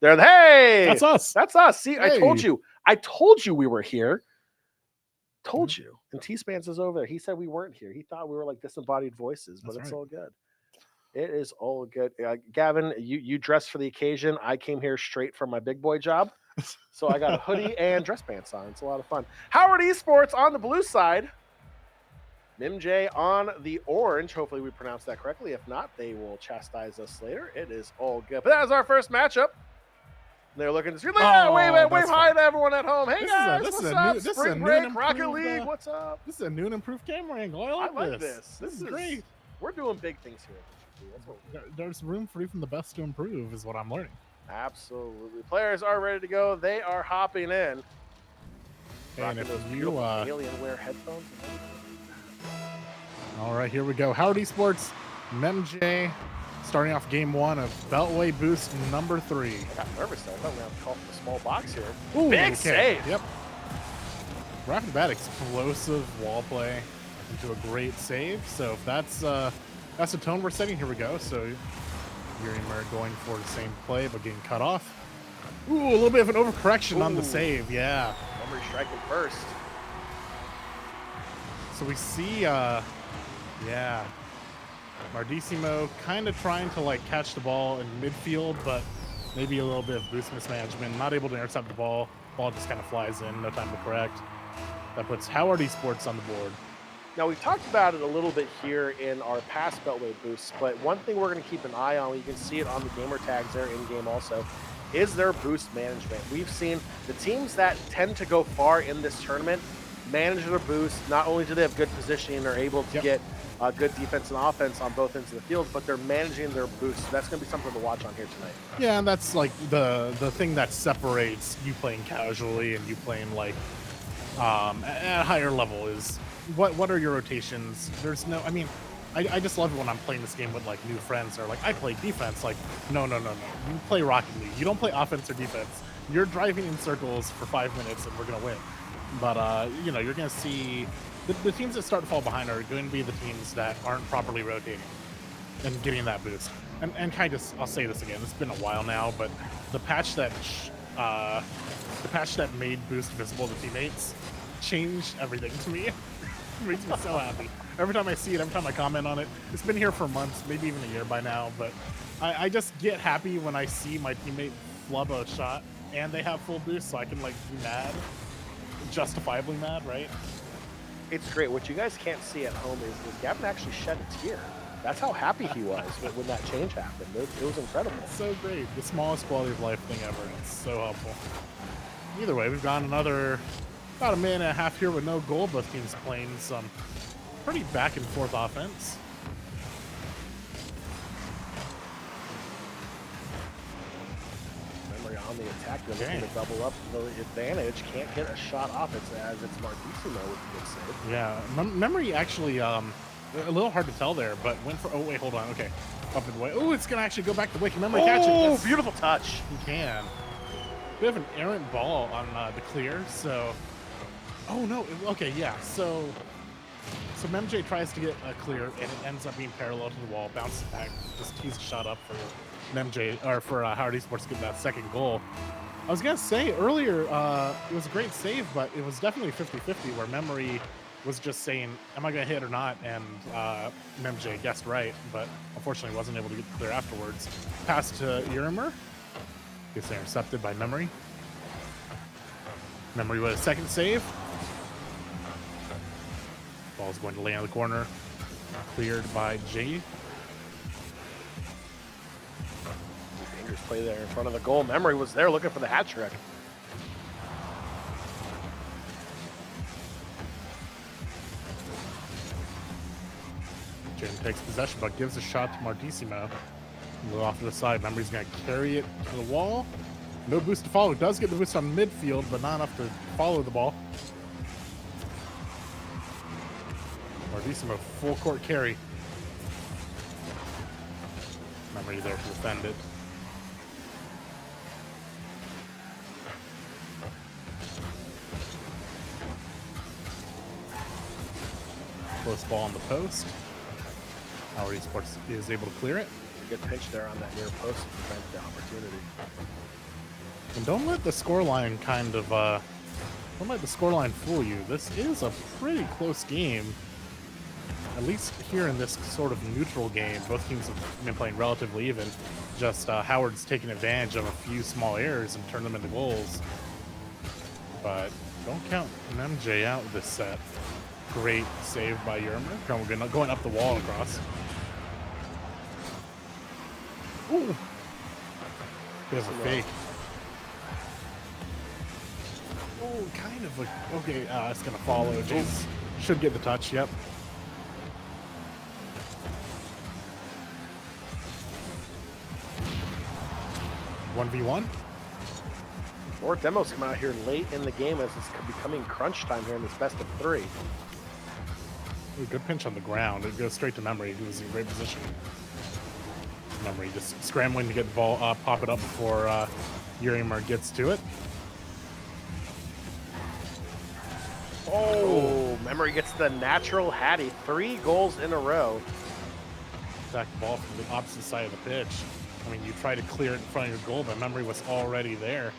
Hey, that's us. That's us. See, Hey. I told you we were here. Told you. And T-Spans is over there. He said we weren't here. He thought we were like disembodied voices, but it's all good. It is all good. Gavin, you dressed for the occasion. I came here straight from my big boy job. So I got a hoodie and dress pants on. It's a lot of fun. Howard Esports on the blue side. MJ on the orange. Hopefully we pronounced that correctly. If not, they will chastise us later. It is all good. But that is our first matchup. They're looking to see. Wave hi to everyone at home. Hey guys, what's up? Spring break, Rocket League, what's up? This is a new and improved camera angle. I like this. This is great. We're doing big things here. There's room for even the best to improve, is what I'm learning. Absolutely. Players are ready to go. They are hopping in. And if you Alienware headphones. All right, here we go. Howard Esports, MJ, starting off game 1 of Beltway Boost number 3. I got nervous there. I thought we had to call for the small box here. Ooh, big save. Yep. Right off the bat, explosive wall play into a great save. So if that's the tone we're setting, here we go. So Yurimer going for the same play, but getting cut off. Ooh, a little bit of an overcorrection on the save. Yeah. Memory striking first. So we see, Mardissimo kind of trying to like catch the ball in midfield, but maybe a little bit of boost mismanagement. Not able to intercept the ball. Ball just kind of flies in, no time to correct. That puts Howard Esports on the board. Now, we've talked about it a little bit here in our past Beltway boosts, but one thing we're going to keep an eye on, you can see it on the gamer tags there in-game also, is their boost management. We've seen the teams that tend to go far in this tournament manage their boost. Not only do they have good positioning, they're able to get good defense and offense on both ends of the field, but they're managing their boost. So that's going to be something to watch on here tonight. Yeah, and that's like the thing that separates you playing casually and you playing like at a higher level is what are your rotations? There's no, I mean, I just love it when I'm playing this game with like new friends or like I play defense. Like no, you play Rocket League. You don't play offense or defense. You're driving in circles for 5 minutes and we're gonna win. But you know, you're gonna see the teams that start to fall behind are going to be the teams that aren't properly rotating and getting that boost. And kind of, I'll say this again. It's been a while now, but the patch that made boost visible to teammates changed everything to me. It makes me so happy. Every time I see it, every time I comment on it, it's been here for months, maybe even a year by now, but I just get happy when I see my teammate flub a shot and they have full boost, so I can like be mad, justifiably mad, right? It's great. What you guys can't see at home is Gavin actually shed a tear. That's how happy he was when that change happened. It was incredible. It's so great. The smallest quality of life thing ever. It's so helpful. Either way, we've gone about a minute and a half here with no goal. Both teams playing some pretty back and forth offense. Memory on the attack, they're looking to double up the advantage. Can't get a shot off. It's Mardissimo with a good save. Yeah, Memory actually a little hard to tell there, but went for. Oh wait, hold on. Okay, up and away. Oh, it's gonna actually go back the way. Can Memory catch it? Oh, beautiful touch. He can. We have an errant ball on the clear, so. Oh no. Okay, yeah. So MJ tries to get a clear, and it ends up being parallel to the wall. Bounces back. Just tees a shot up for MJ or for Howard Esports to get that second goal. I was gonna say earlier, it was a great save, but it was definitely 50-50 where Memory was just saying, am I gonna hit or not? And MJ guessed right, but unfortunately wasn't able to get clear afterwards. Pass to Yurimer. Gets intercepted by Memory. Memory with a second save. Ball's going to land in the corner. Cleared by J. Dangerous play there in front of the goal. Memory was there looking for the hat trick. Jaden takes possession, but gives a shot to Mardissimo. A little off to the side. Memory's going to carry it to the wall. No boost to follow. Does get the boost on midfield, but not enough to follow the ball. Mardissimo, full court carry. Memory there to defend it. Close ball on the post. Howard Esports is able to clear it. Good pitch there on that near post to prevent the opportunity. And don't let the scoreline don't let the scoreline fool you. This is a pretty close game. At least here in this sort of neutral game, both teams have been playing relatively even. Just Howard's taken advantage of a few small errors and turned them into goals. But don't count an MJ out this set. Great save by Yermer. Going up the wall and across. Ooh. There's a fake. Oh, kind of like, okay, it's going to follow. Jace should get the touch, yep. One v one. More demos come out here late in the game as it's becoming crunch time here in this best of 3. Ooh, good pinch on the ground. It goes straight to Memory, who was in great position. Memory just scrambling to get the ball up, pop it up before Yermer gets to it. Oh, Memory gets the natural Hattie. 3 goals in a row. Back ball from the opposite side of the pitch. I mean, you try to clear it in front of your goal, but Memory was already there.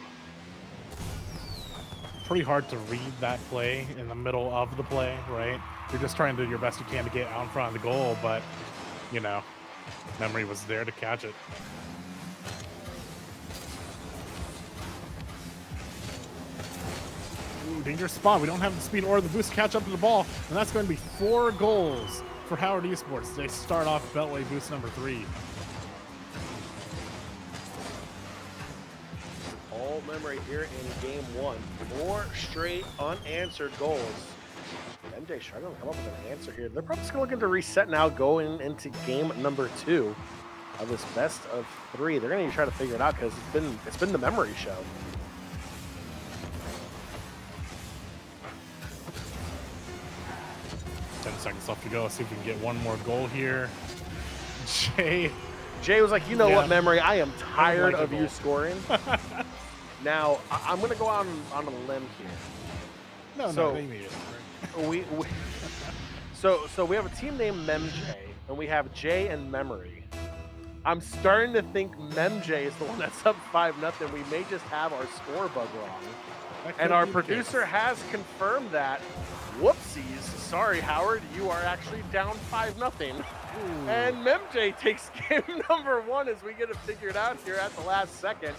Pretty hard to read that play in the middle of the play, right? You're just trying to do your best you can to get out in front of the goal, but, you know, Memory was there to catch it. Ooh, dangerous spot. We don't have the speed or the boost to catch up to the ball, and that's going to be 4 goals for Howard Esports. They start off Beltway boost number 3. All Memory here in game 1. 4 straight unanswered goals. MJ struggling to come up with an answer here. They're probably just going to look into reset now going into game number 2 of this best of 3. They're going to try to figure it out because it's been the Memory show. Seconds left to go. Let's see if we can get one more goal here. Jay was like, you know what, Memory? I am tired like of you scoring. Now, I'm going to go on a limb here. No, they need it. We so we have a team named MemJ, and we have Jay and Memory. I'm starting to think MemJ is the one that's up 5-0. We may just have our score bug wrong. And our producer has confirmed that. Whoopsies. Sorry, Howard. You are actually down 5-0. And MemJ takes game number 1 as we get it figured out here at the last second.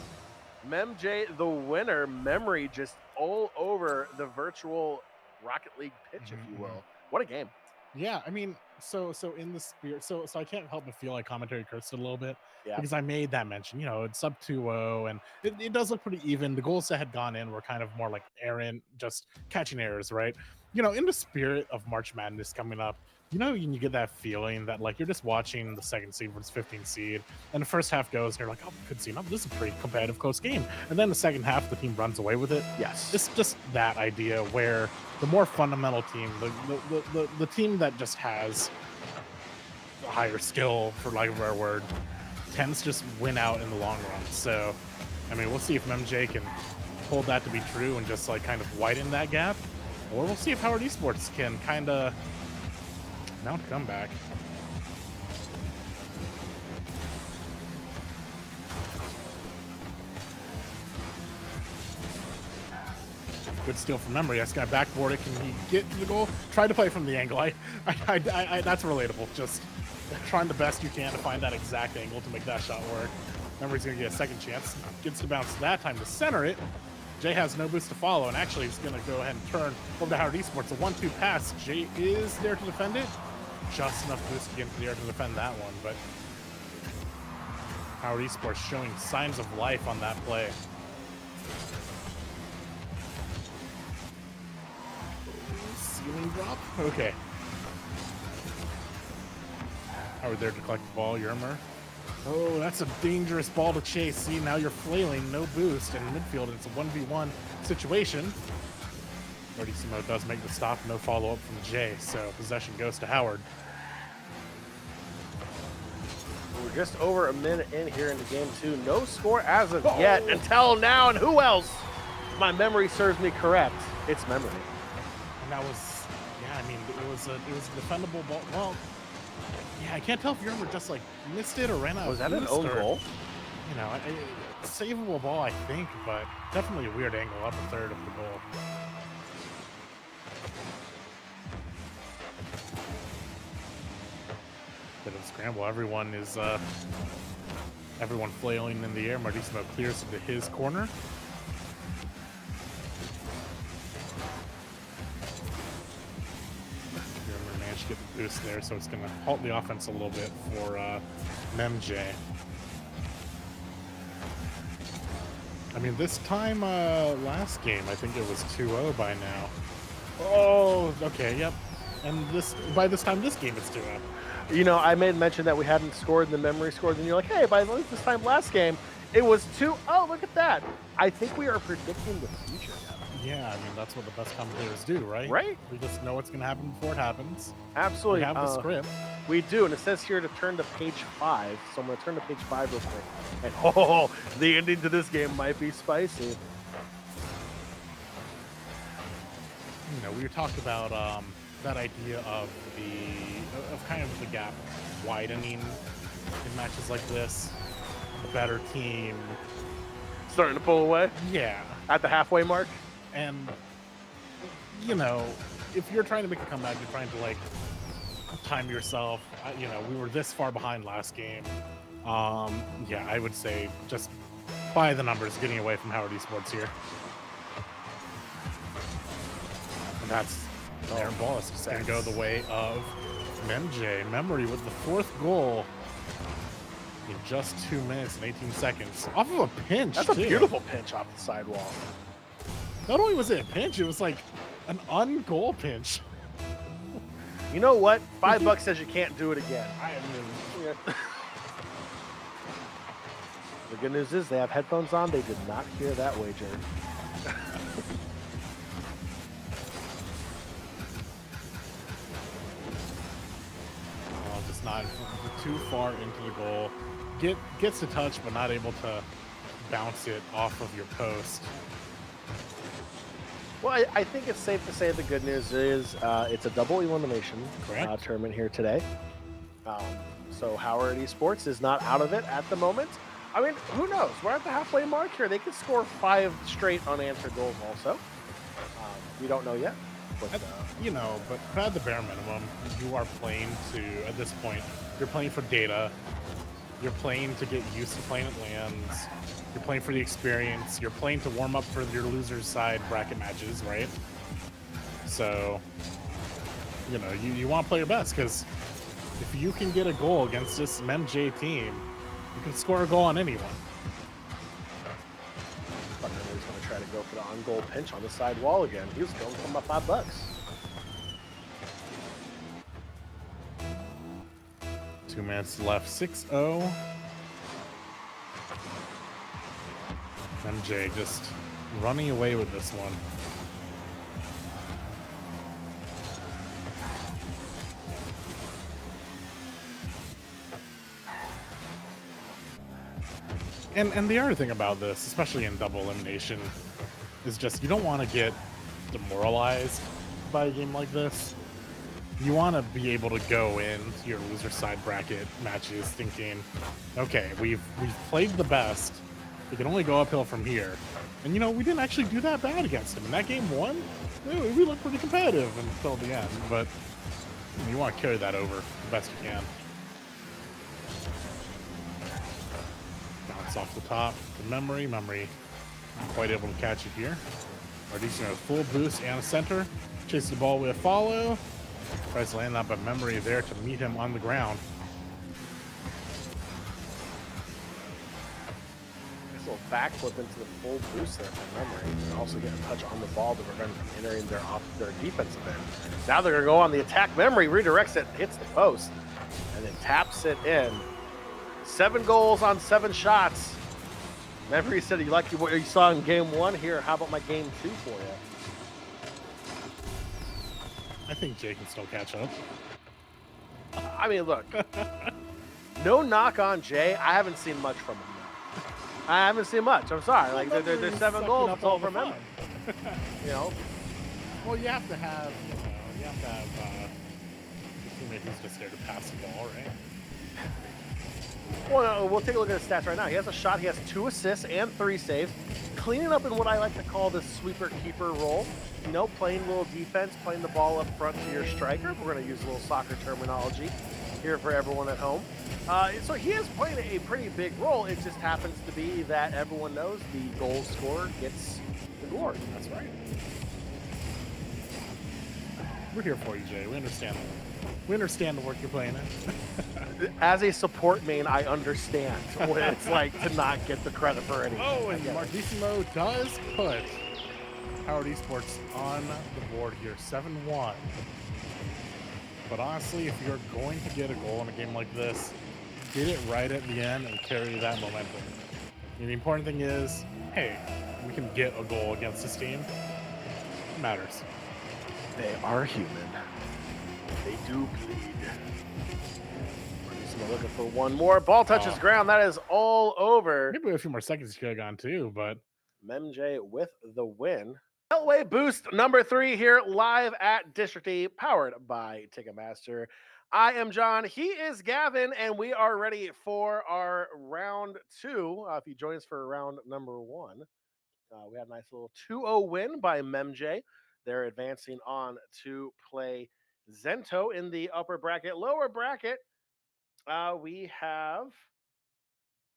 MemJ, the winner. Memory just all over the virtual Rocket League pitch, if you will. What a game. Yeah, I mean, so in the spirit, so I can't help but feel like commentary cursed it a little bit, Yeah. because I made that mention. You know, it's sub 2-0, and it does look pretty even. The goals that had gone in were kind of more like errant, just catching errors, right? You know, in the spirit of March Madness coming up, you know, you get that feeling that like you're just watching the second seed versus 15th seed, and the first half goes, and you're like, oh, good seed, this is a pretty competitive, close game. And then the second half, the team runs away with it. Yes. It's just that idea where the more fundamental team, the team that just has a higher skill, for lack of a better word, tends to just win out in the long run. So, I mean, we'll see if MJ can hold that to be true and just like kind of widen that gap, or we'll see if Howard Esports can kind of mount a comeback. Good steal from Memory. This guy backboard it. Can he get to the goal? Try to play from the angle. That's relatable. Just trying the best you can to find that exact angle to make that shot work. Memory's going to get a second chance. Gets to bounce that time to center it. Jay has no boost to follow, and actually he's going to go ahead and turn over to Howard Esports. A 1-2 pass. Jay is there to defend it. Just enough boost to get into the air to defend that one, but Howard Esports showing signs of life on that play. Ceiling drop? Okay. Howard there to collect the ball. Yermer. Oh, that's a dangerous ball to chase. See, now you're flailing. No boost in midfield. It's a 1v1 situation. Simo does make the stop. No follow-up from Jay, so possession goes to Howard. We're just over a minute in here into game 2. No score as of yet until now. And who else? My memory serves me correct. It's Memory. And that was, yeah, I mean, it was a defendable ball. Well, yeah, I can't tell if Yermer just like missed it or ran out. Was that an own goal? You know, savable ball, I think, but definitely a weird angle up a third of the goal. Bit of a scramble. Everyone flailing in the air. Martissimo clears into his corner. German managed to get the boost there, so it's going to halt the offense a little bit for MJ. I mean, this time last game, I think it was 2-0 by now. Oh, okay, yep. And by this time this game, it's 2-0. You know, I made mention that we hadn't scored in the memory score, and you're like, hey, by this time last game, it was 2-0. Look at that. I think we are predicting the future now. Yeah, I mean, that's what the best commentators do, right? Right. We just know what's going to happen before it happens. Absolutely. We have the script. We do, and it says here to turn to page 5. So I'm going to turn to page 5 real quick. And oh, the ending to this game might be spicy. You know, we talked about that idea of kind of the gap widening in matches like this. The better team starting to pull away. Yeah, at the halfway mark. And you know, if you're trying to make a comeback, you're trying to like time yourself. You know, we were this far behind last game. Yeah, I would say just by the numbers, getting away from Howard Esports here. And that's their ball. It's going to go the way of MJ. Memory with the 4th goal in just 2 minutes and 18 seconds. Off of a pinch, That's a beautiful pinch off the sidewall. Not only was it a pinch, it was like an un-goal pinch. You know what? $5 says you can't do it again. Yeah. The good news is they have headphones on. They did not hear that wager. Just not too far into the goal. Gets the touch, but not able to bounce it off of your post. Well, I think it's safe to say the good news is it's a double elimination tournament here today. So Howard Esports is not out of it at the moment. I mean, who knows? We're at the halfway mark here. They could score 5 straight unanswered goals also. We don't know yet. But, you know, but at the bare minimum, you are playing at this point, you're playing for data. You're playing to get used to playing at lands. You're playing for the experience. You're playing to warm up for your loser's side bracket matches, right? So, you know, you want to play your best, because if you can get a goal against this MJ team, you can score a goal on anyone. But then he's going to try to go for the on-goal pinch on the side wall again. He was going for my $5. 2 minutes left, 6-0. MJ just running away with this one. And the other thing about this, especially in double elimination, is just you don't want to get demoralized by a game like this. You want to be able to go into your loser side bracket matches thinking, okay, we've played the best. We can only go uphill from here. And you know, we didn't actually do that bad against him. In that game 1, we looked pretty competitive until the end. But you want to carry that over the best you can. Bounce off the top to Memory. Memory not quite able to catch it here. Martissimo with full boost and a center. Chases the ball with a follow. Tries to land that, but Memory there to meet him on the ground. Nice little backflip into the full boost there from Memory. And also getting a touch on the ball to prevent them from entering their defensive end. Now they're going to go on the attack. Memory redirects it, hits the post, and then taps it in. 7 goals on 7 shots. Memory said you like what you saw in game 1 here. How about my game 2 for you? I think Jay can still catch up. I mean, look, no knock on Jay. I haven't seen much from him yet. I haven't seen much. I'm sorry. Like, there's 7 goals. It's all from him. You know? Well, you have to have, a teammate who's just there to pass the ball, right? Well, no, we'll take a look at his stats right now. He has a shot. He has 2 assists and 3 saves. Cleaning up in what I like to call the sweeper-keeper role. You know, playing a little defense, playing the ball up front to your striker. We're going to use a little soccer terminology here for everyone at home. So he is playing a pretty big role. It just happens to be that everyone knows the goal scorer gets the glory. That's right. We're here for you, Jay. We understand. We understand the work you're playing in. As a support main, I understand what it's like to not get the credit for anything. Oh, and Martissimo does put Howard Esports on the board here, 7-1. But honestly, if you're going to get a goal in a game like this, get it right at the end and carry that momentum. And the important thing is, hey, we can get a goal against this team. It matters. They are human. They do bleed. We're looking for one more. Ball touches ground. That is all over. Maybe a few more seconds could have gone too, but MJ with the win. Beltway boost number 3 here live at District E, powered by Ticketmaster. I am John. He is Gavin, and we are ready for our round 2. If you join us for round number 1, we had a nice little 2-0 win by MJ. They're advancing on to play Zento in the upper bracket. Lower bracket, we have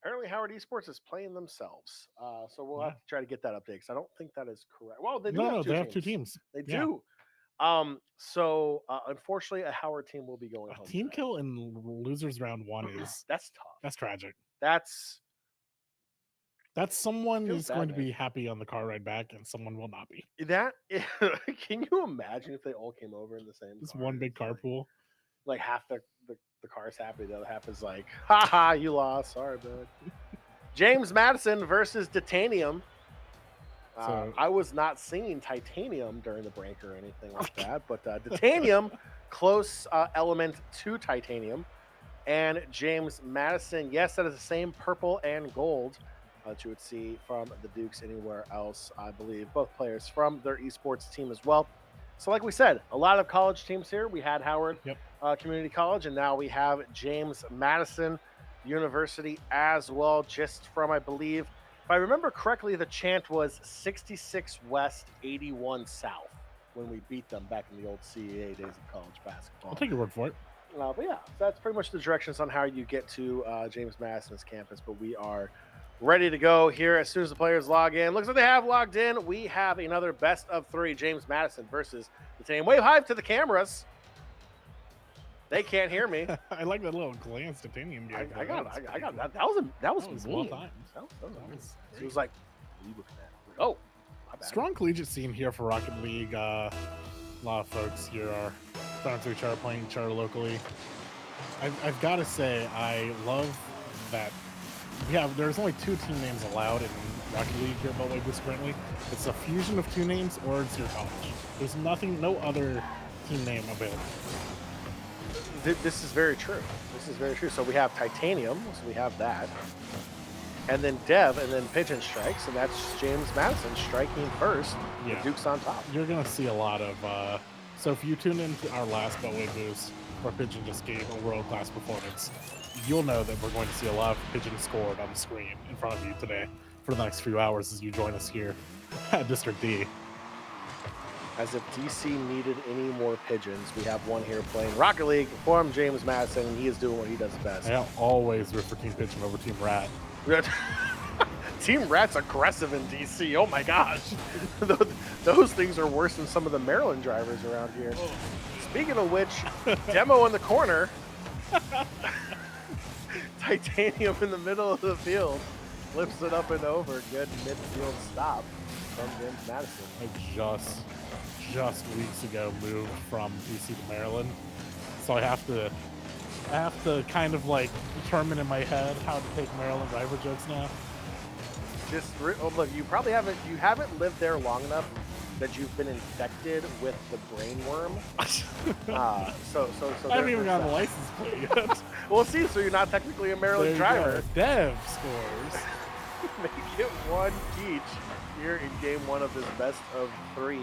apparently Howard Esports is playing themselves. So we'll have to try to get that update because I don't think that is correct. Well, they do have two teams. They do. So unfortunately, a Howard team will be going home. Team kill in losers round 1 is that's tough. That's tragic. That's someone is going to be happy on the car ride back, and someone will not be. That can you imagine if they all came over in the same? This one big carpool. Like half the car's happy, the other half is like, haha, you lost. Sorry, bud. James Madison versus Titanium. I was not singing Titanium during the break or anything like that, but Titanium, close element to Titanium. And James Madison, yes, that is the same purple and gold that you would see from the Dukes anywhere else, I believe. Both players from their esports team as well. So like we said, a lot of college teams here. We had Howard Community College, and now we have James Madison University as well, just from, I believe, if I remember correctly, the chant was 66 West, 81 South when we beat them back in the old CEA days of college basketball. I'll take your word for it. But yeah, that's pretty much the directions on how you get to James Madison's campus. But we are ready to go here as soon as the players log in. Looks like they have logged in. We have another best of 3, James Madison versus the team. Wave high to the cameras. They can't hear me. I like that little glance Titanium gave. I got that. That was well timed. It was like, what are you looking at? Oh, my bad. Strong collegiate scene here for Rocket League. A lot of folks here are friends to each other, playing each other locally. I've got to say, I love that. Yeah, there's only 2 team names allowed in Rocket League here at Beltway Boost currently. It's a fusion of 2 names or it's your college. There's no other team name available. This is very true. This is very true. So we have Titanium, so we have that. And then Dev, and then Pigeon strikes, and that's James Madison striking first. Yeah. Duke's on top. You're going to see a lot of... so if you tune into our last Beltway Boost, where Pigeon just gave a world-class performance, you'll know that we're going to see a lot of Pigeon scored on the screen in front of you today for the next few hours as you join us here at District D. As if DC needed any more pigeons, we have one here playing Rocket League for James Madison, and he is doing what he does best. I always root for Team Pigeon over Team Rat. Team Rat's aggressive in DC. Oh my gosh. Those things are worse than some of the Maryland drivers around here. Oh. Speaking of which, Demo in the corner. Titanium in the middle of the field. Flips it up and over. Good midfield stop from James Madison. I just weeks ago moved from DC to Maryland, so I have to kind of like determine in my head how to take Maryland rival jokes now. Look, you haven't lived there long enough that you've been infected with the brain worm. So I haven't even gotten a license plate yet. Well, see, so you're not technically a Maryland driver. Dev scores. Make it 1 each here in game 1 of this best of 3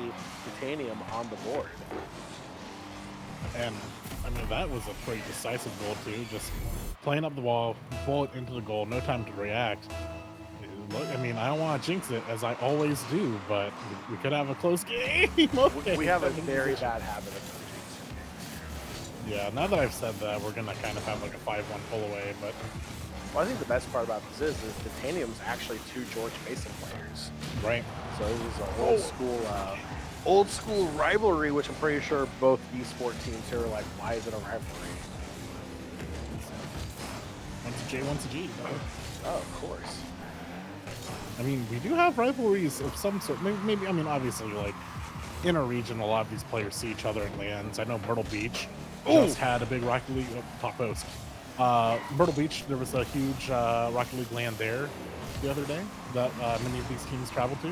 Titanium on the board. And I mean, that was a pretty decisive goal too. Just playing up the wall, bullet into the goal, no time to react. Look, I mean, I don't want to jinx it as I always do, but we could have a close game. Okay, We have a second very position. bad habit of jinxing games. Yeah, now that I've said that, we're gonna kind of have like a 5-1 pull away, but Well, I think the best part about this is Titanium's actually 2 George Mason players. right. So it was an old school rivalry, which I'm pretty sure both esport teams here are like, why is it a rivalry? One's a J, one's a G. Oh, of course. I mean, we do have rivalries of some sort. Maybe I mean, obviously, like in a region, a lot of these players see each other in lands. I know Myrtle Beach just had a big Rocket League top post. Myrtle Beach, there was a huge Rocket League land there the other day that many of these teams travel to.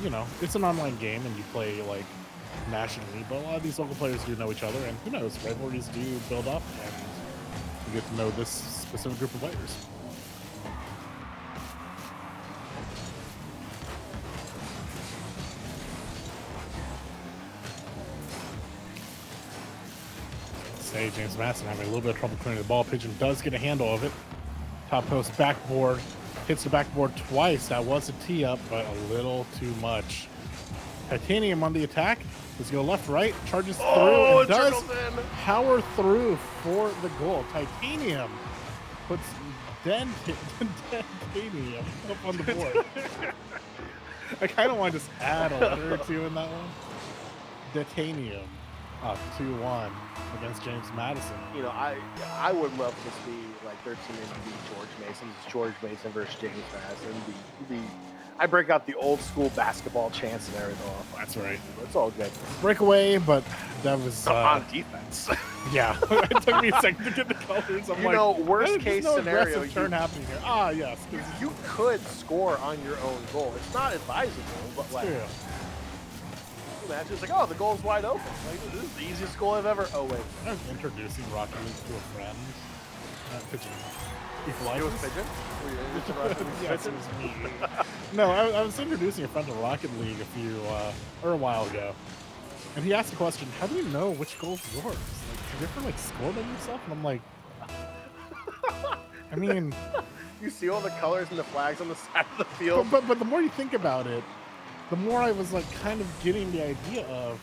You know, it's an online game and you play like nationally, but a lot of these local players do know each other, and who knows, rivalries do build up, and you get to know this specific group of players. Say James Madison having a little bit of trouble clearing the ball. Pigeon does get a handle of it. Top post backboard. Hits the backboard twice. That was a tee up, but a little too much. Titanium on the attack. Does go left, right, charges through, and does power through for the goal. Titanium puts Titanium up on the board. I kind of want to just add a letter or two in that one. Titanium up 2-1 against James Madison. You know, I would love to see like their team be George Mason. It's George Mason versus James Madison. I break out the old school basketball chants and everything. That's right. It's all good. Breakaway, but that was on defense. Yeah, it took me a second to get the colors. I'm like, know, worst there's case no scenario, aggressive turn happening here. Ah, yes. You could score on your own goal. It's not advisable, but like, imagine it's like, oh, the goal's wide open. Like, this is the easiest goal I've ever. Oh wait, I was introducing Rocket League to a friend. Pigeon. It was Pigeon. Yes, it was me. No, I was introducing a friend to Rocket League a while ago, and he asked the question, "How do you know which goal's yours? Like, do you ever like score them yourself?" And I'm like, I mean, you see all the colors and the flags on the side of the field. But the more you think about it, the more I was like kind of getting the idea of,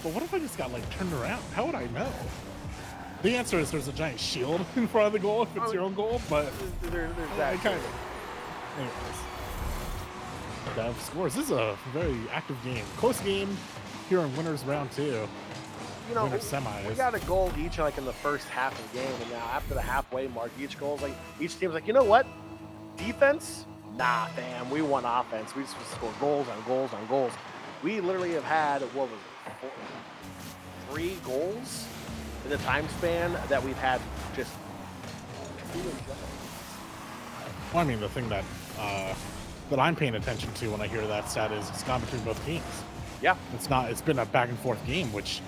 but what if I just got like turned around? How would I know? The answer is there's a giant shield in front of the goal if it's your own goal, but there's that kind of. Anyways, Dev scores. This is a very active game. Close game here in winners round 2. You know, winner semis. We got a goal each like in the first half of the game, and now after the halfway mark, each team's like, you know what? Defense? Nah, fam. We want offense. We just score goals on goals on goals. We literally have had, what was it, 3 goals in the time span that we've had just. Well, I mean, the thing that I'm paying attention to when I hear that stat is it's gone between both teams. Yeah. It's been a back and forth game, which,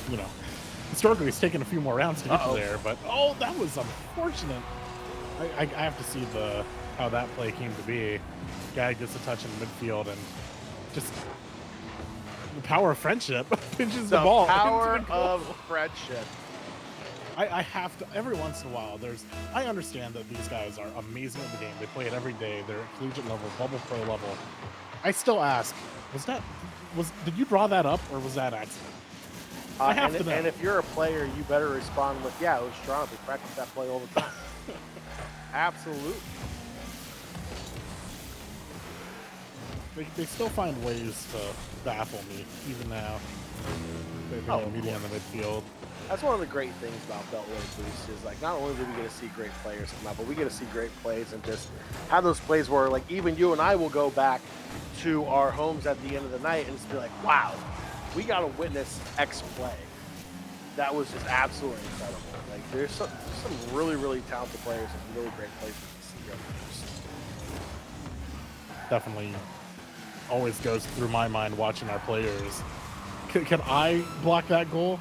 you know, historically it's taken a few more rounds to get to there, but that was unfortunate. I have to see how that play came to be. Guy gets a touch in the midfield and just the power of friendship pinches the ball. Power of friendship. I have to, every once in a while, I understand that these guys are amazing at the game. They play it every day. They're at collegiate level, bubble pro level. I still ask, did you draw that up or was that accident? I have to know. And if you're a player, you better respond with, yeah, it was drawn. We practice that play all the time. Absolutely. They still find ways to baffle me, even now. They're meeting on the midfield. That's one of the great things about Beltway Boost is like not only do we get to see great players come out, but we get to see great plays and just have those plays where like even you and I will go back to our homes at the end of the night and just be like, wow, we got to witness X play. That was just absolutely incredible. Like there's some really, really talented players and really great plays to see on Boost. Definitely always goes through my mind watching our players. Can I block that goal?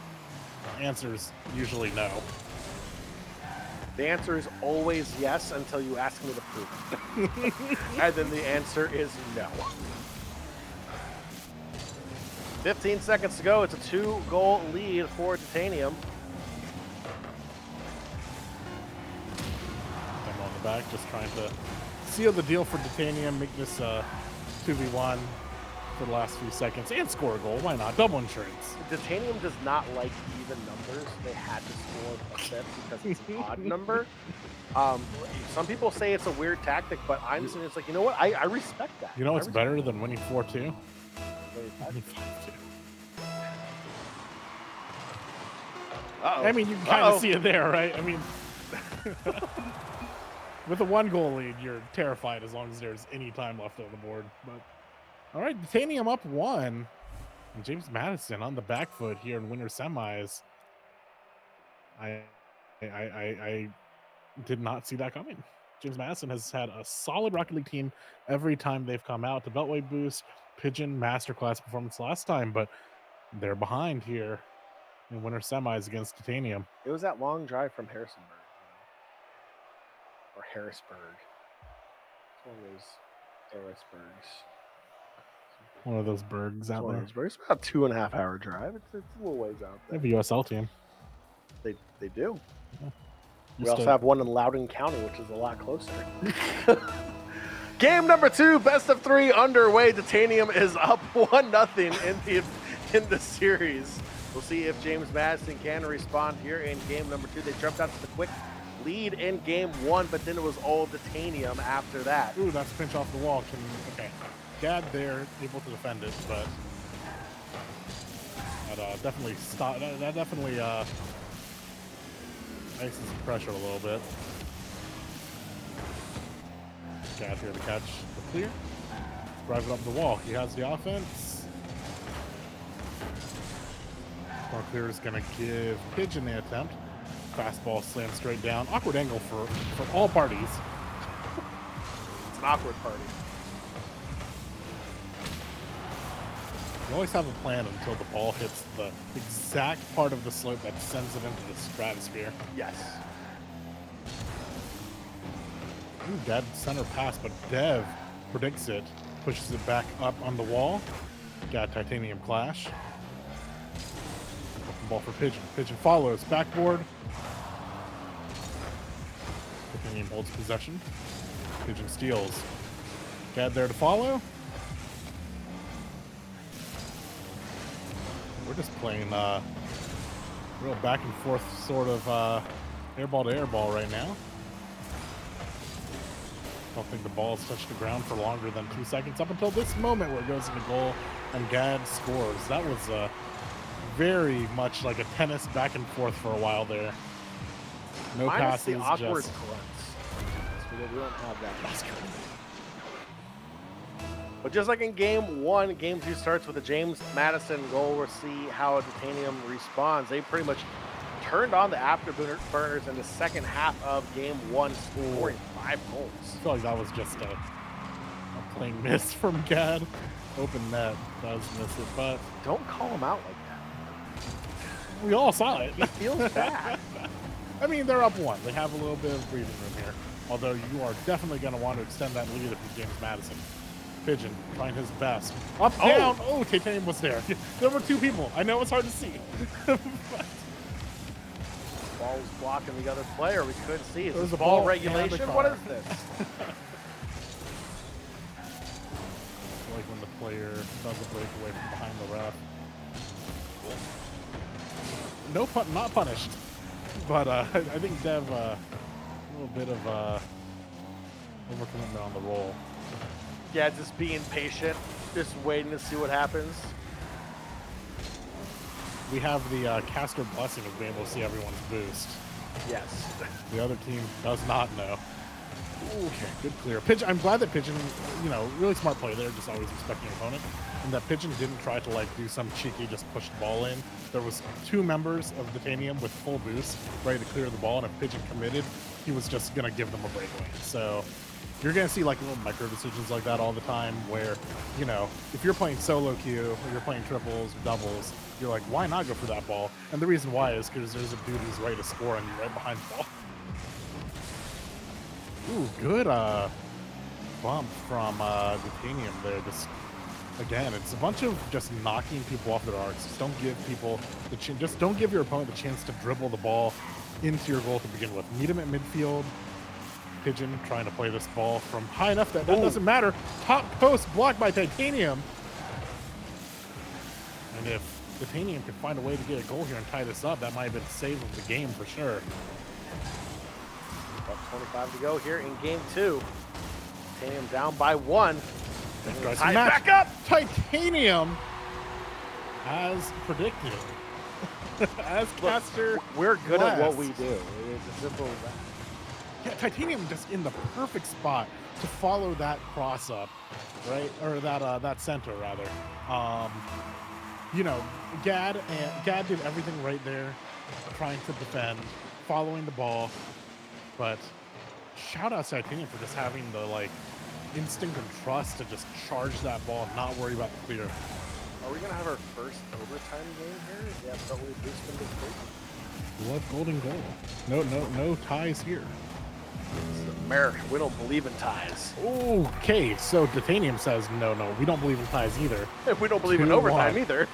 The answer is usually no. The answer is always yes until you ask me to prove it. And then the answer is no. 15 seconds to go. It's a 2-goal lead for Titanium. I'm on the back, just trying to seal the deal for Titanium, make this 2v1 for the last few seconds, and score a goal. Why not? Double insurance. Titanium does not like even numbers. They had to score a fifth because it's an odd number. Some people say it's a weird tactic, but I'm saying it's like, you know what? I respect that. You know what's better than winning 4-2? I mean, you can kind of see it there, right? I mean, with a 1-goal lead, you're terrified as long as there's any time left on the board. But all right, Titanium up 1. And James Madison on the back foot here in winter semis. I did not see that coming. James Madison has had a solid Rocket League team every time they've come out. The Beltway boost, Pigeon masterclass performance last time, but they're behind here in winter semis against Titanium. It was that long drive from Harrisonburg, or Harrisburg. It's one of those Harrisburgs. One of those bergs out there. It's about a 2.5-hour drive. It's a little ways out there. They have a USL team. They do. Yeah. We also have one in Loudoun County, which is a lot closer. Game number 2, best of 3 underway. Titanium is up 1-0 in the series. We'll see if James Madison can respond here in game number 2. They jumped out to the quick lead in game 1, but then it was all Titanium after that. Ooh, that's a pinch off the wall. Okay. Gad there, able to defend it, but that definitely stopped. That definitely ices the pressure a little bit. Gad here to catch the clear. Drive it up the wall. He has the offense. More clear is going to give Pigeon the attempt. Fastball slammed straight down. Awkward angle for all parties. It's an awkward party. You always have a plan until the ball hits the exact part of the slope that sends it into the stratosphere. Yes. Ooh, dead center pass, but Dev predicts it, pushes it back up on the wall. Got Titanium clash. Open ball for Pigeon. Pigeon follows, backboard. Titanium holds possession. Pigeon steals. Gad there to follow. We're just playing real back and forth sort of airball to airball right now. Don't think the ball has touched the ground for longer than 2 seconds up until this moment where it goes into goal and Gad scores. That was very much like a tennis back and forth for a while there. No passes, the awkward just grunts. We don't have that. But just like in game 1, game 2 starts with a James Madison goal. We'll see how Titanium responds. They pretty much turned on the afterburners in the second half of game 1, scoring 5 goals. I feel like that was just a plain miss from Gad. Open net does miss it, but don't call him out like that. We all saw it. It feels bad. I mean, they're up 1. They have a little bit of breathing room here. Although you are definitely going to want to extend that lead if you're James Madison. Pigeon trying his best. Up, down. Oh, Titanium was there. There were 2 people. I know it's hard to see. Ball's blocking the other player. We couldn't see. Is There's this a ball ball regulation? and a What car. is this? Like when the player does a breakaway from behind the ref. No pun, not punished. But I think Dev a little bit of overcommitment on the roll. Yeah, just being patient, just waiting to see what happens. We have the caster blessing of being able to see everyone's boost. Yes. The other team does not know. Okay, good clear. Pigeon. I'm glad that Pigeon, really smart play there, just always respecting your opponent. And that Pigeon didn't try to do some cheeky, just push the ball in. There was 2 members of the Titanium with full boost ready to clear the ball, and if Pigeon committed, he was just gonna give them a breakaway. So you're gonna see little micro decisions like that all the time where, if you're playing solo queue or you're playing triples or doubles, you're like, why not go for that ball? And the reason why is because there's a dude who's ready to score and you're right behind the ball. Ooh, good bump from Titanium there. Just Again, it's a bunch of just knocking people off their arcs. Just don't give people the just don't give your opponent the chance to dribble the ball into your goal to begin with. Meet him at midfield. Pigeon trying to play this ball from high enough that doesn't matter. Top post blocked by Titanium. And if Titanium could find a way to get a goal here and tie this up, that might have been the save of the game for sure. About 25 to go here in game 2. Titanium down by 1. Tie back up. Titanium, as predicted, as Caster. We're good at what we do. It's as simple as that. Yeah, Titanium just in the perfect spot to follow that cross up, right? Or that center rather. You know, Gad did everything right there, trying to defend, following the ball. But shout out to Titanium for just having the instinct and trust to just charge that ball and not worry about the clear. Are we gonna have our first overtime game here? Yeah, Beltway boost into 3. Love golden goal. No ties here. It's America. We don't believe in ties. Okay, so Titanium says no, we don't believe in ties either. We don't believe in overtime either.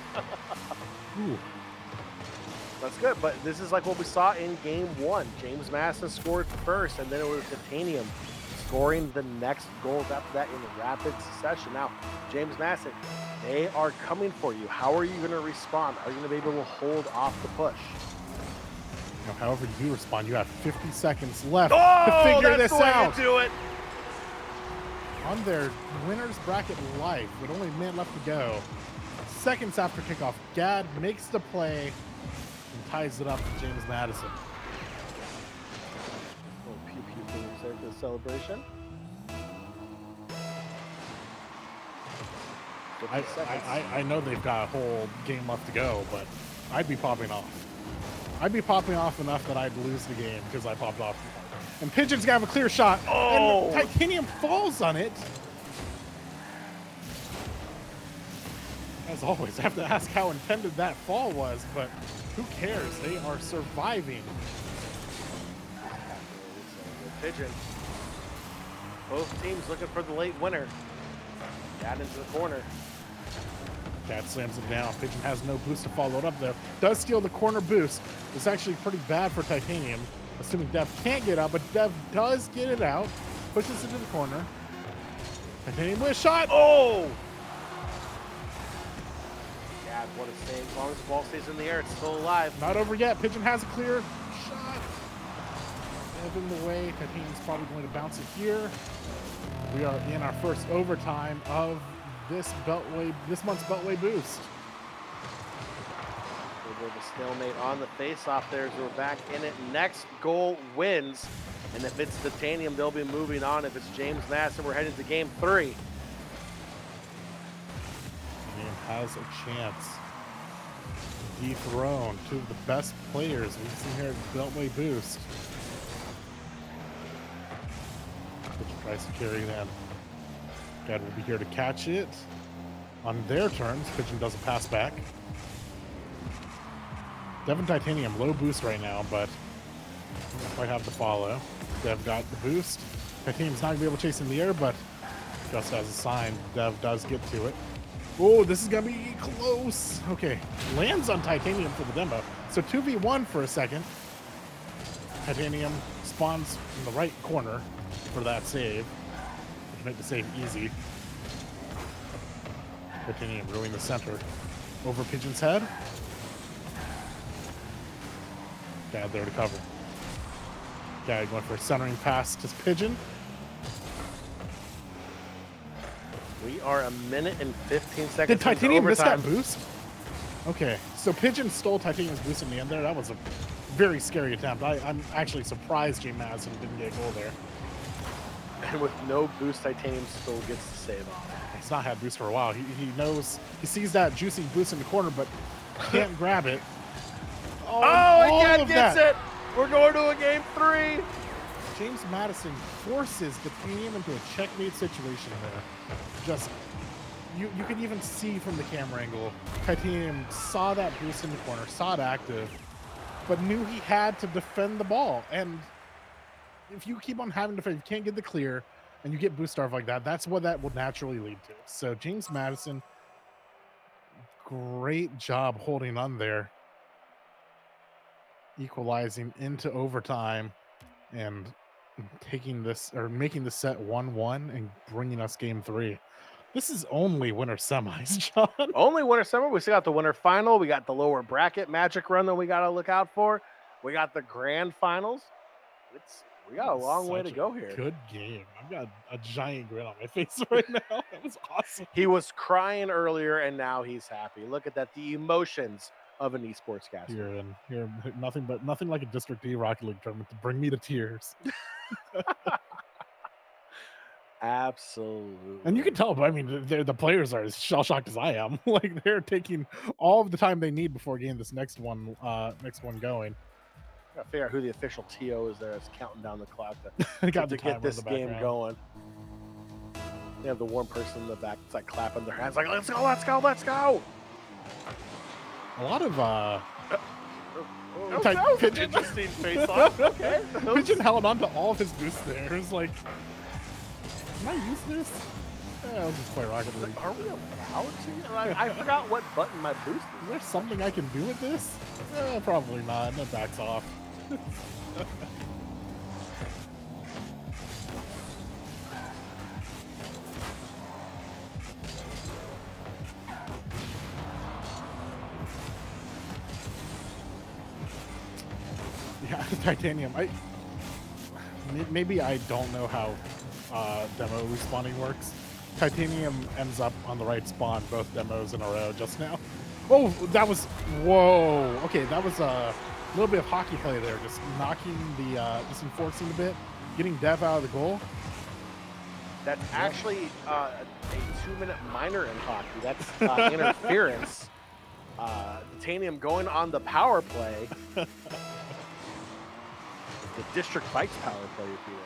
Ooh. That's good, but this is like what we saw in game 1. James Madison scored first, and then it was Titanium scoring the next goals after that in rapid succession. Now, James Madison, they are coming for you. How are you going to respond? Are you going to be able to hold off the push? Now, however you respond, you have 50 seconds left to figure this out. Do it. On their winner's bracket life, with only a minute left to go, seconds after kickoff, Gad makes the play and ties it up to James Madison. Little pew-pew things there for the celebration. I know they've got a whole game left to go, but I'd be popping off. I'd be popping off enough that I'd lose the game because I popped off. And Pigeon's gonna have a clear shot. Oh! And Titanium falls on it. As always, I have to ask how intended that fall was, but who cares? They are surviving. Pigeon. Both teams looking for the late winner. Got into the corner. Cat slams it down. Pigeon has no boost to follow it up there. Does steal the corner boost. It's actually pretty bad for Titanium, assuming Dev can't get out, but Dev does get it out. Pushes it to the corner. Titanium with a shot. Oh! God, what a save. As long as the ball stays in the air, it's still alive. Not over yet. Pigeon has a clear shot. Dev in the way. Titanium's probably going to bounce it here. We are in our first overtime of this month's Beltway boost. A little bit of a stalemate on the face-off there as we're back in it. Next goal wins. And if it's Titanium, they'll be moving on. If it's James Madison, we're heading to game 3. Titanium has a chance to dethrone two of the best players we've seen here at Beltway boost. Which tries to carry them. Dad will be here to catch it on their turns. Pigeon doesn't pass back. Dev and Titanium low boost right now, but don't quite have to follow. Dev got the boost. Titanium's not going to be able to chase in the air, but just as a sign, Dev does get to it. Oh, this is going to be close. Okay, lands on Titanium for the demo. So 2v1 for a second. Titanium spawns in the right corner for that save. Make the save easy. Titanium ruining the center. Over Pigeon's head. Dad there to cover. Dad going for a centering pass to Pigeon. We are a minute and 15 seconds. Did Titanium miss overtime. that boost? Okay, so Pigeon stole Titanium's boost in the end there. That was a very scary attempt. I'm actually surprised James Madison didn't get a goal there. And with no boost, Titanium still gets the save off. He's not had boost for a while. He knows, he sees that juicy boost in the corner, but can't grab it. Oh, again gets it! We're going to a game 3! James Madison forces Titanium into a checkmate situation there. Just, you can even see from the camera angle, Titanium saw that boost in the corner, saw it active, but knew he had to defend the ball. And if you keep on having to defend, you can't get the clear, and you get boost starve like that, that's what that will naturally lead to. So James Madison, great job holding on there, equalizing into overtime and taking this or making the set 1-1 and bringing us game 3. This is only winter semis, John. Only winter summer. We still got the winter final. We got the lower bracket magic run that we got to look out for. We got the grand finals. We got a long way to go here. Good game. I've got a giant grin on my face right now. That was awesome. He was crying earlier, and now he's happy. Look at that. The emotions of an esports caster. Here, nothing like a District D Rocket League tournament to bring me to tears. Absolutely. And you can tell, I mean, the players are as shell shocked as I am. Like they're taking all of the time they need before getting this next one going. Gotta figure out who the official TO is there. It's counting down the clock to get this game going. They have the one person in the back that's like clapping their hands, like, let's go, let's go, let's go. A lot of that was an interesting face off. Okay. Pigeon held on to all of his boosts there. It was like, can I use this? Yeah, I'll just play Rocket League. Are we allowed to? I forgot what button my boost is. Is there something I can do with this? Probably not. That backs off. Yeah, titanium. Maybe I don't know how demo respawning works. Titanium ends up on the right spawn both demos in a row just now. Oh, that was whoa. Okay, that was a little bit of hockey play there, just knocking the just enforcing a bit, getting Dev out of the goal. That's actually a 2-minute minor in hockey. That's interference. Titanium going on the power play. The District Bikes power play, if you will.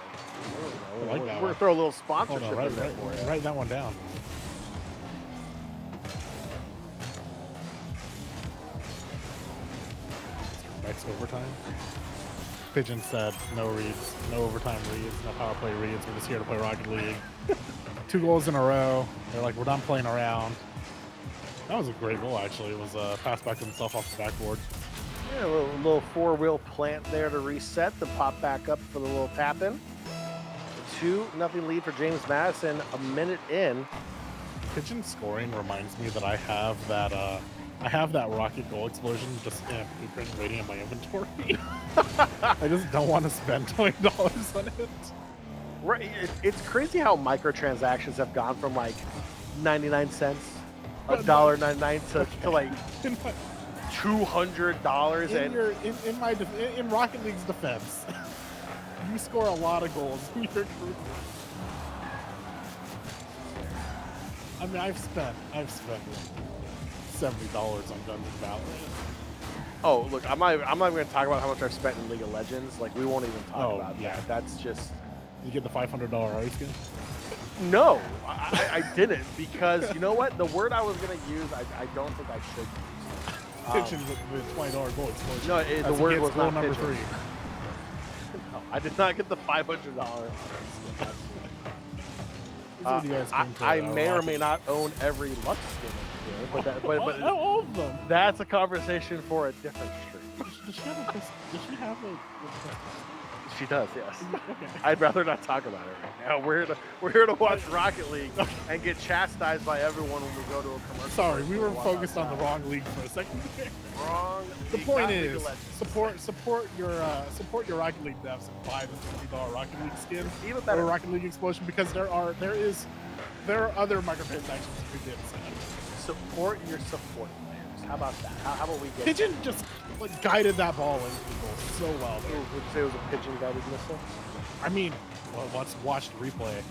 We're going to throw a little sponsorship in there for you. Write that one down. Next overtime. Pigeon said no reads, no overtime reads, no power play reads. We're just here to play Rocket League. 2 goals in a row. They're like, we're done playing around. That was a great goal, actually. It was a pass back to himself off the backboard. Yeah, a little 4-wheel plant there to reset, to pop back up for the little tap in. 2-0 lead for James Madison, a minute in. Pigeon scoring reminds me that I have that rocket goal explosion just in a blueprint waiting in my inventory. I just don't want to spend $20 on it. Right, it's crazy how microtransactions have gone from like 99 cents, $1.99 to like $200. In Rocket League's defense, you score a lot of goals in your career. I mean, I've spent $70 on Dungeon Valorant. Oh, look, I'm not even going to talk about how much I've spent in League of Legends. Like, we won't even talk about that. That's just... You get the $500 ice skin? No, I didn't, because you know what? The word I was going to use, I don't think I should use. Pigeon with the $20 goal explosion. No, the word was not number pigeon. 3. No, I did not get the $500. I may or may not own every Lux skin here, but all of them. That's a conversation for a different stream. Does she have a She does, yes. Okay. I'd rather not talk about it right now. We're here to watch Rocket League and get chastised by everyone when we go to a commercial. Sorry, we were focused on the wrong league for a second. Wrong. The point is, support your Rocket League devs and buy the $20 Rocket League skin Even better. or Rocket League Explosion, because there are other microtransactions to be did. Support your support players. How about that? How about we get Pigeon just like guided that ball into the goal so well. Would you say it was a pigeon guided missile? I mean, well, let's watch the replay.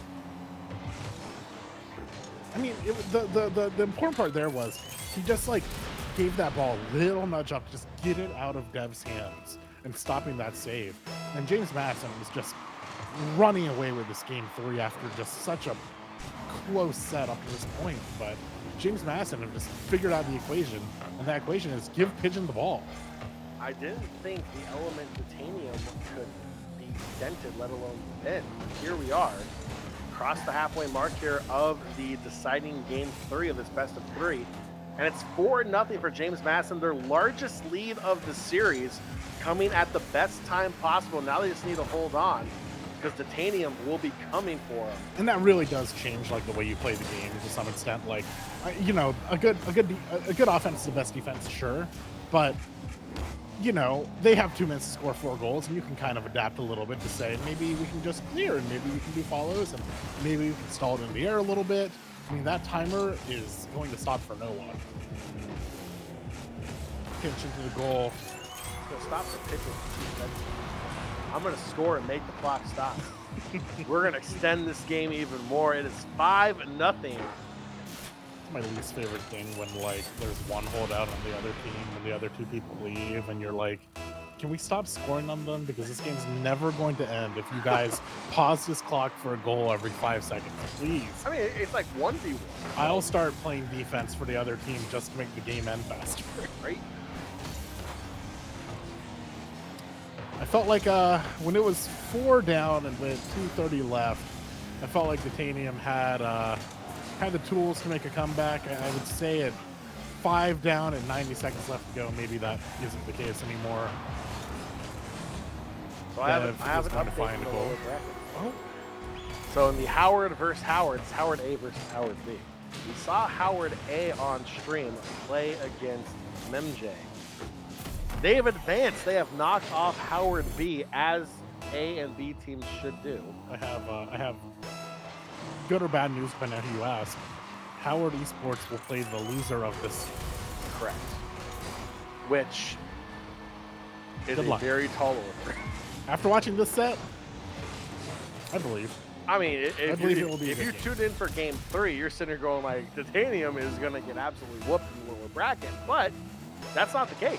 I mean, the important part there was he just like gave that ball a little nudge up to just get it out of Dev's hands and stopping that save. And James Madison was just running away with this game 3 after just such a close set up to this point. But James Madison have just figured out the equation, and that equation is give Pigeon the ball. I didn't think the element titanium could be dented, let alone bent. Here we are. crossed the halfway mark here of the deciding game 3 of this best of 3. And it's 4-0 for James Madison, their largest lead of the series, coming at the best time possible. Now they just need to hold on because Titanium will be coming for them. And that really does change like the way you play the game to some extent. Like, a good offense is the best defense, sure, but they have 2 minutes to score 4 goals, and you can kind of adapt a little bit to say maybe we can just clear, and maybe we can do follows, and maybe we can stall it in the air a little bit. I mean, that timer is going to stop for no one. Pinch into the goal. It's going to stop the pitch with 2 seconds. I'm going to score and make the clock stop. We're going to extend this game even more. It is 5-0. My least favorite thing when like there's one holdout on the other team and the other 2 people leave, and you're like, can we stop scoring on them, because this game's never going to end if you guys pause this clock for a goal every 5 seconds, please. I mean, it's like 1v1. I'll start playing defense for the other team just to make the game end faster. Right? I felt like when it was 4 down and with 2:30 left, I felt like Titanium had the tools to make a comeback. I would say at 5 down and 90 seconds left to go, maybe that isn't the case anymore. So I have an update find a goal. Oh. So in the Howard versus Howard, it's Howard A versus Howard B. We saw Howard A on stream play against MJ. They have advanced. They have knocked off Howard B, as A and B teams should do. I have good or bad news depending on who you ask. Howard Esports will play the loser of this. Correct. Which is Good a luck. very tall order. After watching this set, I believe. I mean, if it you tuned in for game 3, you're sitting here going like, Titanium is going to get absolutely whooped in the lower bracket. But that's not the case.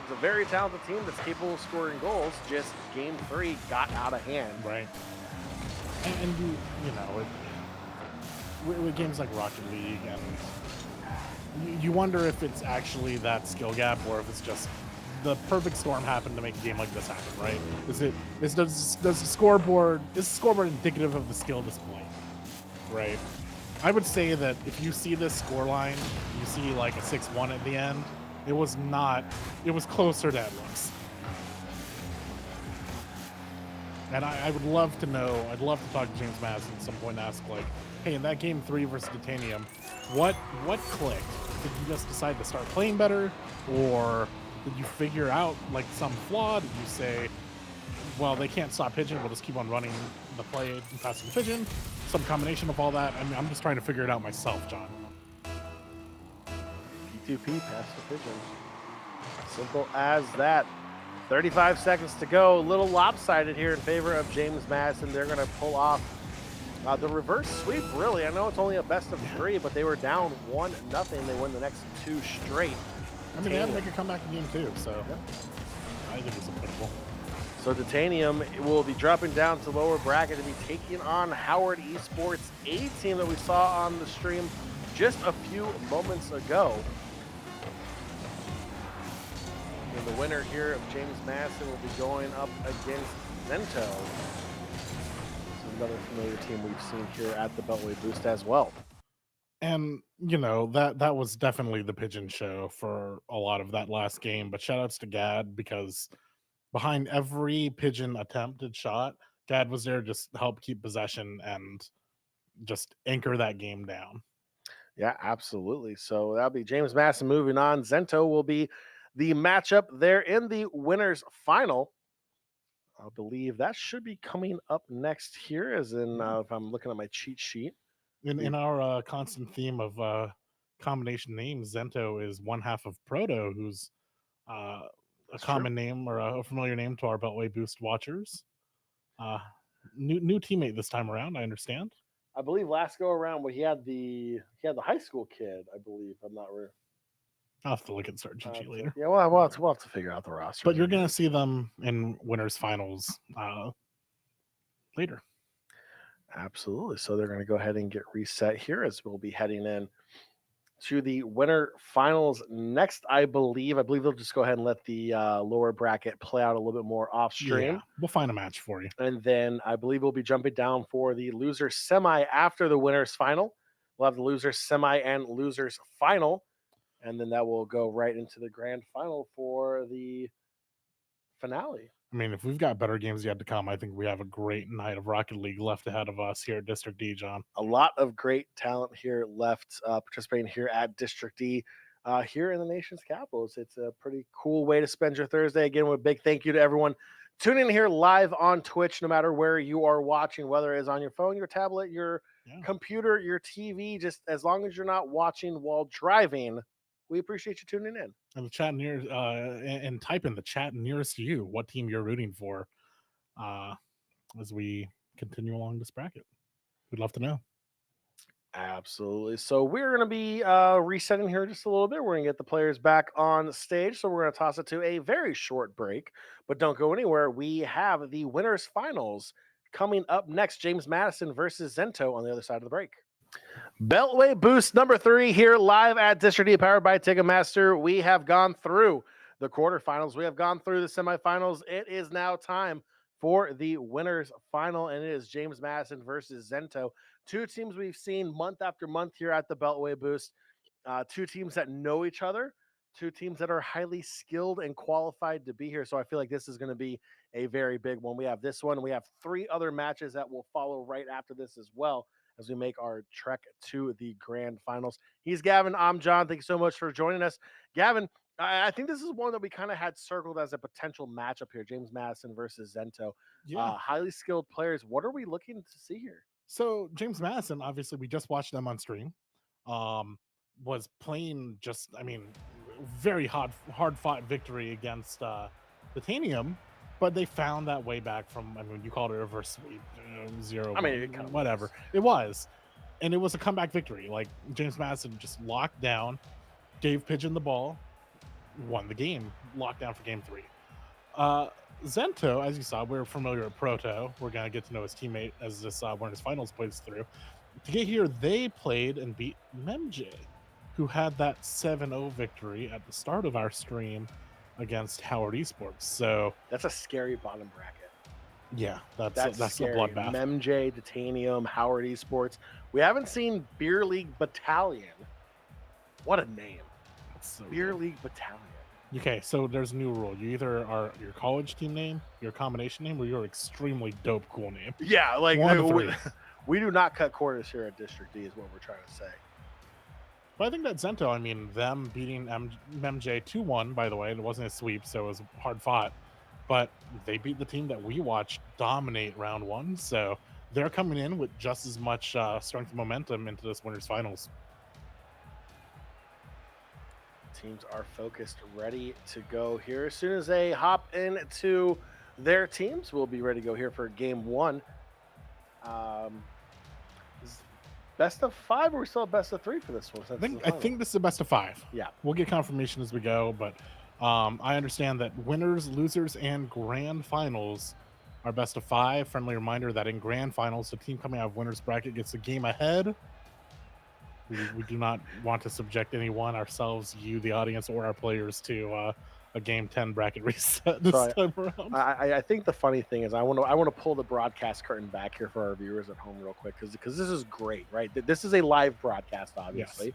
It's a very talented team that's capable of scoring goals. Just game 3 got out of hand. Right. And with games like Rocket League, and you wonder if it's actually that skill gap, or if it's just the perfect storm happened to make a game like this happen, right? Does the scoreboard indicative of the skill display, right? I would say that if you see this scoreline, you see like a 6-1 at the end. It was closer than it looks. And I would love to know, I'd love to talk to James Madison at some point and ask, like, hey, in that game 3 versus Titanium, what clicked? Did you just decide to start playing better? Or did you figure out, like, some flaw? Did you say, well, they can't stop pitching, we'll just keep on running the play and passing the pigeon? Some combination of all that? I mean, I'm just trying to figure it out myself, John. P2P, pass the pigeon. Simple as that. 35 seconds to go. A little lopsided here in favor of James Madison. They're going to pull off the reverse sweep, really. I know it's only a best of 3, but they were down 1-0. They win the next 2 straight. I mean, they had to make a comeback in game 2, so yeah. I think it's applicable. So Titanium will be dropping down to lower bracket to be taking on Howard Esports, a team that we saw on the stream just a few moments ago. And the winner here of James Madison will be going up against Zento. It's another familiar team we've seen here at the Beltway Boost as well. And, that was definitely the pigeon show for a lot of that last game. But shout outs to Gad, because behind every pigeon attempted shot, Gad was there to just help keep possession and just anchor that game down. Yeah, absolutely. So that'll be James Madison moving on. Zento will be the matchup there in the winners final. I believe that should be coming up next here, as in if I'm looking at my cheat sheet. In our constant theme of combination names, Zento is one half of Proto, who's a common name or a familiar name to our Beltway Boost watchers. New teammate this time around, I understand. I believe last go around, he had the high school kid. I believe, I'm not real. I'll have to look at Start GG later. Yeah, well, we'll have to figure out the roster. But you're going to see them in winners finals later. Absolutely. So they're going to go ahead and get reset here, as we'll be heading in to the winner finals next. I believe they'll just go ahead and let the lower bracket play out a little bit more off stream. Yeah, we'll find a match for you. And then I believe we'll be jumping down for the loser semi after the winners final. We'll have the losers semi and losers final. And then that will go right into the grand final for the finale. I mean, if we've got better games yet to come, I think we have a great night of Rocket League left ahead of us here at District D, John. A lot of great talent here left participating here at District D, here in the nation's capital. It's a pretty cool way to spend your Thursday. Again, with a big thank you to everyone tuning in here live on Twitch, no matter where you are watching, whether it's on your phone, your tablet, your computer, your TV, just as long as you're not watching while driving. We appreciate you tuning in. And the chat near and type in the chat nearest you what team you're rooting for as we continue along this bracket. We'd love to know. Absolutely. So we're going to be resetting here just a little bit. We're going to get the players back on stage. So we're going to toss it to a very short break, but don't go anywhere. We have the winners finals coming up next. James Madison versus Zento on the other side of the break. Beltway Boost number 3 here live at District D, powered by Ticketmaster. We have gone through the quarterfinals. We have gone through the semifinals. It is now time for the winners final, and it is James Madison versus Zento. Two teams we've seen month after month here at the Beltway Boost. Two teams that know each other. Two teams that are highly skilled and qualified to be here. So I feel like this is going to be a very big one. We have this one. We have 3 other matches that will follow right after this as well, as we make our trek to the grand finals. He's Gavin. I'm John. Thank you so much for joining us. Gavin, I think this is one that we kind of had circled as a potential matchup here, James Madison versus Zento. Yeah. Highly skilled players. What are we looking to see here? So James Madison, obviously, we just watched them on stream. Was playing just, I mean, very hard fought victory against Titanium, but they found that way back from, I mean, you called it a reverse sweep, 0. I mean, it kind of whatever was. It was, and it was a comeback victory. Like James Madison just locked down, gave Pigeon the ball, won the game, locked down for game 3. Zento, as you saw, we're familiar with Proto. We're gonna get to know his teammate as this winners finals plays through. To get here, they played and beat MJ, who had that 7-0 victory at the start of our stream against Howard Esports. So that's a scary bottom bracket. Yeah, that's scary. A bloodbath. MJ, Titanium, Howard Esports. We haven't seen Beer League Battalion. What a name. So Beer League Battalion. Okay, so there's a new rule. You either are your college team name, your combination name, or your extremely dope cool name. Yeah, like we do not cut corners here at District D is what we're trying to say. But I think that Zento, I mean, them beating MJ 2-1, by the way, it wasn't a sweep, so it was hard fought. But they beat the team that we watched dominate round 1, so they're coming in with just as much strength and momentum into this winners finals. Teams are focused, ready to go here. As soon as they hop into their teams, we'll be ready to go here for game 1. Best of 5, or we still have best of 3 for this one? I think this is a best of 5. Yeah. We'll get confirmation as we go, but I understand that winners, losers, and grand finals are best of 5. Friendly reminder that in grand finals, the team coming out of winners bracket gets a game ahead. We do not want to subject anyone, ourselves, you, the audience, or our players to a game 10 bracket reset this time around. I think the funny thing is I want to pull the broadcast curtain back here for our viewers at home real quick, because this is great, right? This is a live broadcast, obviously. Yes.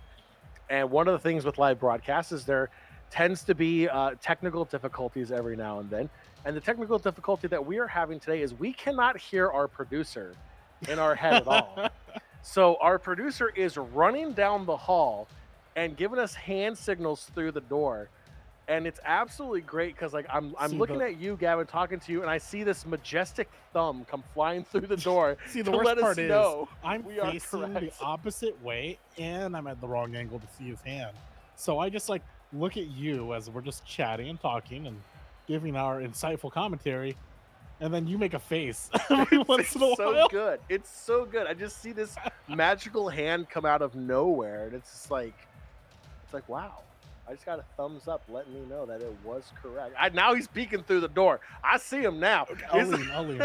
And one of the things with live broadcasts is there tends to be technical difficulties every now and then. And the technical difficulty that we are having today is we cannot hear our producer in our head at all. So our producer is running down the hall and giving us hand signals through the door. And it's absolutely great because, like, I'm looking at you, Gavin, talking to you, and I see this majestic thumb come flying through the door. See, the worst part is I'm facing the opposite way, and I'm at the wrong angle to see his hand. So I just, like, look at you as we're just chatting and talking and giving our insightful commentary, and then you make a face every once in a while. So good. It's so good. I just see this magical hand come out of nowhere, and it's just like, wow. I just got a thumbs up letting me know that it was correct. Now he's peeking through the door. I see him now. Okay, I'll lean.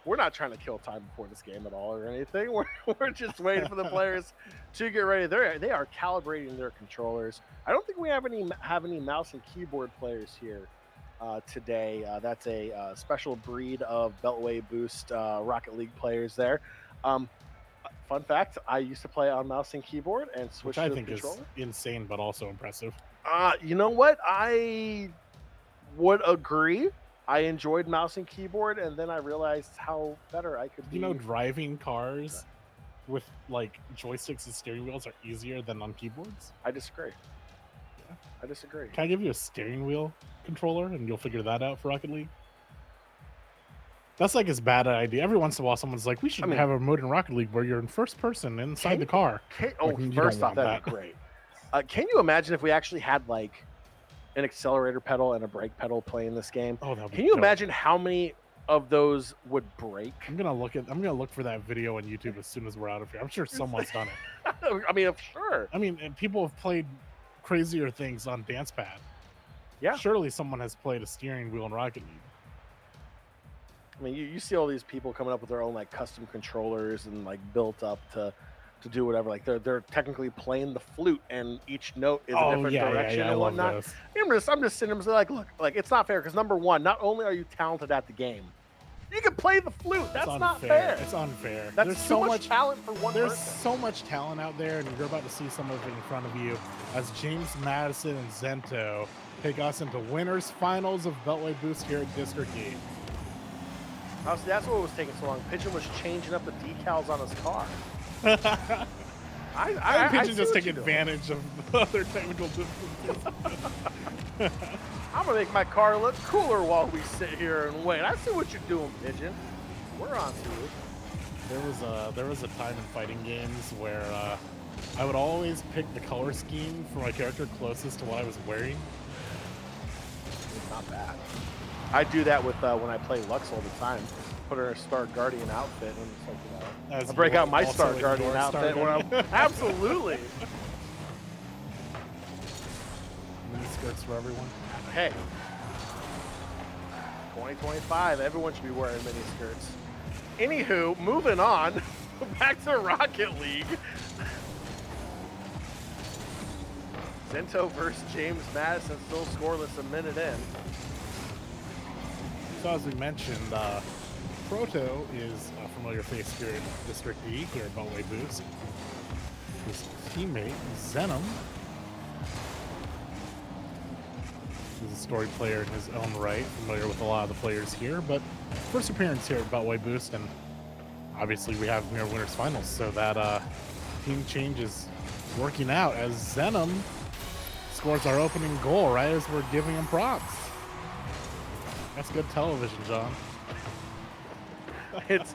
we're not trying to kill time before this game at all or anything. We're just waiting for the players to get ready. They are calibrating their controllers. I don't think we have any mouse and keyboard players here today. That's a special breed of Beltway Boost Rocket League players there. Um, Fun fact: I used to play on mouse and keyboard and which switched I to the think is controller. insane, but also impressive. You know what? I would agree. I enjoyed mouse and keyboard, and then I realized how better I could be. You know, driving cars with like joysticks and steering wheels are easier than on keyboards. I disagree. Yeah. I disagree. Can I give you a steering wheel controller and you'll figure that out for Rocket League? That's like as bad an idea. Every once in a while, someone's like, "We should have a mode in Rocket League where you're in first person inside the car." First off, that'd be great. Can you imagine if we actually had like an accelerator pedal and a brake pedal playing this game? Oh, that would be Can you dope. imagine how many of those would break? I'm gonna look for that video on YouTube as soon as we're out of here. I'm sure someone's done it. I mean, sure. I mean, and people have played crazier things on Dance Pad. Yeah. Surely someone has played a steering wheel in Rocket League. I mean, you see all these people coming up with their own like custom controllers and like built up to do whatever. Like they're technically playing the flute, and each note is a different direction and whatnot. I'm just sitting there like, look, like it's not fair because number one, not only are you talented at the game, you can play the flute. That's not fair. It's unfair. There's too much talent for one person. There's so much talent out there, and you're about to see some of it in front of you as James Madison and Zento take us into winners finals of Beltway Boost here at District 8. Honestly, that's what was taking so long. Pigeon was changing up the decals on his car. I Pigeon just take advantage of the other technical difficulties. I'm gonna make my car look cooler while we sit here and wait. I see what you're doing, Pigeon. We're on to it. There was a time in fighting games where I would always pick the color scheme for my character closest to what I was wearing. It's not bad. I do that with when I play Lux all the time. Put her in a Star Guardian outfit and it's like, I break out my Star Guardian outfit. Absolutely. Mini skirts for everyone. Hey, 2025, everyone should be wearing mini skirts. Anywho, moving on, back to Rocket League. Zento versus James Madison, still scoreless a minute in. So as we mentioned, Proto is a familiar face here in District E, here at Beltway Boost. His teammate, Zenom, is a story player in his own right, familiar with a lot of the players here, but first appearance here at Beltway Boost, and obviously we have near winners finals, so that team change is working out as Zenom scores our opening goal right as we're giving him props. That's good television, John. It's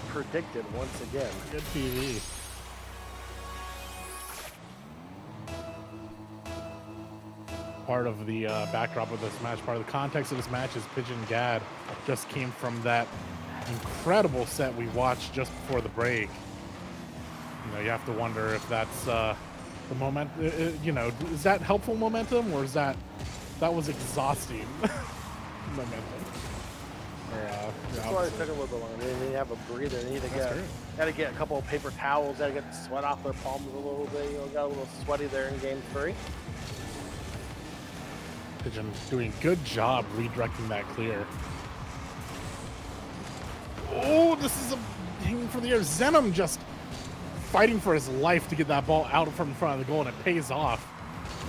predicted once again. Good TV. Part of the backdrop of this match, part of the context of this match is Pigeon Gad just came from that incredible set we watched just before the break. You know, you have to wonder if that's the moment. You know, is that helpful momentum or is that was exhausting momentum? That's why it took a little bit longer. They didn't have a breather. They got to get a couple of paper towels. Got to get the sweat off their palms a little bit. You know, got a little sweaty there in Game 3. Pigeon doing a good job redirecting that clear. Oh, this is a hanging for the air. Zenom just fighting for his life to get that ball out from in front of the goal, and it pays off.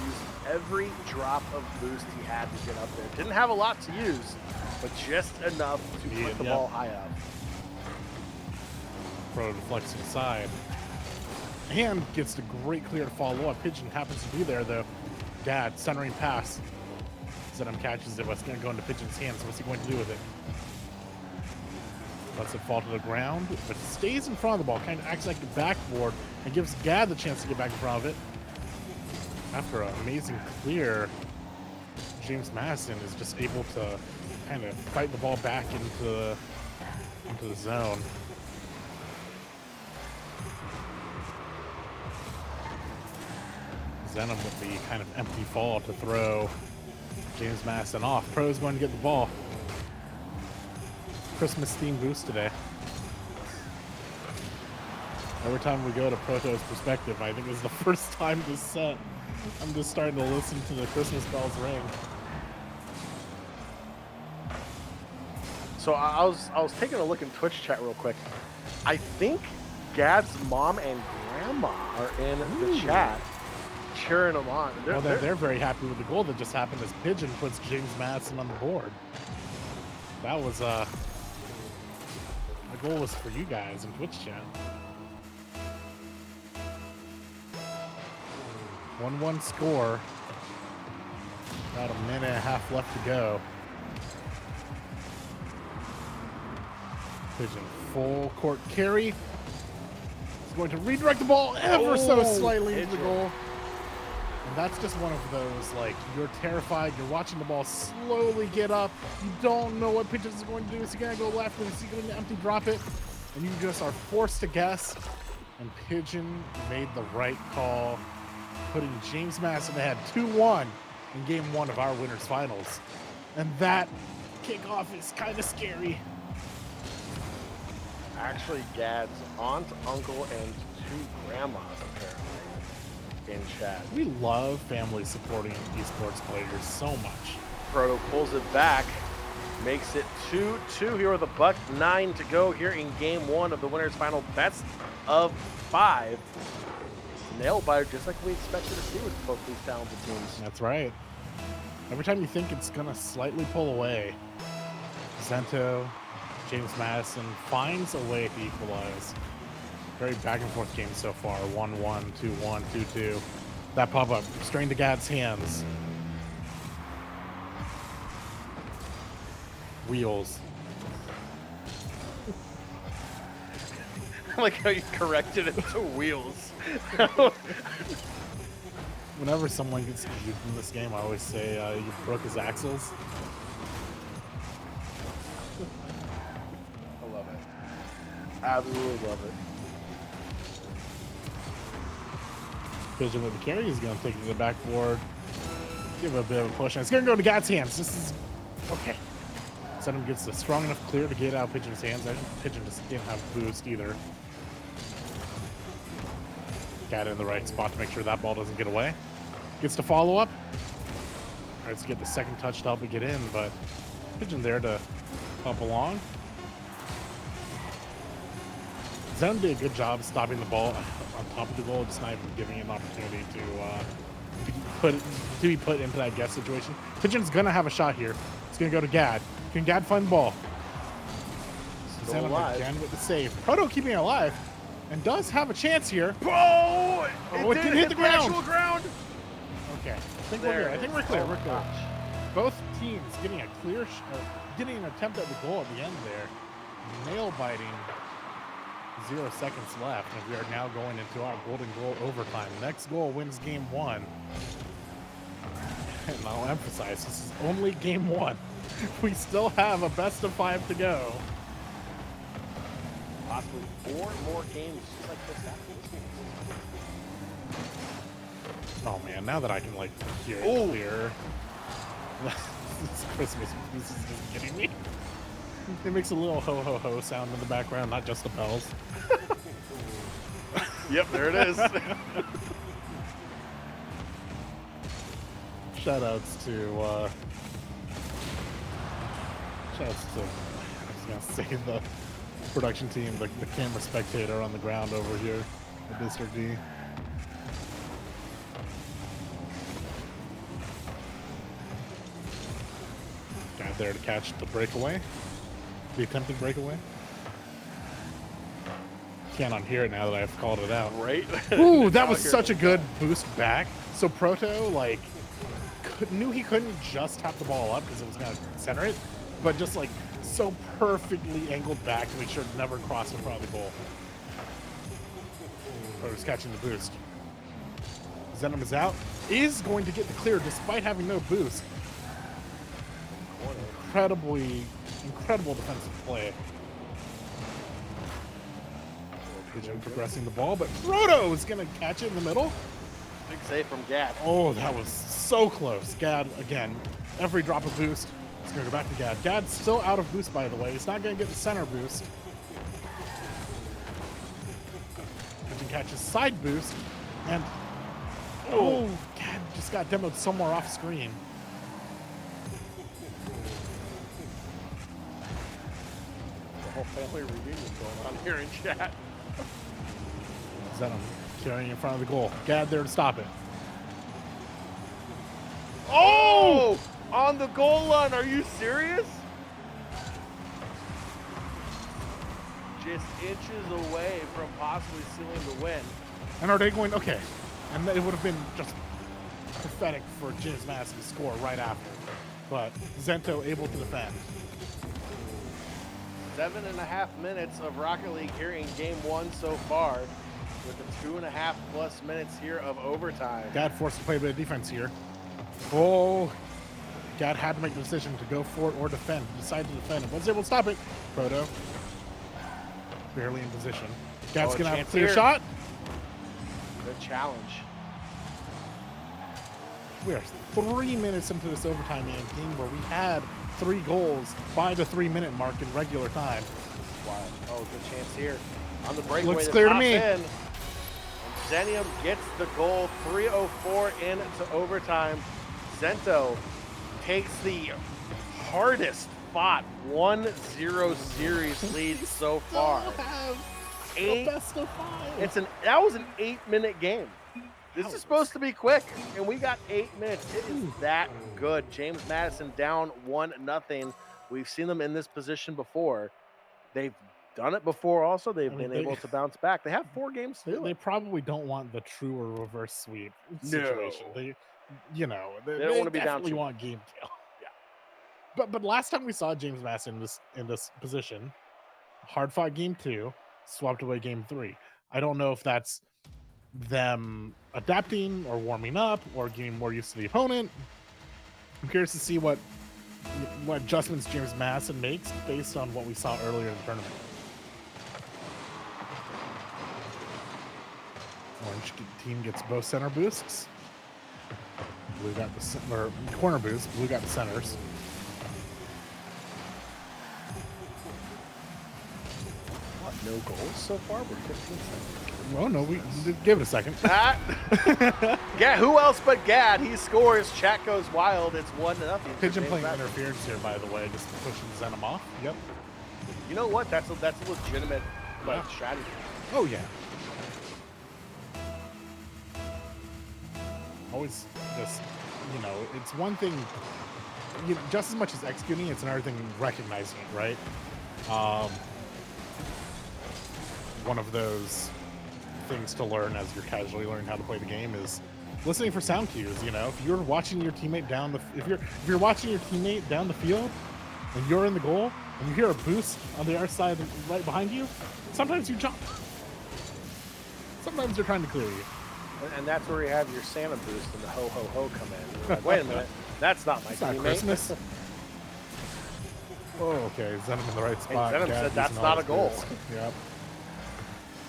Used every drop of boost he had to get up there. Didn't have a lot to use, but just enough to put the ball high up. Pro deflects inside. And gets a great clear to follow up. Pigeon happens to be there, though. Gad, centering pass. Zenom catches it, but it's going to go into Pigeon's hands. What's he going to do with it? Lets it fall to the ground, but stays in front of the ball, kind of acts like a backboard, and gives Gad the chance to get back in front of it. After an amazing clear, James Madison is just able to kind of fight the ball back into the zone. Zenom with the kind of empty fall to throw James Madison off. Pro's going to get the ball. Christmas themed boost today. Every time we go to Proto's perspective, I think it's the first time this set. I'm just starting to listen to the Christmas bells ring. So I was taking a look in Twitch chat real quick. I think Gad's mom and grandma are in the chat cheering him on. They're very happy with the goal that just happened as Pigeon puts James Madison on the board. That was the goal was for you guys in Twitch chat. 1-1 score. About a minute and a half left to go. Pigeon full court carry. He's going to redirect the ball ever so slightly into the goal. And that's just one of those, like, you're terrified, you're watching the ball slowly get up, you don't know what Pigeon is going to do. Is he going to go left? Is he going to empty drop it? And you just are forced to guess. And Pigeon made the right call, putting James Madison ahead 2-1 in game 1 of our winners finals. And that kickoff is kind of scary. Actually, Gad's aunt, uncle, and 2 grandmas apparently in chat. We love family supporting esports players so much. Proto pulls it back, makes it 2-2 here with a buck 9 to go here in game 1 of the winners final best of 5. Nail biter, just like we expected to see with both these talented teams. That's right. Every time you think it's gonna slightly pull away, Zento, James Madison finds a way to equalize. Very back and forth game so far. 1-1, 2-1, 2-2. That pop-up straight to Gad's hands. Wheels. I like how you corrected it to wheels. Whenever someone gets injured in this game, I always say you broke his axles. I love it. Absolutely love it. Pigeon with the carry. He's going to take it to the backboard. Give it a bit of a push. And it's going to go to Gad's hands. This is okay. Zeno gets a strong enough clear to get out Pigeon's hands. Pigeon just didn't have boost either. Gad in the right spot to make sure that ball doesn't get away. Gets to follow up. Tries to get the second touch to help it get in, but Pigeon there to help along. Zen did a good job stopping the ball on top of the goal, just not even giving it an opportunity to be put into that guess situation. Pigeon's gonna have a shot here. It's gonna go to Gad. Can Gad find the ball? Zen again with the save. Proto keeping it alive and does have a chance here. Oh, it can hit the ground. ground. Okay, I think we're good. I think we're clear. We're clear. Both teams getting a clear, getting an attempt at the goal at the end there. Nail biting. 0 seconds left, and we are now going into our golden goal overtime. Next goal wins game 1. And I'll emphasize, this is only game 1. We still have a best of 5 to go. Possibly 4 more games just like this after this. Oh man, now that I can like hear it clear. This Christmas this is just getting me. It makes a little ho ho ho sound in the background, not just the bells. Yep, there it is. Shoutouts to I was gonna say the production team, the camera spectator on the ground over here at Mr. D. Got there to catch the breakaway. The attempted breakaway. Can't unhear it now that I've called it out. Right? Ooh, that was such a good boost back. So Proto, like, knew he couldn't just tap the ball up because it was going to center it, but just, like, so perfectly angled back to make sure it never crossed in front of the goal. Proto's catching the boost. Zenom is out. Is going to get the clear despite having no boost. Incredible defensive play. Pigeon progressing the ball, but Proto is going to catch it in the middle. Big save from Gad. Oh, that was so close. Gad, again, every drop of boost It's going to go back to Gad. Gad's still out of boost, by the way. He's not going to get the center boost. Pigeon catches side boost. And, oh, Gad just got demoed somewhere off screen. The whole family reunion going on here in chat. Zenom carrying in front of the goal. Gad there to stop it. Oh! On the goal line, are you serious? Just inches away from possibly sealing the win. And are they going, okay. And it would have been just pathetic for James Madison to score right after. But Zento able to defend. 7.5 minutes of Rocket League here in game 1 so far, with the 2.5+ minutes here of overtime. Gad forced to play a bit of defense here. Oh, Gad had to make the decision to go for it or defend. He decided to defend and was able to stop it. Proto barely in position. Gad's gonna have a clear shot. Good challenge. We are 3 minutes into this overtime game where we had 3 goals by the 3-minute mark in regular time. Wow. Oh, good chance here. On the breakaway, Looks clear to me. And Zenium gets the goal. 3:04 into overtime. Zento takes the hardest fought 1-0 series lead so far. Best of 5. That was an 8-minute game. This is supposed to be quick, and we got 8 minutes. It is that good. James Madison down 1-0. We've seen them in this position before. They've done it before also. They've been able to bounce back. They have 4 games to do They it. probably don't want the true or reverse sweep situation. No. They don't want to be down definitely 2. want game kill. Yeah. But last time we saw James Madison in this position, hard fought game 2, swapped away game 3. I don't know if that's them adapting or warming up or getting more used to the opponent. I'm curious to see what adjustments James Madison makes based on what we saw earlier in the tournament. Orange team gets both center boosts. Blue got the corner boost. Blue got the centers. What, no goals so far? We're 15 seconds. Well, no, we give it a second. Yeah, who else but Gad? He scores. Chat goes wild. It's 1-0. Pigeon playing interference here, by the way, just pushing Zenom off. Yep. You know what? That's a legitimate strategy. Oh yeah. Always just, it's one thing, just as much as executing, it's another thing recognizing it, right? One of those things to learn as you're casually learning how to play the game is listening for sound cues. If you're watching your teammate if you're watching your teammate down the field and you're in the goal and you hear a boost on the other side right behind you, sometimes you jump. Sometimes they're trying to clear you. And that's where you have your Santa boost and the ho ho ho come in. You're like, wait a minute, that's not my teammate. Not Christmas. Oh, okay. Zenom in the right spot. Zenom said that's not a goal. Yep.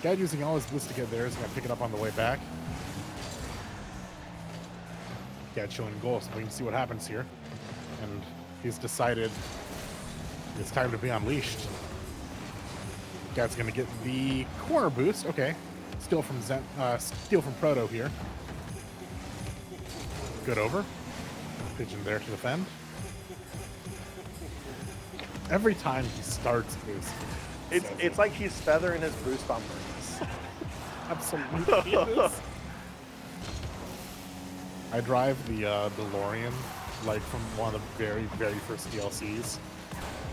Gad using all his boost to get there. He's going to pick it up on the way back. Gad showing goal, so we can see what happens here. And he's decided it's time to be unleashed. Gad's going to get the corner boost. Okay. Steal from Proto here. Good over. Pigeon there to defend. Every time he starts boost, it's like he's feathering his boost on purpose. Absolutely is. I drive the DeLorean like from one of the very, very first DLCs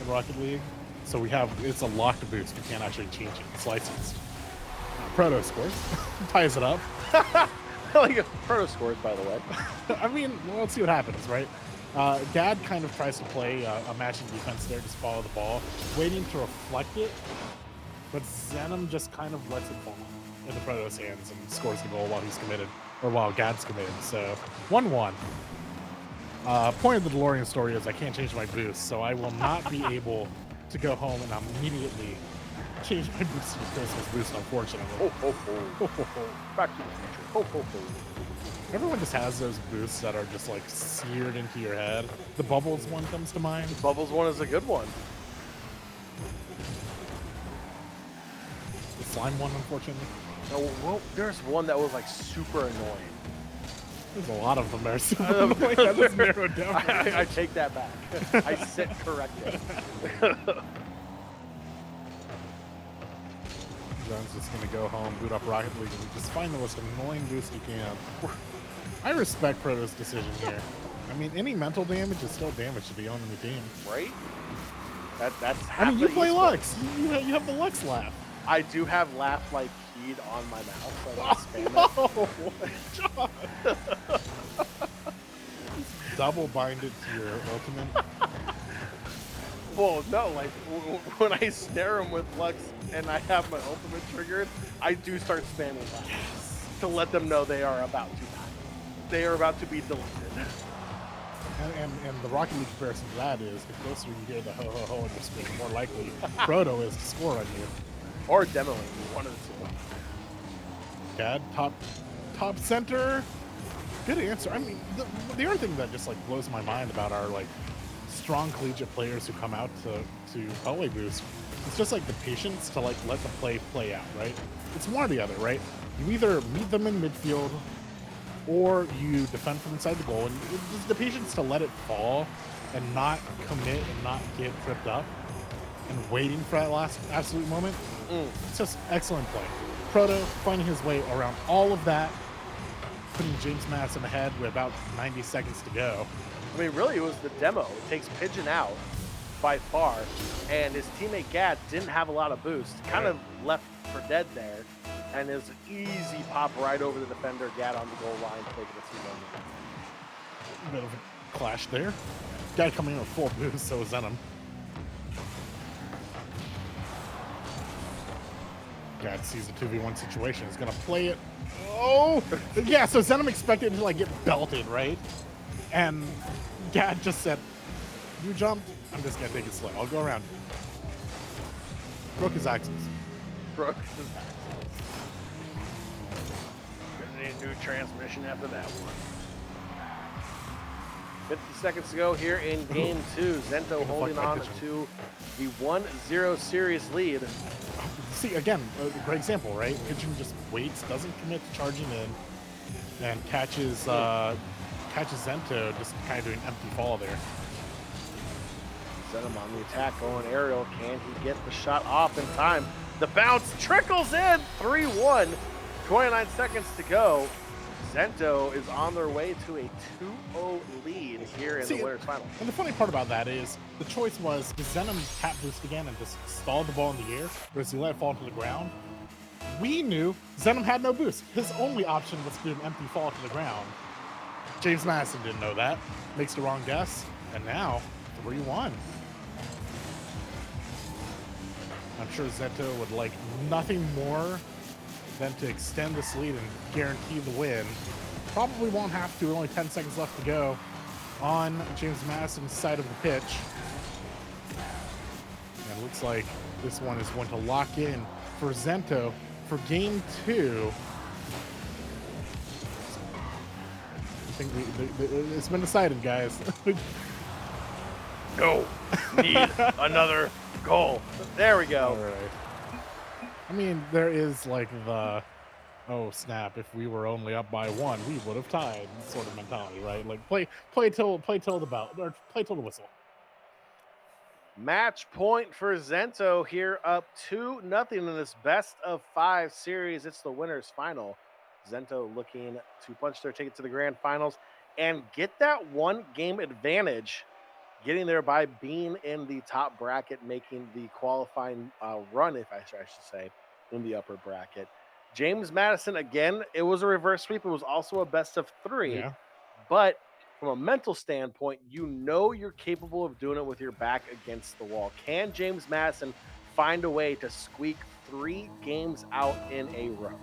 in Rocket League. So it's a locked boost. You can't actually change it. It's licensed. Proto scores. Ties it up. Like Proto scores, by the way. I mean, let's see what happens, right? Gad kind of tries to play a matching defense there, just follow the ball, waiting to reflect it. But Zenom just kind of lets it fall in the Proto's hands and scores the goal while he's committed, or while Gad's committed. So 1-1. Point of the DeLorean story is I can't change my boost, so I will not be able to go home and immediately change my boost to the Christmas boost, unfortunately. Ho, ho, ho. Back to the future. Ho, ho, ho. Everyone just has those boosts that are just like seared into your head. The bubbles one comes to mind. The Bubbles one is a good one. The slime one, unfortunately. No, well, there's one that was like super annoying. There's a lot of them there. So I just narrowed down. I take that back. I sit corrected. John's just gonna go home, boot up Rocket League, and just find the most annoying boost you can. I respect Proto's decision here. I mean, any mental damage is still damage to be on the team. Right? That's. I mean, you play esports. Lux. You have the Lux laugh. I do have laugh like keyed on my mouth, so I spam it. Double bind it to your ultimate. Well, no, like when I snare him with Lux and I have my ultimate triggered, I do start spamming laugh to let them know they are about to die. They are about to be deleted. And the Rocket League comparison to that is the closer you hear the ho ho ho on your screen, the more likely Proto is to score on you. Or demoing you, one of the two. Dad, top center. Good answer. I mean, the other thing that just like blows my mind about our like strong collegiate players who come out to Beltway boost, it's just like the patience to like let the play out, right? It's one or the other, right? You either meet them in midfield or you defend from inside the goal, and it's the patience to let it fall and not commit and not get tripped up and waiting for that last absolute moment. It's just excellent play. Proto finding his way around all of that, putting James Madison ahead with about 90 seconds to go. I mean, really, it was the demo. It takes Pigeon out by far, and his teammate Gad didn't have a lot of boost. Kind of left for dead there, and it was an easy pop right over the defender. Gad on the goal line, taking a 2-1. Bit of a clash there. Guy coming in with full boost, so is Zenom. Gad sees the 2v1 situation. He's gonna play it. Oh, yeah. So Zenom expected to like get belted, right? And Gad just said, "You jumped. I'm just gonna take it slow. I'll go around." Broke his axles. Broke his axles. Gonna need a new transmission after that one. 50 seconds to go here in game 2. Zento holding on to the 1-0 series lead. See, again, a great example, right? Pigeon just waits, doesn't commit to charging in, and catches Zento just kind of doing empty fall there. Zenom on the attack, going aerial. Can he get the shot off in time? The bounce trickles in. 3-1. 29 seconds to go. Zento is on their way to a 2-0 lead here in the winners final. And the funny part about that is the choice was, does Zenom tap boost again and just stall the ball in the air, or does he let it fall to the ground? We knew Zenom had no boost. His only option was to do an empty fall to the ground. James Madison didn't know that. Makes the wrong guess, and now 3-1. I'm sure Zento would like nothing more than to extend this lead and guarantee the win. Probably won't have to. Only 10 seconds left to go on James Madison's side of the pitch. And it looks like this one is going to lock in for Zento for game 2. I think it's been decided, guys. No, need another goal. There we go. All right. I mean, there is like the, oh snap! If we were only up by 1, we would have tied sort of mentality, right? Like play till the bell, or play till the whistle. Match point for Zento here, up 2-0 in this best of 5 series. It's the winners final. Zento looking to punch their ticket to the grand finals and get that 1-game advantage, getting there by being in the top bracket, making the qualifying run, if I should say, in the upper bracket. James Madison, again, it was a reverse sweep. It was also a best of 3. Yeah. But from a mental standpoint, you know you're capable of doing it with your back against the wall. Can James Madison find a way to squeak 3 games out in a row?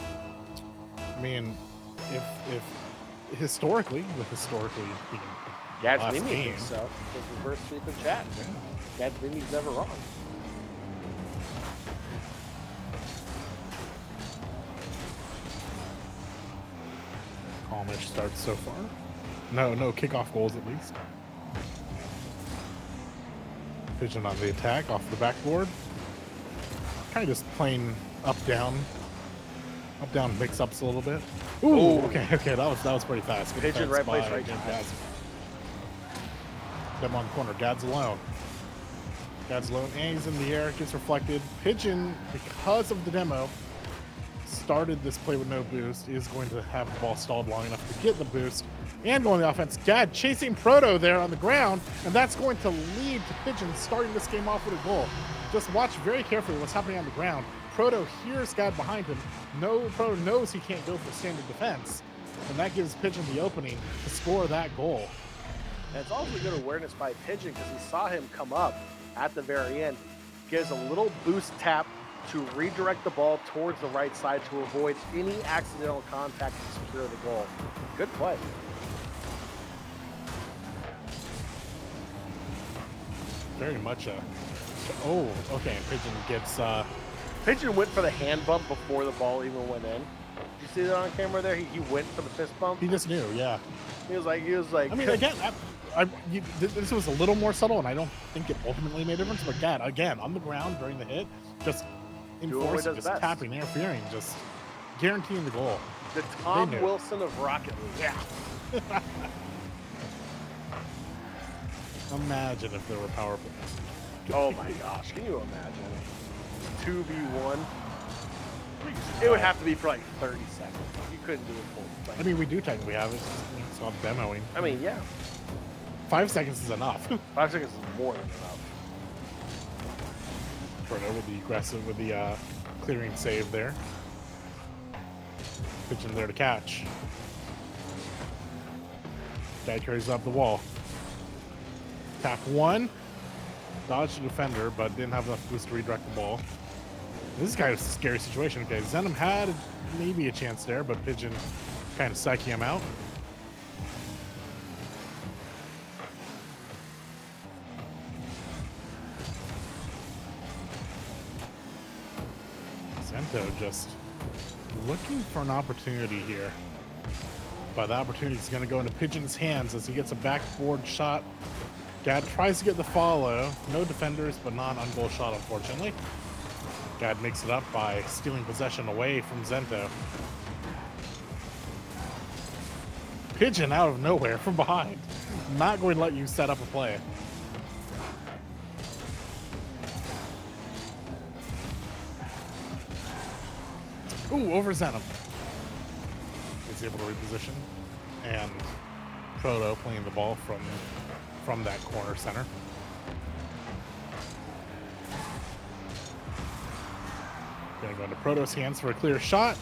I mean, if historically, with historically being Gad's last Mimi game, thinks so. Because reverse sweep in chat. Gad's Mimi's never wrong. calmish start so far. No kickoff goals at least. Pigeon on the attack off the backboard. Kind of just playing up down mix-ups a little bit. Ooh, okay, that was pretty fast. Good Pigeon, defense right place, by right James time. Madison. Them on the corner. Gad's alone. And he's in the air. Gets reflected. Pigeon, because of the demo, started this play with no boost. Is going to have the ball stalled long enough to get the boost and go on the offense. Gad chasing Proto there on the ground, and that's going to lead to Pigeon starting this game off with a goal. Just watch very carefully what's happening on the ground. Proto hears Gad behind him. Proto knows he can't go for standard defense, and that gives Pigeon the opening to score that goal. And it's also good awareness by Pigeon because he saw him come up at the very end. Gives a little boost tap to redirect the ball towards the right side to avoid any accidental contact to secure the goal. Good play. Very much a... Oh, okay. Pigeon gets... Pigeon went for the hand bump before the ball even went in. Did you see that on camera there? He went for the fist bump. He just knew, yeah. He was like. I mean, again, this was a little more subtle, and I don't think it ultimately made a difference. But Gad, again, on the ground during the hit, just enforcing, just tapping, interfering, just guaranteeing the goal. The Tom Wilson of Rocket League. Yeah. Imagine if there were power plays. Oh my gosh, can you imagine? 2v1. It would have to be for like 30 seconds. You couldn't do a full thing. I mean, we do technically have it. It's not demoing. I mean, yeah. 5 seconds is enough. 5 seconds is more than enough. Proto with the aggressive, with the clearing save there. Pigeon there to catch. Guy carries up the wall. Tap one. Dodged the defender, but didn't have enough boost to redirect the ball. This is kind of a scary situation. Okay, Zenom had maybe a chance there, but Pigeon kind of psyching him out. Zento just looking for an opportunity here. But the opportunity is going to go into Pigeon's hands as he gets a backboard shot. Gad tries to get the follow. No defenders, but non-on-goal shot, unfortunately. Gad makes it up by stealing possession away from Zento. Pigeon out of nowhere from behind. Not going to let you set up a play. Ooh, over Zenom. He's able to reposition. And Proto playing the ball from that corner center. Gonna go into Proto's hands for a clear shot.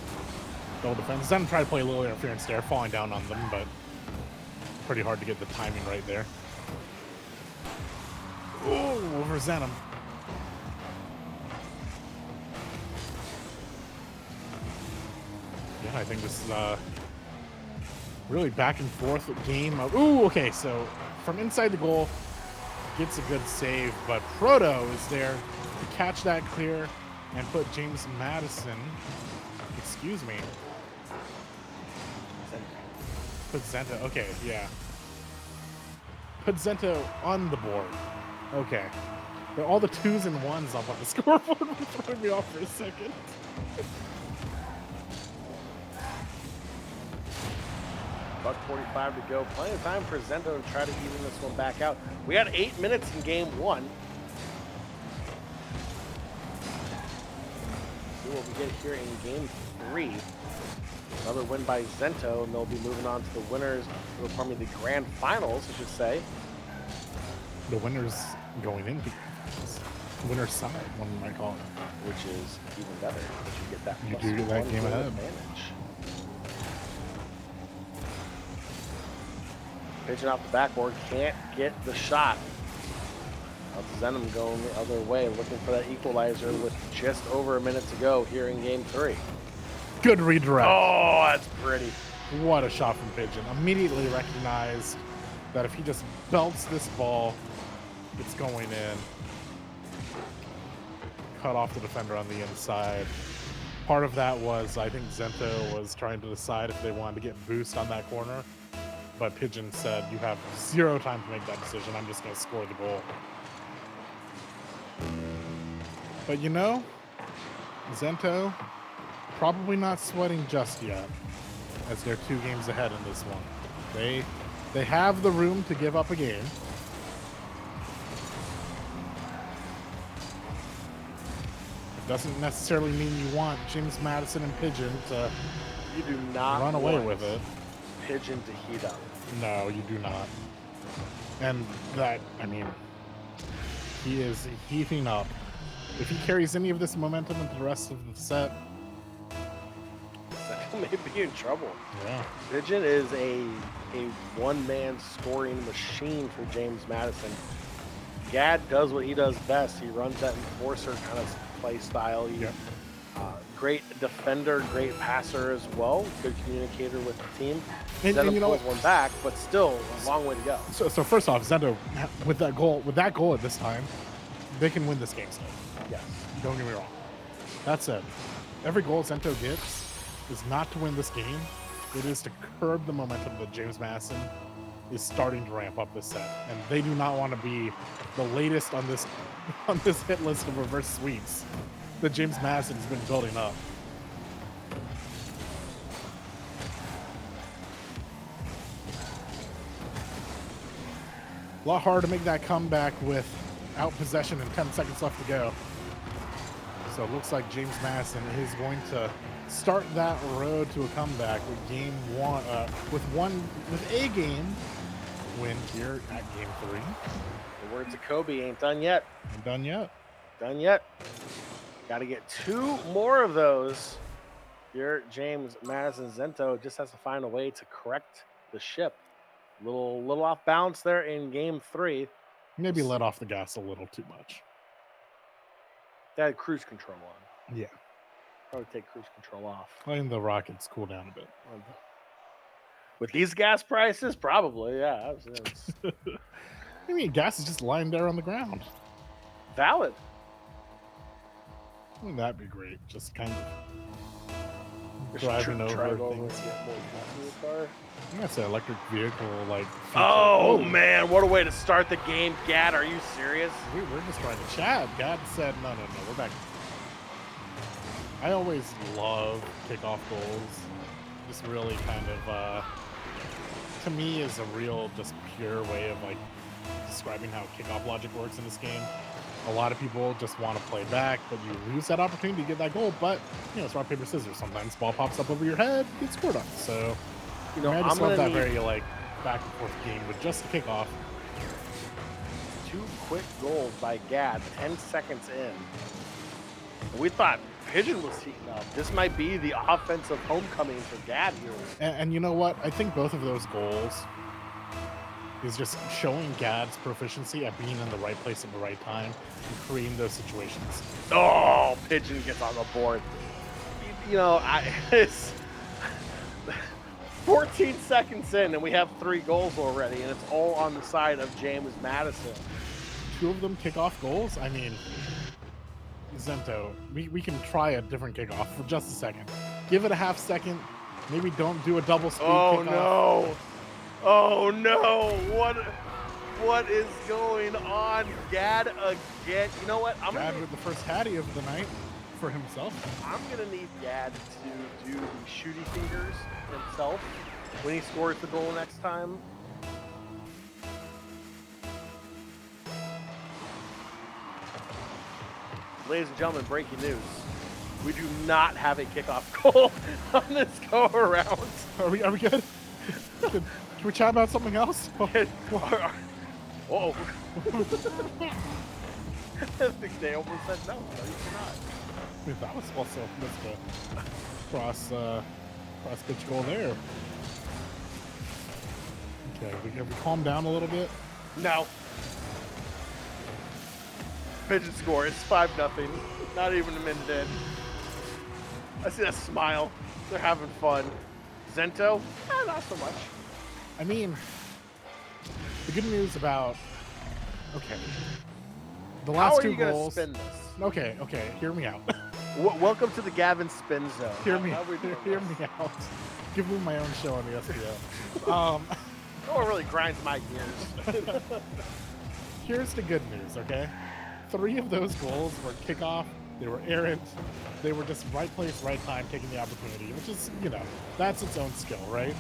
Double defense. Zenom tried to play a little interference there, falling down on them, but pretty hard to get the timing right there. Ooh, over Zenom. Yeah, I think this is really back and forth game of... Ooh, okay, so from inside the goal, gets a good save, but Proto is there to catch that clear and put James Madison, excuse me, put Zento, okay, yeah. Put Zento on the board. Okay. But all the 2s and 1s up on the scoreboard were throwing me off for a second. Buck 45 to go. Plenty of time for Zento to try to even this one back out. We had 8 minutes in game 1. See what we get here in game 3. Another win by Zento, and they'll be moving on to the winners, or pardon me, the grand finals, I should say. The winners going into the winner's side, one might call it. Which is even better, because you get that You plus do get that one game goal ahead. advantage. Pitching off the backboard, can't get the shot. Zenom going the other way, looking for that equalizer with just over a minute to go here in game 3. Good redirect. Oh, that's pretty. What a shot from Pigeon. Immediately recognized that if he just belts this ball, it's going in. Cut off the defender on the inside. Part of that was I think Zento was trying to decide if they wanted to get boost on that corner, but Pigeon said you have 0 time to make that decision. I'm just going to score the goal. But you know, Zento probably not sweating just yet, as they're 2 games ahead in this one. They have the room to give up a game. It doesn't necessarily mean you want James Madison and Pigeon to You do not run away want with it. Pigeon to heat up. No, you do not. And that, I mean, he is heating up. If he carries any of this momentum into the rest of the set, Zento may be in trouble. yeah. Pigeon is a one-man scoring machine for James Madison. Gad does what he does best. He runs that enforcer kind of play style. Great defender, great passer as well. Good communicator with the team. And Zento you know pulls what? one back, but still a long way to go. So first off, Zento with that goal at this time, they can win this game still. Yes. Don't get me wrong. That said, every goal Zento gets is not to win this game. It is to curb the momentum that James Madison is starting to ramp up this set, and they do not want to be the latest on this hit list of reverse sweeps that James Madison has been building up. A lot harder to make that comeback without possession and 10 seconds left to go. So it looks like James Madison is going to start that road to a comeback with game one, with a game win here at game 3. The words of Kobe, ain't done yet. Ain't done yet. Done yet. Got to get 2 more of those. Here, James Madison Zento just has to find a way to correct the ship. Little off balance there in game 3. Maybe let off the gas a little too much. They had cruise control on. Yeah. Probably take cruise control off. Letting the rockets cool down a bit. With these gas prices, probably, yeah. It's I mean, gas is just lying there on the ground. valid. Wouldn't that be great? Just kind of Just driving drive over over things. and get more gas in the car. That's an electric vehicle, like. feature. Oh, man, what a way to start the game. Gad, are you serious? We're just trying to chat. God said, no, we're back. I always love kickoff goals. Just really kind of, to me, is a real, just pure way of like describing how kickoff logic works in this game. A lot of people just want to play back, but you lose that opportunity to get that goal. But it's rock, paper, scissors. Sometimes ball pops up over your head, gets scored on. So, I just love that very like back and forth game with just the kickoff. 2 quick goals by Gad, 10 seconds in. We thought Pigeon was heating up. This might be the offensive homecoming for Gad here. And you know what? I think both of those goals is just showing Gad's proficiency at being in the right place at the right time and creating those situations. Oh, Pigeon gets on the board. It's 14 seconds in, and we have 3 goals already, and it's all on the side of James Madison. 2 of them kickoff goals. I mean, Zento, we can try a different kickoff for just a second. Give it a half second. Maybe don't do a double speed kickoff. No. Oh no! What is going on? Gad again. You know what? Gad with the first hattie of the night for himself. I'm gonna need Gad to do the shooty fingers himself when he scores the goal next time. Ladies and gentlemen, breaking news. We do not have a kickoff goal on this go around. Are we good? Can we chat about something else? Whoa. I think they almost said no. No, you cannot. I mean, that was also missed a cross pitch goal there. Okay, have we calmed down a little bit? No. Pigeon score. It's 5-0. Not even a minute in. I see that smile. They're having fun. Zento? Not so much. I mean, the good news about the last 2 goals. How are you gonna spin this? Okay, hear me out. Welcome to the Gavin Spin Zone. Hear me, How we doing hear this? me out. Give me my own show on the SBO. Oh, it really grinds my gears. Here's the good news, okay? 3 of those goals were kickoff. They were errant. They were just right place, right time, taking the opportunity, which is, that's its own skill, right?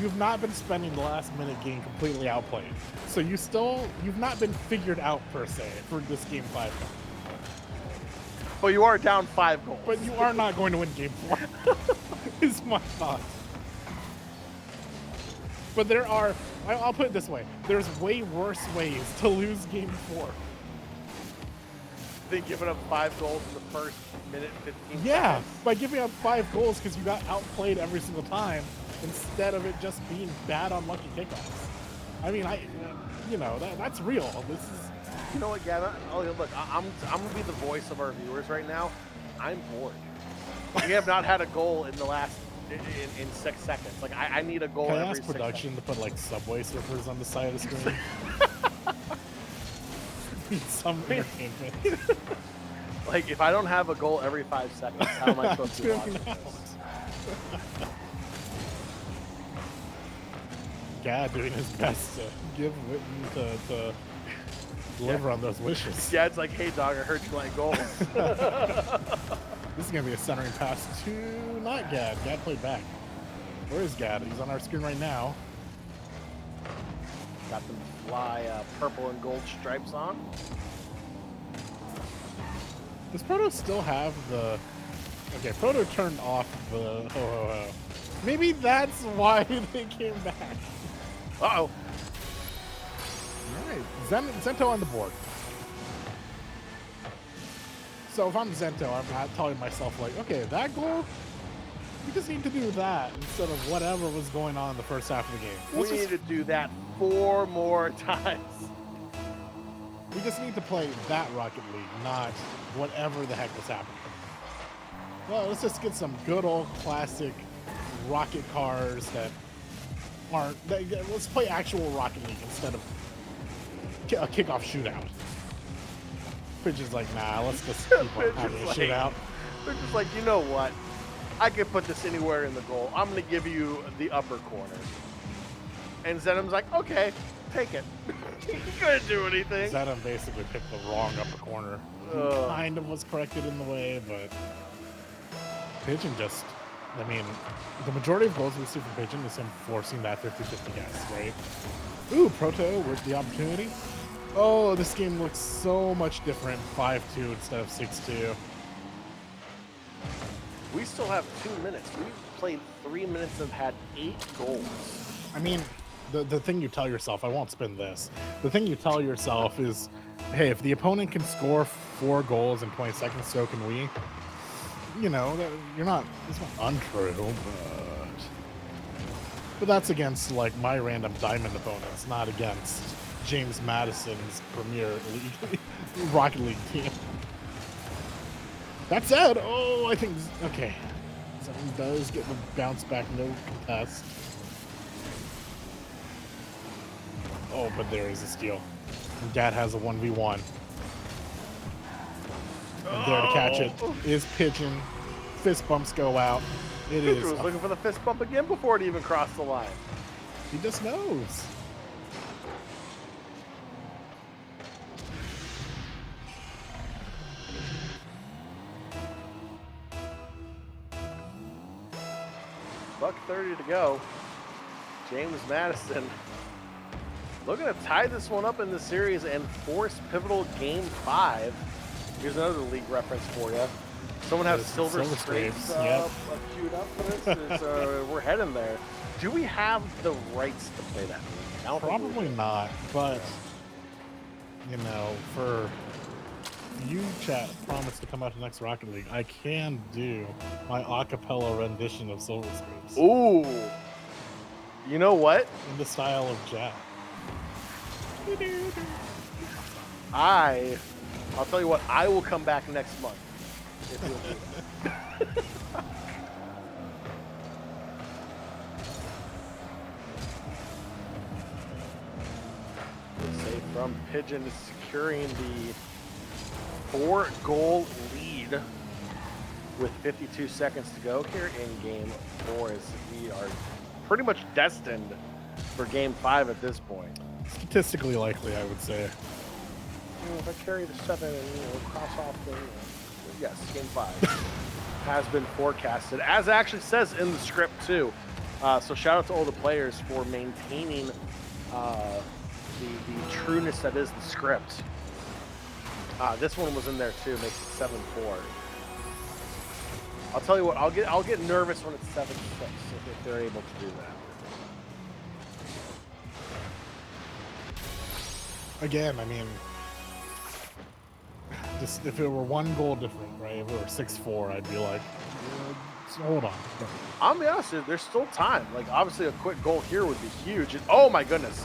You've not been spending the last minute game completely outplayed. So you've not been figured out per se for this game 5. But you are down 5 goals. But you are not going to win game 4, is my thought. But I'll put it this way, there's way worse ways to lose game 4. They giving up 5 goals in the first minute 15 Yeah, seconds. by giving up 5 goals because you got outplayed every single time instead of it just being bad on lucky kickoffs. I mean, that's real. This is. You know what, Gavin? Oh, look, I'm gonna be the voice of our viewers right now. I'm bored. We have not had a goal in the last in 6 seconds. Like I need a goal. Can I every ask 6 production seconds. to put like Subway surfers on the side of the screen? Some entertainment. Like if I don't have a goal every 5 seconds, how am I supposed to be watching this? Gad doing his best to give Witten to deliver on those wishes. Gad's like, hey dog, I heard you like goals. This is gonna be a centering pass to not Gad. Gad played back. Where is Gad? He's on our screen right now. Got them fly purple and gold stripes on. Does Proto still have the... Okay, Proto turned off the ho-ho-ho. Maybe that's why they came back. Uh-oh. Alright, Zento on the board. So if I'm Zento, I'm not telling myself like, okay, that goal, we just need to do that instead of whatever was going on in the first half of the game. We need to do that 4 more times. We just need to play that Rocket League, not whatever the heck was happening. Well, let's just get some good old classic rocket cars that aren't... Let's play actual Rocket League instead of a kickoff shootout. Pigeon's like, nah, let's just keep on having a shootout. They're just like, you know what? I could put this anywhere in the goal. I'm going to give you the upper corner. And Zenom's like, okay, take it. You couldn't do anything. Zenom basically picked the wrong upper corner. Kind of was corrected in the way, but Pigeon just... I mean, the majority of goals we see from Pigeon is him forcing that 50-50 guess, right? Ooh, Proto, where's the opportunity? Oh, this game looks so much different. 5-2 instead of 6-2. We still have 2 minutes. We've played 3 minutes and had 8 goals. I mean, the thing you tell yourself, I won't spin this. The thing you tell yourself is, hey, if the opponent can score 4 goals in 20 seconds, so can we. You know, it's not untrue, but that's against like my random diamond opponents, not against James Madison's Premier League Rocket League team. That said, I think okay, Zenon does get the bounce back, no contest. Oh, but there is a steal. And Gad has a 1v1. And there to catch it is Pigeon. Fist bumps go out. It Pigeon is. was looking for the fist bump again before it even crossed the line. He just knows. $1:30 to go. James Madison looking to tie this one up in the series and force pivotal game 5. Here's another league reference for you. Someone has silver scrapes queued up for this. We're heading there. Do we have the rights to play that league? Probably not, but you know, for you, chat, promise to come out to next Rocket League, I can do my acapella rendition of Silver Scrapes. Ooh, you know what? In the style of Jack. I'll tell you what, I will come back next month if you'll do that. Save from Pigeon securing the 4-goal lead with 52 seconds to go here in game 4, as we are pretty much destined for game 5 at this point. Statistically likely, I would say. If I carry the 7 and cross off the yes, game 5 has been forecasted, as it actually says in the script too. So shout out to all the players for maintaining the trueness that is the script. This one was in there too, makes it 7-4. I'll tell you what, I'll get nervous when it's 7-6 if they're able to do that. Again, I mean, just if it were 1 goal different, right? If it were 6-4, I'd be like, hold on. I'll be honest, there's still time. Like, obviously, a quick goal here would be huge. And, oh my goodness.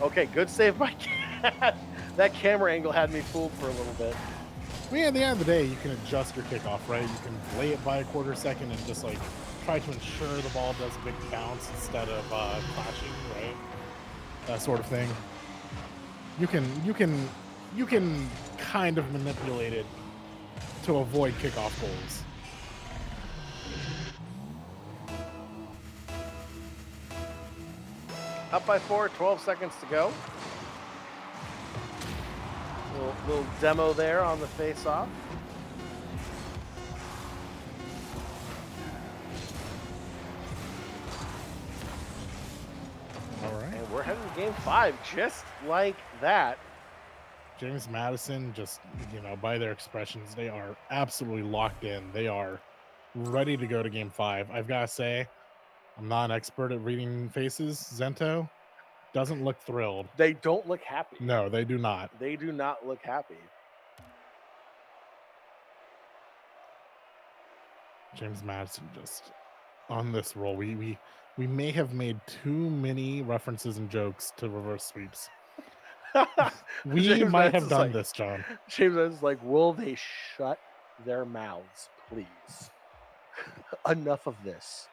Okay, good save by Cat. That camera angle had me fooled for a little bit. I mean, at the end of the day, you can adjust your kickoff, right? You can delay it by a quarter second and just like try to ensure the ball does a big bounce instead of clashing, right? That sort of thing. You can kind of manipulate it to avoid kickoff goals. Up by 4, 12 seconds to go. Little demo there on the face-off. All right. And we're heading to game 5 just like that. James Madison, just, by their expressions, they are absolutely locked in. They are ready to go to game 5. I've got to say, I'm not an expert at reading faces. Zento doesn't look thrilled. They don't look happy. No, they do not. They do not look happy. James Madison just on this roll. We may have made too many references and jokes to reverse sweeps. We might have done this, John. James is like, will they shut their mouths, please? Enough of this.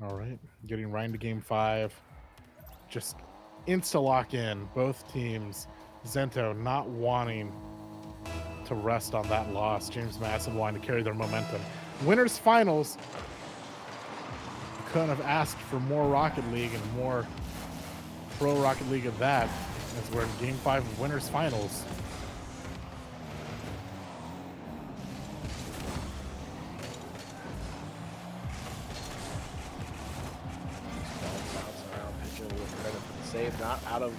All right, getting right into game 5. Just insta lock in. Both teams. Zento not wanting to rest on that loss. James Madison wanting to carry their momentum. Winners finals. Couldn't have asked for more Rocket League and more Pro Rocket League of that, as we're in game 5 of winners finals. Save, not out of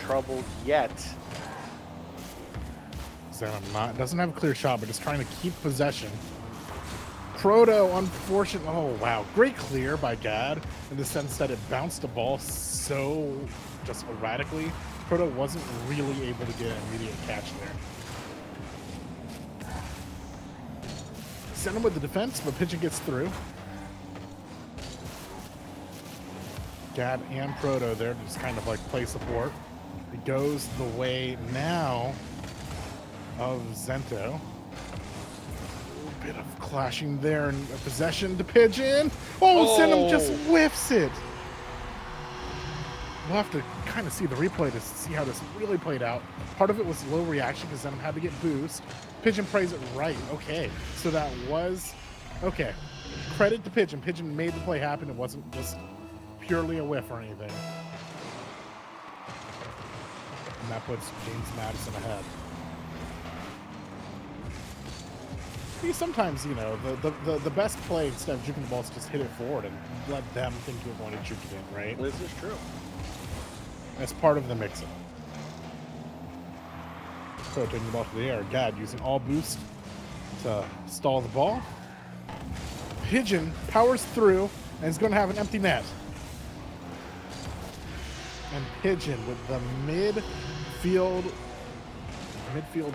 trouble yet. Zen doesn't have a clear shot, but just trying to keep possession. Proto, unfortunate. Oh wow, great clear by Gad in the sense that it bounced the ball so just erratically. Proto wasn't really able to get an immediate catch there. Send him with the defense, but Pigeon gets through. Gad and Proto there to just kind of like play support. It goes the way now of Zento. A bit of clashing there and a possession to Pigeon. Oh, Zenom just whiffs it. We'll have to kind of see the replay to see how this really played out. Part of it was low reaction because Zenom had to get boost. Pigeon plays it right. Okay, so that was okay. Credit to Pigeon. Pigeon made the play happen. It wasn't just purely a whiff or anything. And that puts James Madison ahead. See, sometimes, the best play instead of juking the ball is just hit it forward and let them think you're going to juke it in, right? This is true. That's part of the mix-up. So taking the ball to the air. Gad using all boost to stall the ball. Pigeon powers through and is going to have an empty net. And Pigeon with the midfield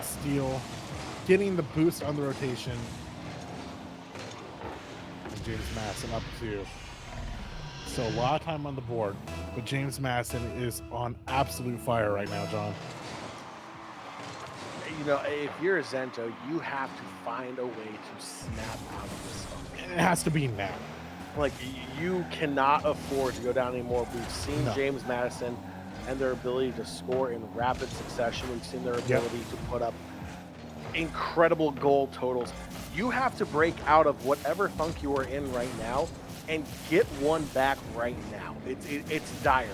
steal, getting the boost on the rotation. And James Madison up 2. So a lot of time on the board, but James Madison is on absolute fire right now, John. If you're a Zento, you have to find a way to snap out of this. It has to be now. Like, you cannot afford to go down anymore. We've seen James Madison and their ability to score in rapid succession. We've seen their ability to put up incredible goal totals. You have to break out of whatever funk you are in right now and get one back right now. It's dire.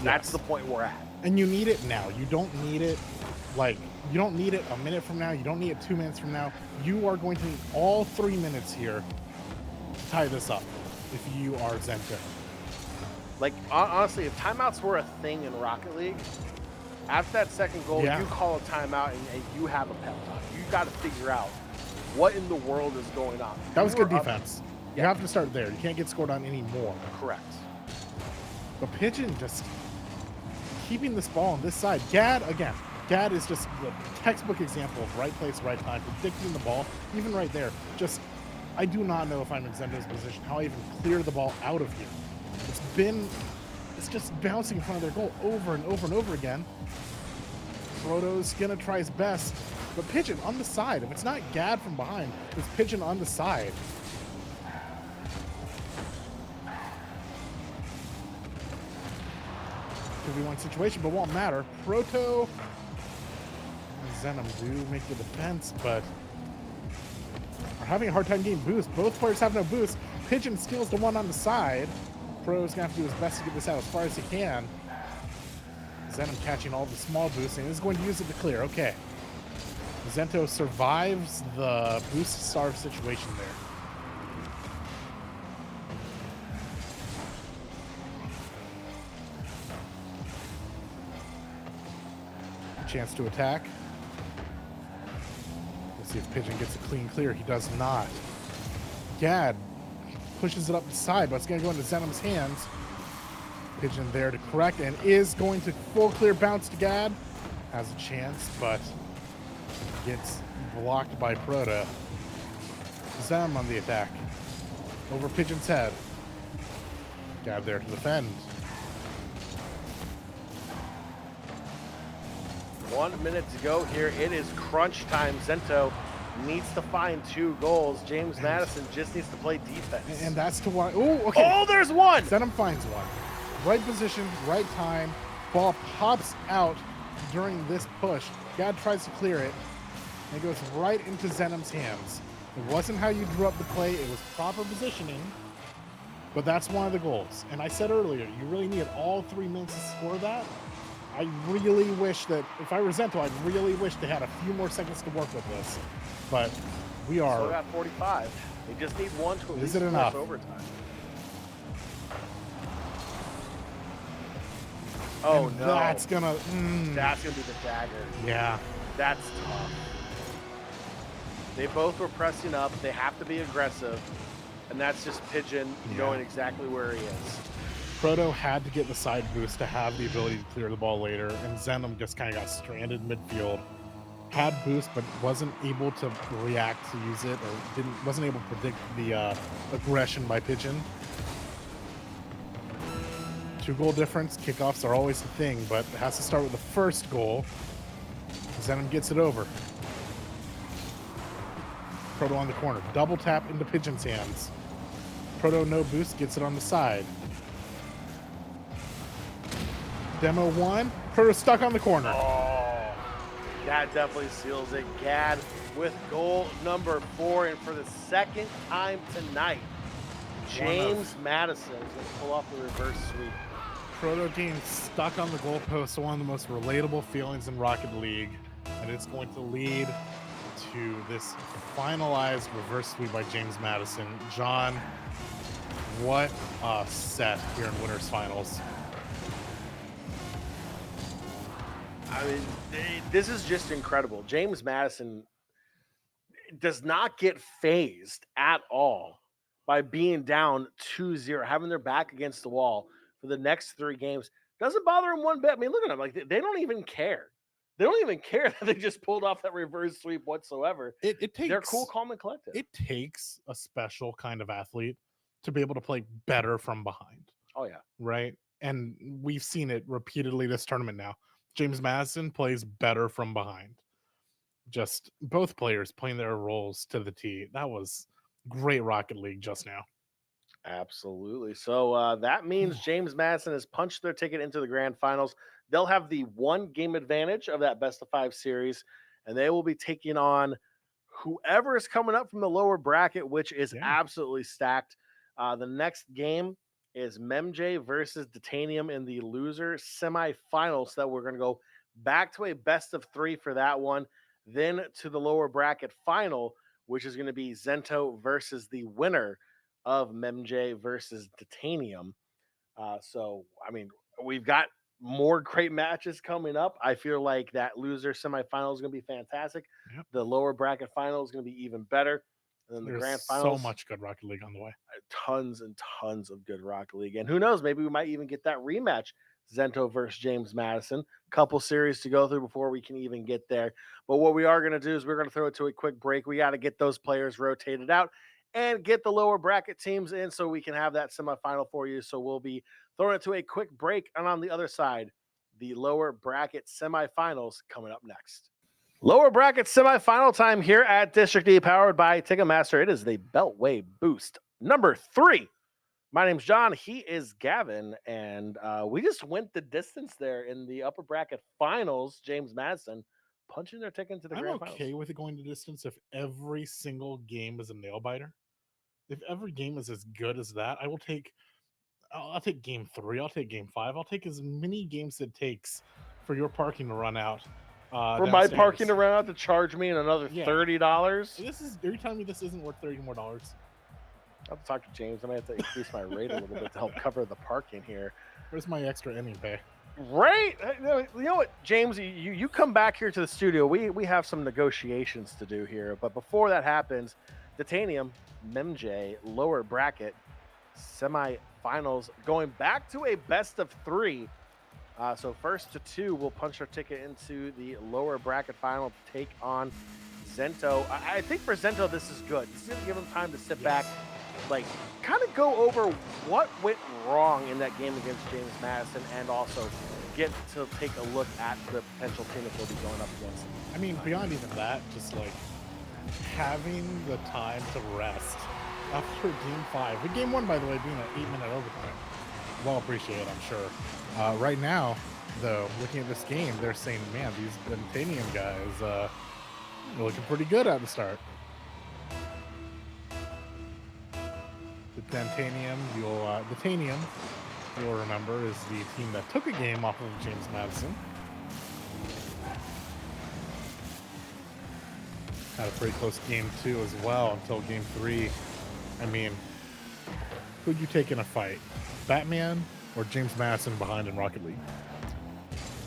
That's the Yes. point we're at. And you need it now. You don't need it like you don't need it a minute from now. You don't need it 2 minutes from now. You are going to need all 3 minutes here to tie this up if you are Zento. Like honestly, if timeouts were a thing in Rocket League, after that second goal, Yeah. you call a timeout and you have a pep talk. You got to figure out what in the world is going on. That was You good are up- defense. You Yeah. have to start there. You can't get scored on anymore. Correct. But Pigeon just keeping this ball on this side. Gad, again, Gad is just the textbook example of right place, right time, predicting the ball, even right there. Just, I do not know if I'm in Zendo's position, how I even clear the ball out of here. It's just bouncing in front of their goal over and over and over again. Frodo's gonna try his best, but Pigeon on the side. If it's not Gad from behind, it's Pigeon on the side. 2v1 situation, but won't matter. Proto and Zenom do make the defense, but are having a hard time getting boost. Both players have no boost. Pigeon steals the one on the side. Proto's gonna have to do his best to get this out as far as he can. Zenom catching all the small boosts and is going to use it to clear. Okay. Zento survives the boost starve situation there. Chance to attack. Let's see if Pigeon gets a clean clear. He does not. Gad pushes it up the side, but it's going to go into Zenom's hands. Pigeon there to correct and is going to full clear bounce to Gad. Has a chance, but gets blocked by Proto. Zem on the attack. Over Pigeon's head. Gad there to defend. 1 minute to go here. It is crunch time. Zento needs to find 2 goals. James Madison just needs to play defense. And that's to why. Oh, okay. Oh, there's one. Zenom finds one. Right position, right time. Ball pops out during this push. Gad tries to clear it. And it goes right into Zenom's hands. It wasn't how you drew up the play. It was proper positioning. But that's one of the goals. And I said earlier, you really need all 3 minutes to score that. I really wish that, if I were Zento, I really wish they had a few more seconds to work with this. But we are... Still got 45. They just need one to at least it enough? Overtime. Oh, and no. That's gonna... That's going to be the dagger. Yeah. That's tough. They both were pressing up. They have to be aggressive. And that's just Pigeon knowing exactly where he is. Proto had to get the side boost to have the ability to clear the ball later, and Zenom just kind of got stranded midfield. Had boost, but wasn't able to react to use it, or wasn't able to predict the aggression by Pigeon. 2-goal difference. Kickoffs are always the thing, but it has to start with the first goal. Zenom gets it over. Proto on the corner. Double tap into Pigeon's hands. Proto no boost, gets it on the side. Demo 1. Proto stuck on the corner. Oh, that definitely seals it. Gad with goal number 4, and for the second time tonight, James Madison is going to pull off the reverse sweep. Proto getting stuck on the goalpost, one of the most relatable feelings in Rocket League, and it's going to lead to this finalized reverse sweep by James Madison. John, what a set here in Winners Finals. I mean, this is just incredible. James Madison does not get phased at all by being down 2-0, having their back against the wall for the next 3 games. Doesn't bother him one bit. I mean, look at them. Like, they don't even care. They don't even care that they just pulled off that reverse sweep whatsoever. They're cool, calm, and collective. It takes a special kind of athlete to be able to play better from behind. Oh, yeah. Right? And we've seen it repeatedly this tournament now. James Madison plays better from behind. Just both players playing their roles to the T. That was great Rocket League just now. Absolutely. So that means James Madison has punched their ticket into the grand finals. They'll have the 1 game advantage of that best of 5 series. and they will be taking on whoever is coming up from the lower bracket, which is absolutely stacked. The next game is MemJ versus Titanium in the loser semifinals. So that we're going to go back to a best of 3 for that one, then to the lower bracket final, which is going to be Zento versus the winner of MemJ versus Titanium. So, I mean, we've got more great matches coming up. I feel like that loser semifinal is going to be fantastic. Yep. The lower bracket final is going to be even better. And then the grand finals. So much good Rocket League on the way. Tons and tons of good Rocket League. And who knows, maybe we might even get that rematch, Zento versus James Madison. Couple series to go through before we can even get there. But what we are going to do is we're going to throw it to a quick break. We got to get those players rotated out and get the lower bracket teams in so we can have that semifinal for you. So we'll be throwing it to a quick break. And on the other side, the lower bracket semifinals coming up next. Lower bracket semifinal time here at District E, powered by Ticketmaster. It is the Beltway Boost number 3. My name's John. He is Gavin, and we just went the distance there in the upper bracket finals. James Madison punching their ticket into the grand finals. I'm okay with it going the distance if every single game is a nail biter. If every game is as good as that, I'll take game 3. I'll take game 5. I'll take as many games it takes for your parking to run out. For my parking to run out to charge me another $30. Are you telling me this isn't worth $30 more? I'll have to talk to James. I might have to increase my rate a little bit to help cover the parking here. Where's my extra inning pay? Right? You know what, James? You come back here to the studio. We have some negotiations to do here. But before that happens, Titanium, MemJ, lower bracket, semifinals, going back to a best of 3. So first to 2 will punch our ticket into the lower bracket final to take on Zento. I think for Zento, this is good. This is going to give him time to sit back, like kind of go over what went wrong in that game against James Madison, and also get to take a look at the potential team that they'll be going up against. I mean, beyond even that, just like having the time to rest after game 5. With game 1, by the way, being an 8-minute overtime. Well appreciated, I'm sure. Right now, though, looking at this game, they're saying, man, these Titanium guys are looking pretty good at the start. The Titanium, you'll remember, is the team that took a game off of James Madison. Had a pretty close game 2 as well until game 3. I mean, who'd you take in a fight? Batman or James Madison behind in Rocket League?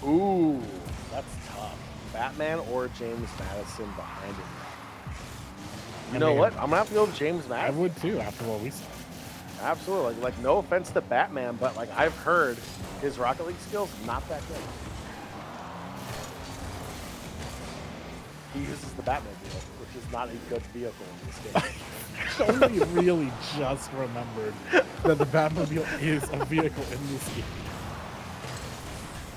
Ooh, that's tough. Batman or James Madison behind it. You know what? I'm going to have to go with James Madison. I would too, after what we saw. Absolutely. Like no offense to Batman, but like I've heard his Rocket League skills not that good. He uses the Batmobile, which is not a good vehicle in this game. I only really just remembered that the Batmobile is a vehicle in this game.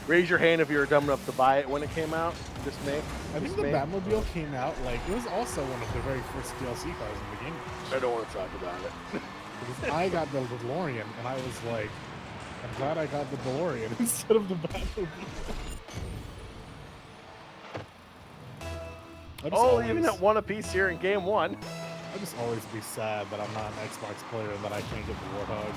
Raise your hand if you were dumb enough to buy it when it came out. Just me. I think the Batmobile came out like it was also one of the very first DLC cars in the game. I don't want to talk about it. Because I got the DeLorean and I was like, I'm glad I got the DeLorean instead of the Batmobile. Oh, even at 1 apiece here in game 1. I'll just always be sad that I'm not an Xbox player and that I can't get the Warthog.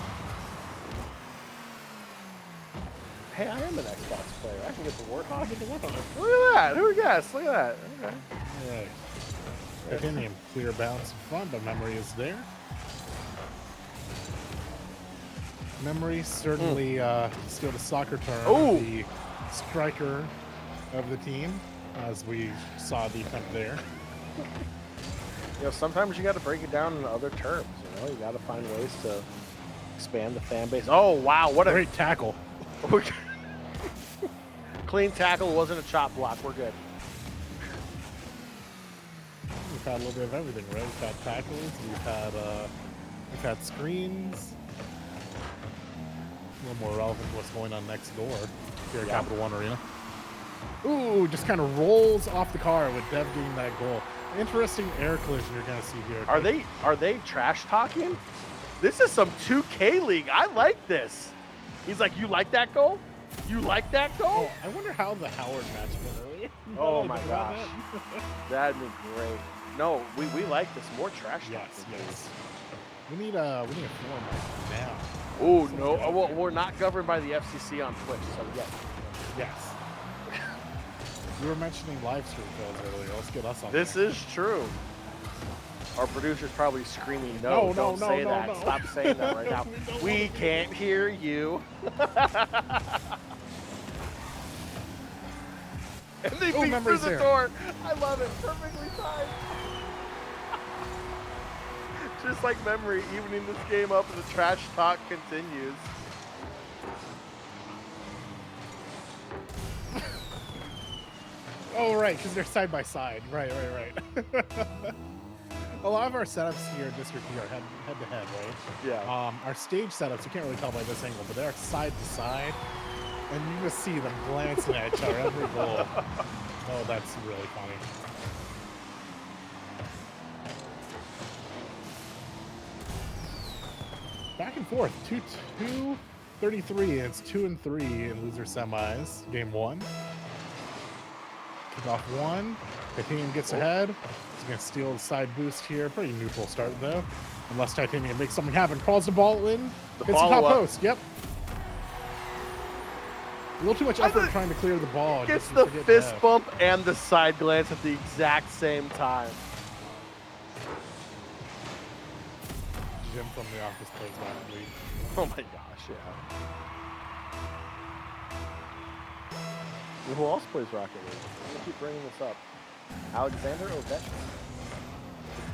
Hey, I am an Xbox player. I can get the Warthog. Get the Warthog. Look at that. Who guessed? Look at that. Okay. All right. Titanium, clear balance in front, but memory is there. Memory certainly still the soccer term, the striker of the team, as we saw the attempt there. You know, sometimes you got to break it down in other terms. You know, you got to find ways to expand the fan base. Oh wow, what a great tackle! Clean tackle, wasn't a chop block. We're good. We've had a little bit of everything, right? We've had tackles, we've had screens. A little more relevant to what's going on next door here at Capital One Arena. Ooh, just kind of rolls off the car with Dev getting that goal. Interesting air collision you're going to see here. Are they trash talking? This is some 2K League. I like this. He's like, you like that goal? You like that goal? Oh, I wonder how the Howard match went earlier. Oh I my think about gosh. that. That'd be great. No, we like this. More trash talking, Yes, please. yes. We need a forum now. Oh Someone no! get out Well, here. we're not governed by the FCC on Twitch, so yes. Yes. You were mentioning live stream fails earlier. Let's get us on This there. is true. Our producer's probably screaming, No, "No, don't say no, that! no. Stop saying that right now. We don't We wanna do can't hear you." And they Oh, beat through memory's the there. door. I love it. Perfectly timed. Just like memory, evening this game up, and the trash talk continues. Oh, right, because they're side by side. Right. A lot of our setups here in District E are head to head, right? Yeah. Our stage setups, you can't really tell by this angle, but they're side to side, and you just see them glancing at each other every goal. Oh, that's really funny. Back and forth, 2-33, and it's 2-3 in loser semis. Game 1. Kickoff 1. Titanium gets ahead. He's going to steal the side boost here. Pretty neutral start, though. Unless Titanium makes something happen. Crawls the ball in. The Hits the top follow-up. post. Yep. A little too much effort trying to clear the ball. Gets Just the forget fist Jeff. bump and the side glance at the exact same time. Jim from The Office plays Rocket League. Oh my gosh, yeah. Who else plays Rocket League? I'm gonna keep bringing this up. Alexander Ovechkin.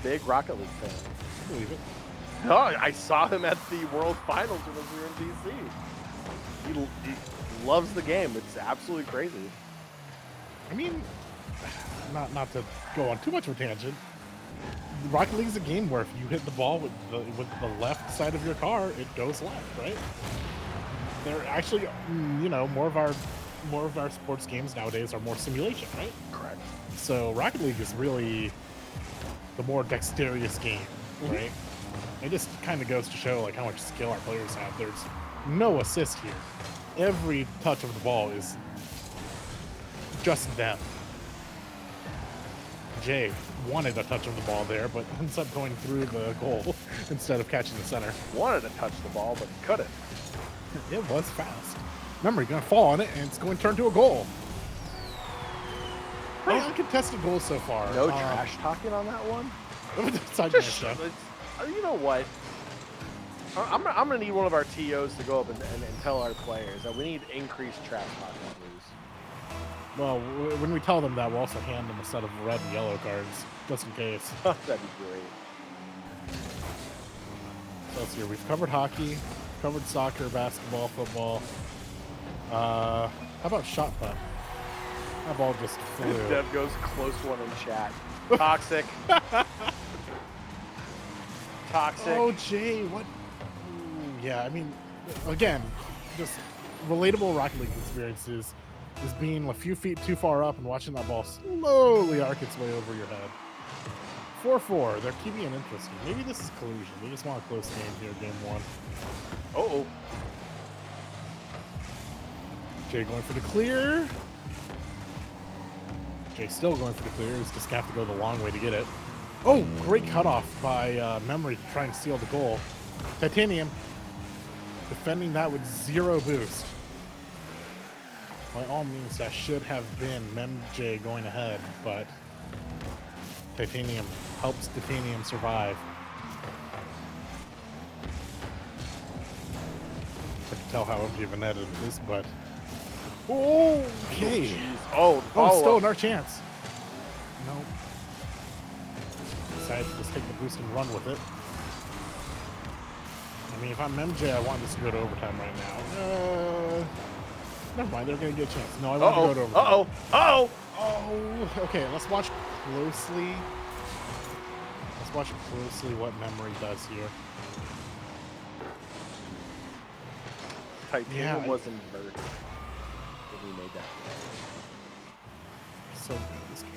Big Rocket League fan. I believe it. No, I saw him at the World Finals when we were in DC. He loves the game. It's absolutely crazy. I mean, not to go on too much of a tangent. Rocket League is a game where if you hit the ball with the left side of your car, it goes left, right? They're actually, more of our sports games nowadays are more simulation, right? Correct. So Rocket League is really the more dexterous game, right? It just kind of goes to show like how much skill our players have. There's no assist here. Every touch of the ball is just them. Jay wanted a touch of the ball there, but ends up going through the goal instead of catching the center. Wanted to touch the ball, but couldn't. It was fast. Remember, you're going to fall on it, and it's going to turn to a goal. Pretty uncontested goals so far. No trash talking on that one. Side Just stuff. you know what? I'm gonna need one of our TOs to go up and tell our players that we need increased trash talking, please. Well, when we tell them that, we'll also hand them a set of red and yellow cards, just in case. That'd be great. So let's see here. We've covered hockey, covered soccer, basketball, football. How about shot put? That ball just flew. Dev goes close one in chat. Toxic. Toxic. Oh, Jay, what? Yeah, I mean, again, just relatable Rocket League experiences is being a few feet too far up and watching that ball slowly arc its way over your head. 4-4. They're keeping it interesting. Maybe this is collusion. They just want a close game here, game 1. Uh-oh. Jay going for the clear. Jay still going for the clear. He's just going to have to go the long way to get it. Oh, great cutoff by Memory to try and steal the goal. Titanium defending that with 0 boost. By all means, that should have been MemJ going ahead, but Titanium helps Titanium survive. I can tell how empty of a net it is, but... Oh, okay. Oh, Still another chance. Nope. Decided to just take the boost and run with it. I mean, if I'm MJ, I want this to go to overtime right now. Never mind, they're going to get a chance. No, I want to go to overtime. Oh, okay, let's watch closely. Let's watch closely what Memory does here. Titanium was inverted when we made that. So good, this game.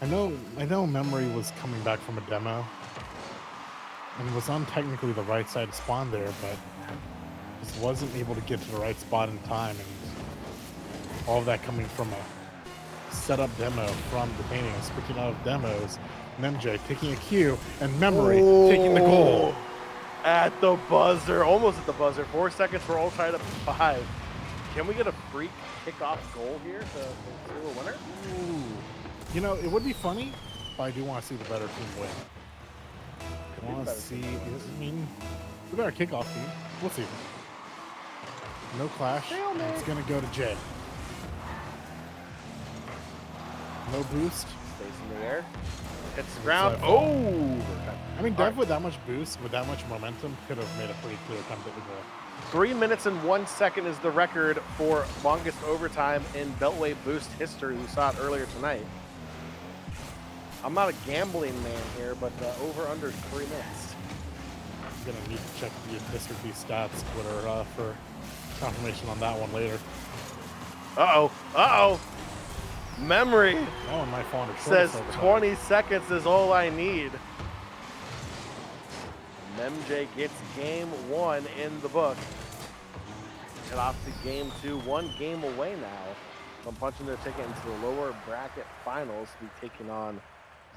I know Memory was coming back from a demo and was on technically the right side to spawn there, but just wasn't able to get to the right spot in time, and all of that coming from a setup demo from the paintings, picking out of demos. MJ taking a cue, and Memory taking the goal. At the buzzer, almost at the buzzer. 4 seconds, we're all tied up 5. Can we get a freak kickoff goal here to seal a winner? Ooh. You know, it would be funny, but I do want to see the better team win. I want to see, I mean, the better kickoff team. We'll see. No clash. It's going to go to Jay. No boost. Stays in the air. Hits the ground. Oh! I mean, Dev with that much boost, with that much momentum, could have made a pretty clear attempt at the goal. 3 minutes and 1 second is the record for longest overtime in Beltway boost history. We saw it earlier tonight. I'm not a gambling man here, but over under 3 minutes. I'm going to need to check the Mr. B stats Twitter for confirmation on that one later. Uh-oh. Uh-oh. Memory Oh, and my phone says 20 seconds is all I need. MJ gets game 1 in the book. Head off to game 2, 1 game away now from punching their ticket into the lower bracket finals to be taking on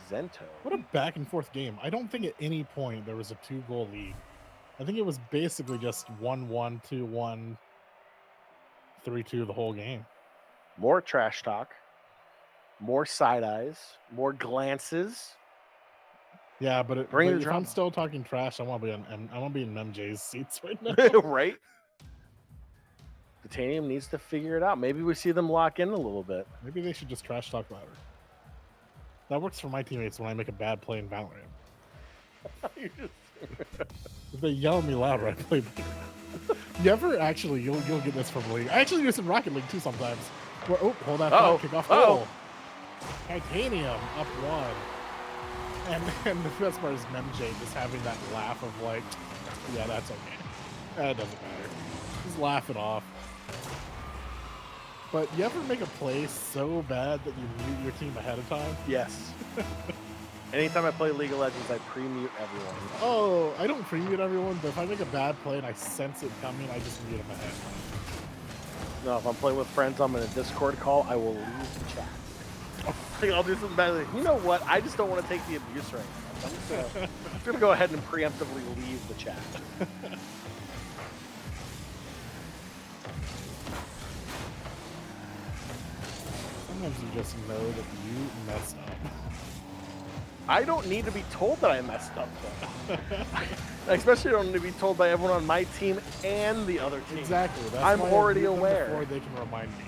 Zento. What a back and forth game. I don't think at any point there was a 2-goal lead. I think it was basically just 1-1, 2-1, 3-2 the whole game. More trash talk, more side eyes, more glances. Yeah, but if I'm still talking trash, I want to be in MJ's seats right now. Right? Titanium needs to figure it out. Maybe we see them lock in a little bit. Maybe they should just trash talk louder. That works for my teammates when I make a bad play in Valorant. If they yell at me louder, I play better. You ever actually, you'll get this from League. I actually do this in Rocket League too sometimes. Where, oh, hold that thought, kick off goal. Titanium up 1. And the best part is MJ just having that laugh of like, yeah, that's okay. That doesn't matter. Just laugh it off. But you ever make a play so bad that you mute your team ahead of time? Yes. Anytime I play League of Legends, I pre-mute everyone. Oh, I don't pre-mute everyone, but if I make a bad play and I sense it coming, I just mute them ahead. No, if I'm playing with friends, I'm in a Discord call, I will leave the chat. I'll do something bad. Like, you know what? I just don't want to take the abuse right now. I'm just gonna go ahead and preemptively leave the chat. Sometimes you just know that you messed up. I don't need to be told that I messed up, though. I especially don't need to be told by everyone on my team and the other team. Exactly. That's I'm why already I mute them aware. before they can remind me.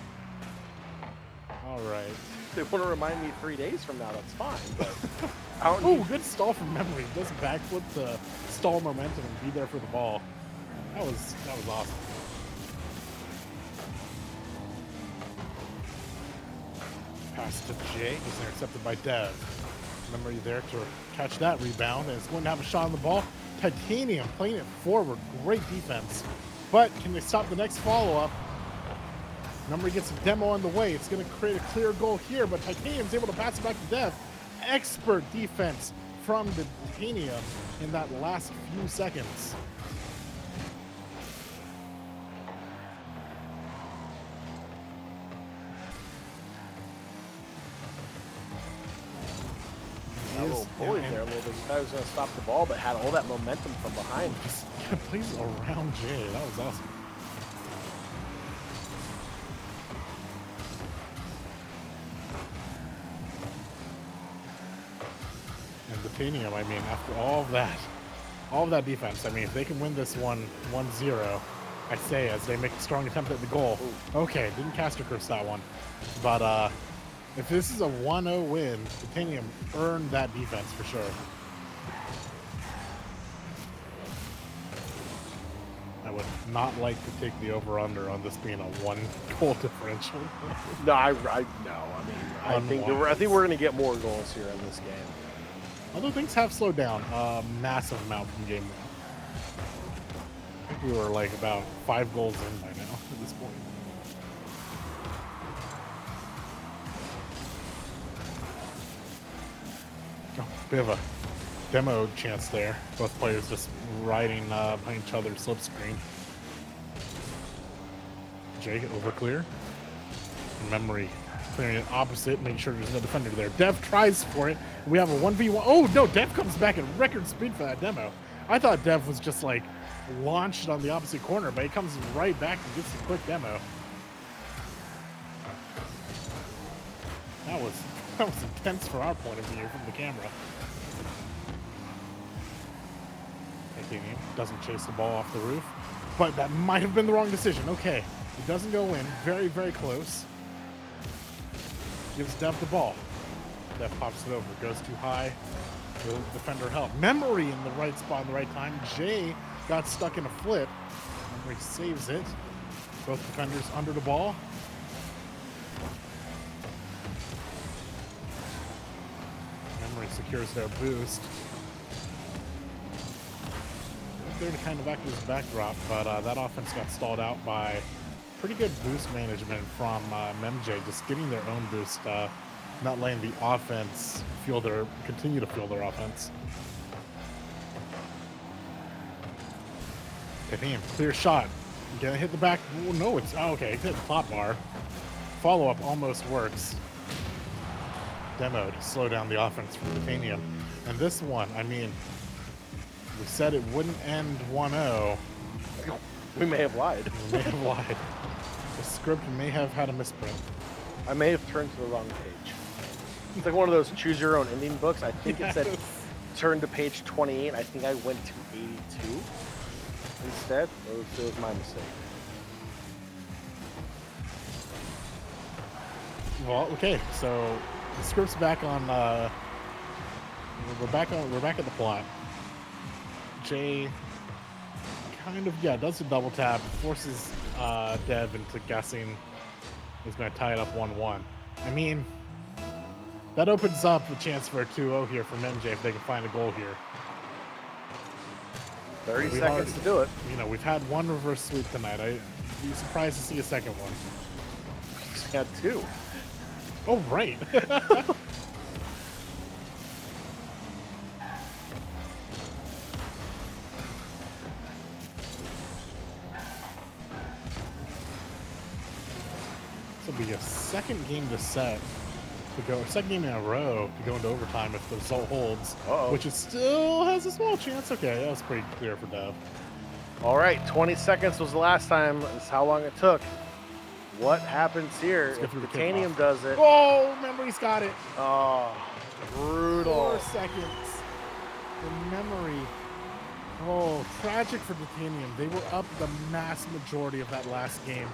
All right. If they want to remind me 3 days from now, that's fine. But oh, good stall from Memory. Does backflip to stall momentum and be there for the ball. That was awesome. Pass to Jay. He's intercepted by Dev. Memory there to catch that rebound, and it's going to have a shot on the ball. Titanium playing it forward. Great defense. But can they stop the next follow-up? Memory gets a demo on the way. It's going to create a clear goal here, but Titanium's able to pass it back to Dev. Expert defense from the Titanium in that last few seconds. A little bully there a little bit. He thought he was going to stop the ball, but had all that momentum from behind. Just plays around Jay. That was awesome. And Titanium, I mean, after all of that defense, I mean, if they can win this one 1-0, I say as they make a strong attempt at the goal. Ooh. Okay, didn't caster curse that one. But if this is a 1-0 win, Titanium earned that defense for sure. I would not like to take the over/under on this being a 1-goal differential. No, I think we're going to get more goals here in this game. Although things have slowed down a massive amount from game 1. I think we were like about 5 goals in by now at this point. Oh, bit of a demo chance there. Both players just riding behind each other's slip screen. Jake over clear. Memory Clearing it opposite, making sure there's no defender there. Dev tries for it. We have a 1v1. Oh, no, Dev comes back at record speed for that demo. I thought Dev was just like launched on the opposite corner, but he comes right back and gets a quick demo. That was intense from our point of view from the camera. Titanium doesn't chase the ball off the roof, but that might have been the wrong decision. Okay, it doesn't go in. Very, very close. Gives Dev the ball. Dev pops it over. Goes too high. The defender help. Memory in the right spot in the right time. Jay got stuck in a flip. Memory saves it. Both defenders under the ball. Memory secures their boost. They're kind of act as a backdrop, but that offense got stalled out by pretty good boost management from MJ, just getting their own boost, not letting the offense continue to fuel their offense. Damn, clear shot. Gonna hit the back. Oh, no, okay. It hit the top bar. Follow up almost works. Demo to slow down the offense from Titanium. And this one, I mean, we said it wouldn't end 1-0. We may have lied. We may have lied. The script may have had a misprint. I may have turned to the wrong page. It's like one of those choose your own ending books. I think it said turn to page 28. I think I went to 82 instead. It was my mistake. Well, okay, so the script's back on. We're back at the plot. Jay kind of does a double tap, forces Dev into guessing he's going to tie it up 1-1. I mean, that opens up a chance for a 2-0 here from MJ if they can find a goal here. 30 seconds to do it. You know, we've had one reverse sweep tonight. I'd be surprised to see a second one. He's got 2. Oh, right. This will be a second game to set to go, second game in a row to go into overtime if the result holds, which it still has a small chance. Okay, that was pretty clear for Dev. All right, 20 seconds was the last time. That's how long it took. What happens here if Titanium does it? Oh, Memory's got it. Oh, brutal. 4 seconds. The Memory. Oh, tragic for Titanium. They were up the mass majority of that last game,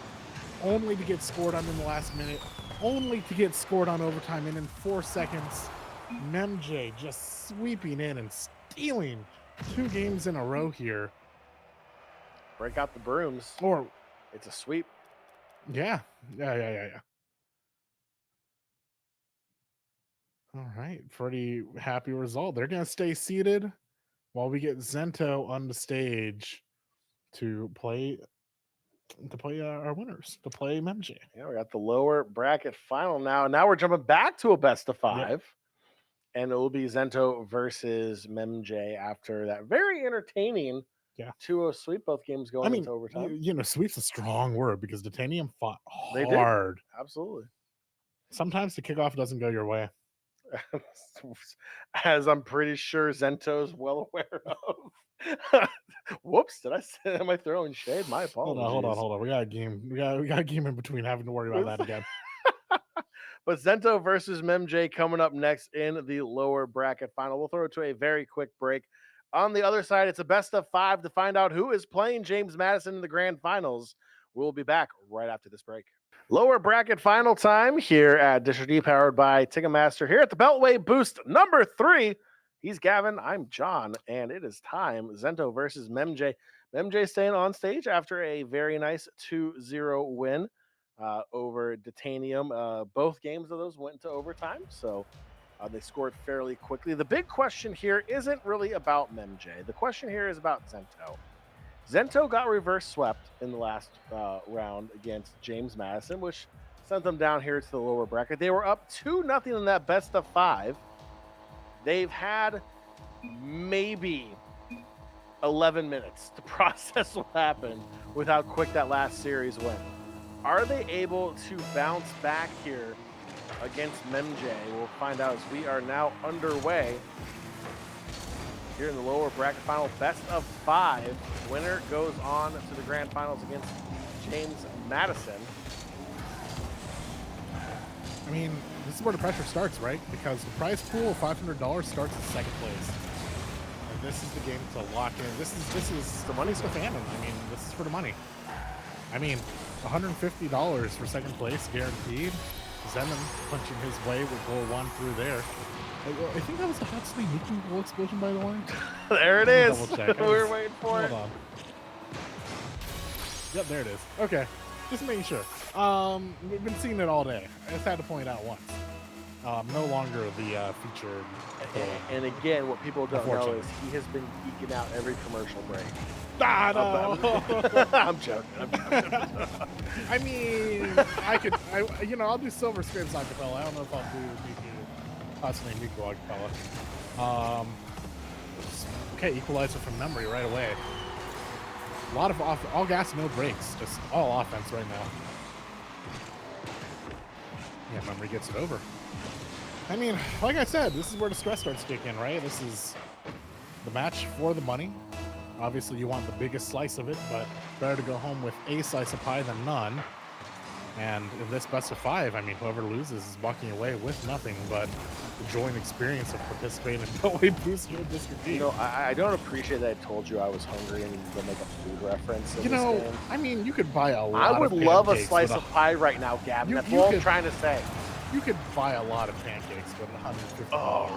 only to get scored on in the last minute, only to get scored on overtime, and in 4 seconds, MJ just sweeping in and stealing 2 games in a row here. Break out the brooms. Or it's a sweep. Yeah. All right, pretty happy result. They're going to stay seated while we get Zento on the stage to play our winners, to play MJ. Yeah, we got the lower bracket final now. Now we're jumping back to a best of 5. Yep. And it will be Zento versus MJ after that very entertaining 2-0 sweep, both games going into overtime. You know, sweep's a strong word because Titanium fought hard. They did. Absolutely. Sometimes the kickoff doesn't go your way. As I'm pretty sure Zento's well aware of. Whoops, am I throwing shade? My apologies. Hold on. We got a game. We got a game in between having to worry about that again. But Zento versus MJ coming up next in the lower bracket final. We'll throw it to a very quick break. On the other side, it's a best of 5 to find out who is playing James Madison in the grand finals. We'll be back right after this break. Lower bracket final time here at District D, powered by Ticketmaster, here at the Beltway Boost number 3. He's Gavin, I'm John, and it is time. Zento versus MJ. MJ staying on stage after a very nice 2-0 win over Titanium. Both games of those went into overtime, so they scored fairly quickly. The big question here isn't really about MJ. The question here is about Zento. Zento got reverse swept in the last round against James Madison, which sent them down here to the lower bracket. They were up 2-0 in that best of 5. They've had maybe 11 minutes to process what happened with how quick that last series went. Are they able to bounce back here against MJ. We'll find out as we are now underway here in the lower bracket final, best of 5. Winner goes on to the grand finals against James Madison. I mean, this is where the pressure starts, right? Because the prize pool of $500 starts in second place. And this is the game to lock in. This is the money's for famine. I mean, this is for the money. I mean, $150 for second place guaranteed. Zeman punching his way with goal 1 through there. I think that was a Hatsune Miku goal explosion, by the way. There it is. Double check. We're waiting for it. Hold on. Yep, there it is. Okay, just making sure. We've been seeing it all day. I just had to point out once. No longer the featured. And again, what people don't know is he has been geeking out every commercial break. Ah, no. I'm joking. I mean, I'll do Silver Scrapes acapella. I don't know if I'll do Hatsune Miku acapella. Okay, equalizer from memory right away. A lot of all gas, no brakes, just all offense right now. Yeah, memory gets it over. I mean, like I said, this is where the stress starts kicking, right? This is the match for the money. Obviously, you want the biggest slice of it, but better to go home with a slice of pie than none. And in this best of 5, I mean, whoever loses is walking away with nothing but the joy and experience of participating in Beltway Boost Your District Team. You know, I don't appreciate that I told you I was hungry and to make a food reference. You know, game. I mean, you could buy a lot. I would love a slice of pie right now, Gavin. That's all I'm trying to say. You could buy a lot of pancakes with $150. Oh.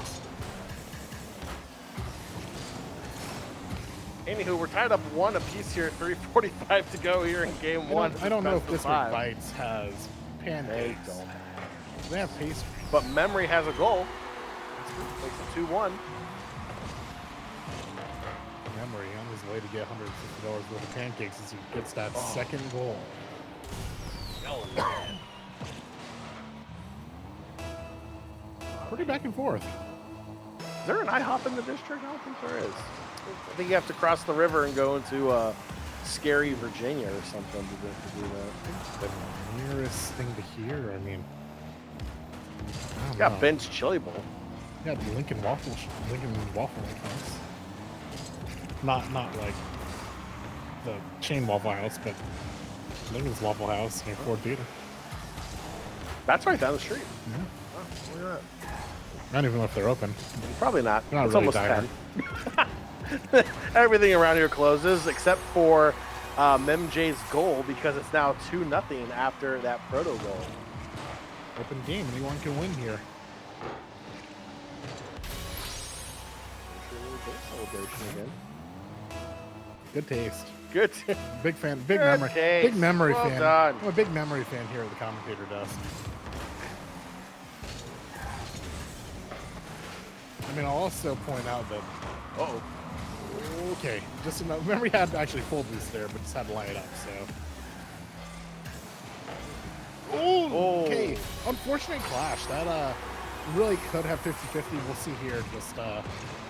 Anywho, we're tied up 1 apiece here. 3:45 to go here in game 1. I don't know if District Bites has pancakes. They don't have. They have pastry. But Memory has a goal. Makes it 2-1. Memory on his way to get $150 worth of pancakes as he gets that second goal. Pretty back and forth. Is there an IHOP in the district? I don't think there is. I think you have to cross the river and go into Scary, Virginia or something to do that. The nearest thing to here, I mean. It's got Ben's Chili Bowl. Yeah, the Lincoln Waffle House. Not like the chain Waffle House, but Lincoln's Waffle House near Ford Theater. That's right down the street. Yeah. Oh, look at that. I don't even know if they're open. Probably not. Not it's really almost 10. Everything around here closes except for MJ's goal because it's now 2-0 after that proto goal. Open game. Anyone can win here. Celebration again. Good taste. Good. Big fan. Big Good memory. taste. Big memory Well fan. done. I'm a big memory fan here at the commentator desk. I mean, I'll also point out that. Okay, just enough. Memory had actually full boost there, but just had to line it up. So. Okay. Unfortunate clash. That really could have 50-50. We'll see here. Just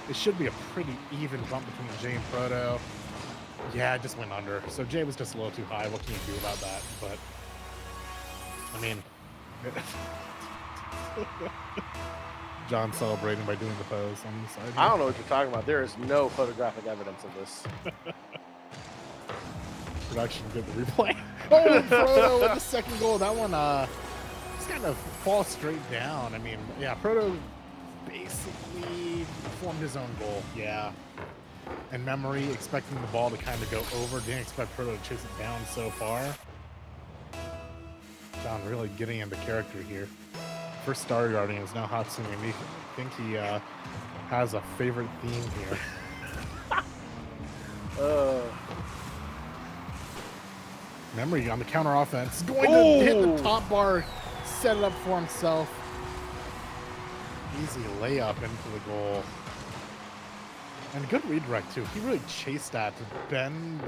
it should be a pretty even bump between Jay and Proto. Yeah, it just went under. So Jay was just a little too high. What can you do about that? But I mean. John celebrating by doing the pose on the side. I don't know what you're talking about. There is no photographic evidence of this. Production did the replay. Oh, Proto with the second goal. That one just kind of falls straight down. I mean, yeah, Proto basically formed his own goal. Yeah. And Memory expecting the ball to kind of go over. Didn't expect Proto to chase it down so far. John really getting into character here. First Star Guardian is now Hatsune Miku. I think he has a favorite theme here. Memory on the counter offense. Going to hit the top bar, set it up for himself. Easy layup into the goal. And good redirect too. He really chased that to bend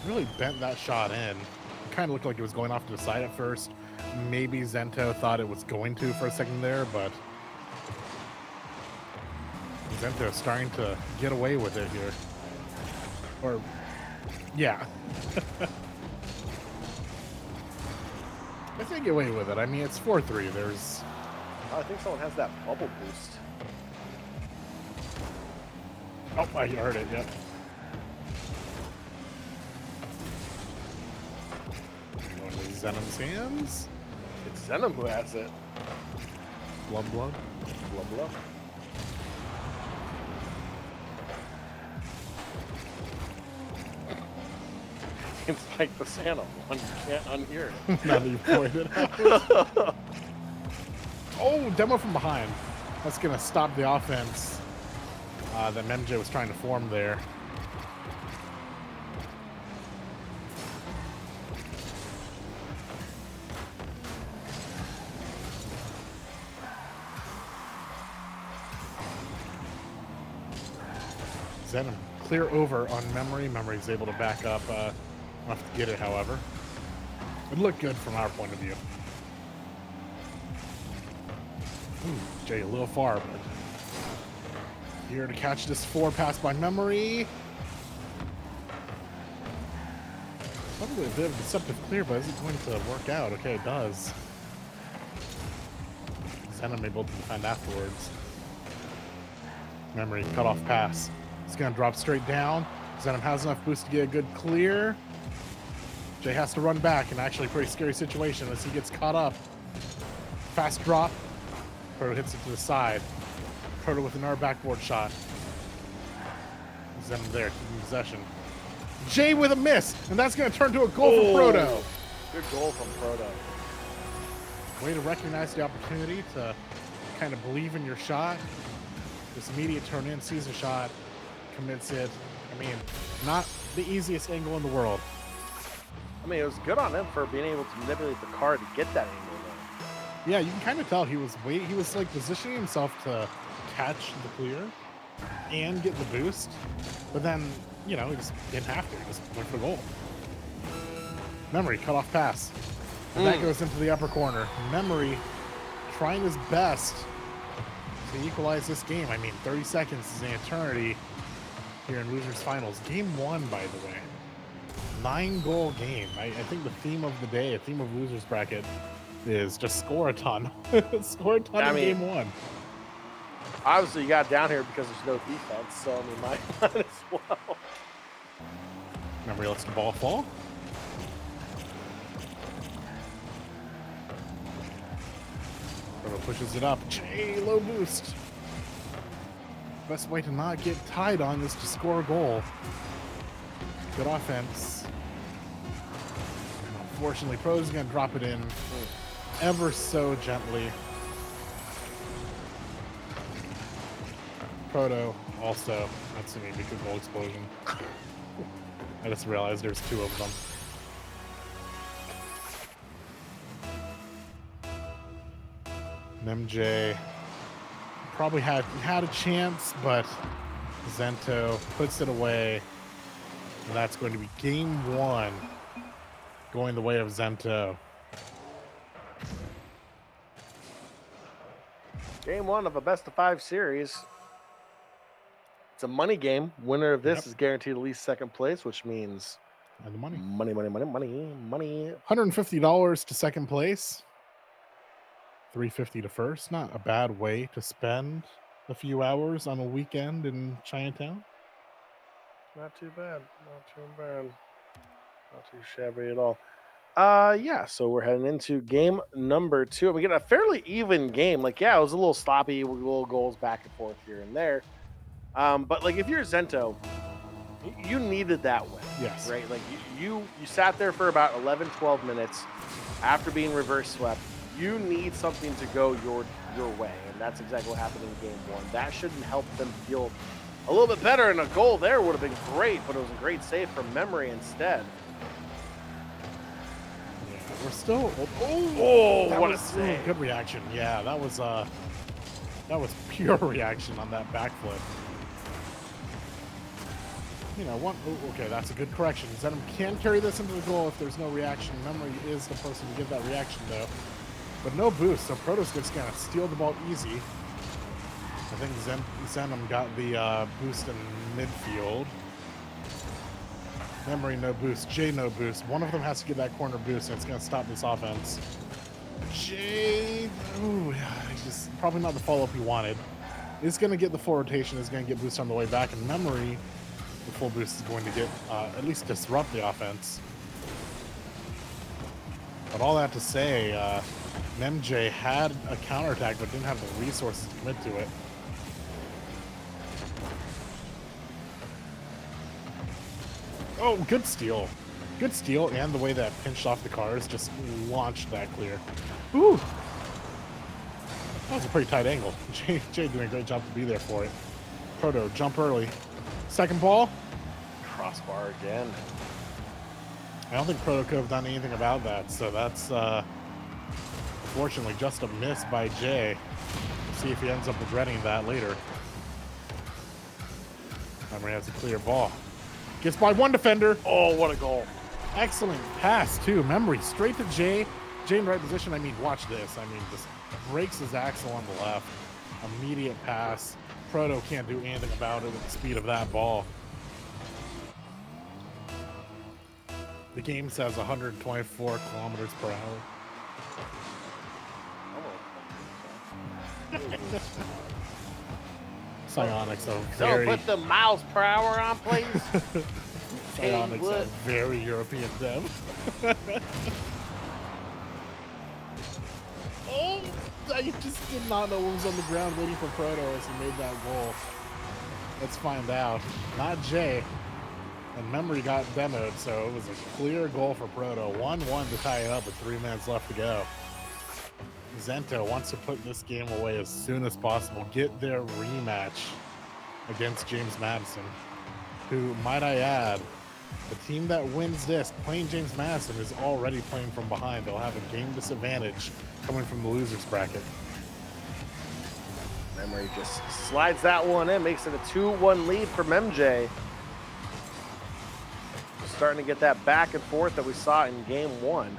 really bent that shot in. It kind of looked like it was going off to the side at first. Maybe Zento thought it was going to for a second there, but Zento starting to get away with it here. Or, yeah. I think get away with it. I mean, it's 4-3. There's. I think someone has that bubble boost. Oh, I heard it. Yep. Going to Zenom's hands. It's Zenom who has it. Blub blub. Blub blub. It's like the Santa one. You can't unhear it. Now that you pointed out. Oh, demo from behind. That's going to stop the offense that MJ was trying to form there. Zenom clear over on Memory. Memory's able to back up. Enough to get it, however. It looked good from our point of view. Ooh, Jay a little far, but here to catch this 4 pass by Memory. Probably a bit of deceptive clear, but is it going to work out? Okay, it does. Zenom able to defend afterwards. Memory cut off pass. It's going to drop straight down. Zenom has enough boost to get a good clear. Jay has to run back in actually a pretty scary situation as he gets caught up. Fast drop. Proto hits it to the side. Proto with another backboard shot. Zenom there, keeping possession. Jay with a miss, and that's going to turn to a goal for Proto. Good goal from Proto. Way to recognize the opportunity to kind of believe in your shot. This immediate turn in, sees a shot, commits it. I mean, not the easiest angle in the world. I mean, it was good on him for being able to manipulate the car to get that angle though. Yeah, you can kind of tell he was like positioning himself to catch the clear and get the boost, but then, you know, he just didn't have to. He just went for the goal. Memory, cut off pass. And that goes into the upper corner. Memory trying his best to equalize this game. I mean, 30 seconds is an eternity here in Losers Finals. Game 1, by the way. 9-goal game. I think the theme of the day, a theme of Losers Bracket, is just score a ton. Score a ton in Game 1. Obviously, you got down here because there's no defense, so I mean, might as well. Memory lets the ball fall. Proto pushes it up. Jay, low boost. Best way to not get tied on is to score a goal. Good offense. And unfortunately, Pro's going to drop it in ever so gently. Proto also. That's going to be a good goal explosion. I just realized there's 2 of them. And MJ probably had a chance, but Zento puts it away. And that's going to be Game 1 going the way of Zento. Game 1 of a best-of-5 series. It's a money game. Winner of this is guaranteed at least 2nd place, which means And the money. money. $150 to 2nd place. $350 to 1st. Not a bad way to spend a few hours on a weekend in Chinatown. Not too bad. Not too bad. Not too shabby at all. Yeah, so we're heading into game number 2. We get a fairly even game. Like, yeah, it was a little sloppy, little goals back and forth here and there. But like, if you're Zento, you needed that win. Yes. Right? Like, you sat there for about 11, 12 minutes after being reverse swept. You need something to go your way, and that's exactly what happened in game 1. That shouldn't help them feel a little bit better, and a goal there would have been great, but it was a great save from Memory instead. Yeah, we're still. What a save! Good reaction. Yeah, that was pure reaction on that backflip. You know, okay, that's a good correction. Zenom can carry this into the goal if there's no reaction. Memory is the person to give that reaction, though. But no boost, so Proto's just going to steal the ball easy. I think Zenom got the boost in midfield. Memory, no boost. Jay, no boost. One of them has to get that corner boost, and it's going to stop this offense. Jay, ooh, yeah, just probably not the follow-up he wanted. Is going to get the full rotation, is going to get boost on the way back. In memory, the full boost is going to get at least disrupt the offense. But all that to say, MJ had a counterattack but didn't have the resources to commit to it. Oh, good steal. Good steal, and the way that pinched off the cars just launched that clear. Ooh! That was a pretty tight angle. Jay doing a great job to be there for it. Proto, jump early. Second ball. Crossbar again. I don't think Proto could have done anything about that, so that's fortunately just a miss by Jay. We'll see if he ends up regretting that later. Memory has a clear ball. Gets by one defender. Oh, what a goal. Excellent pass, too. Memory straight to Jay. Jay in the right position. I mean, watch this. I mean, just breaks his axle on the left. Immediate pass. Proto can't do anything about it with the speed of that ball. The game says 124 kilometers per hour. Psionics are very... So put the miles per hour on, please. Psionics are very European dev. Oh, I just did not know what was on the ground waiting for Proto as he made that goal. Let's find out. Not Jay. And Memory got demoed, so it was a clear goal for Proto. 1-1 to tie it up with 3 minutes left to go. Zento wants to put this game away as soon as possible. Get their rematch against James Madison, who, might I add, the team that wins this, playing James Madison, is already playing from behind. They'll have a game disadvantage coming from the losers bracket. Memory just slides that one in, makes it a 2-1 lead for MJ. Starting to get that back and forth that we saw in game one.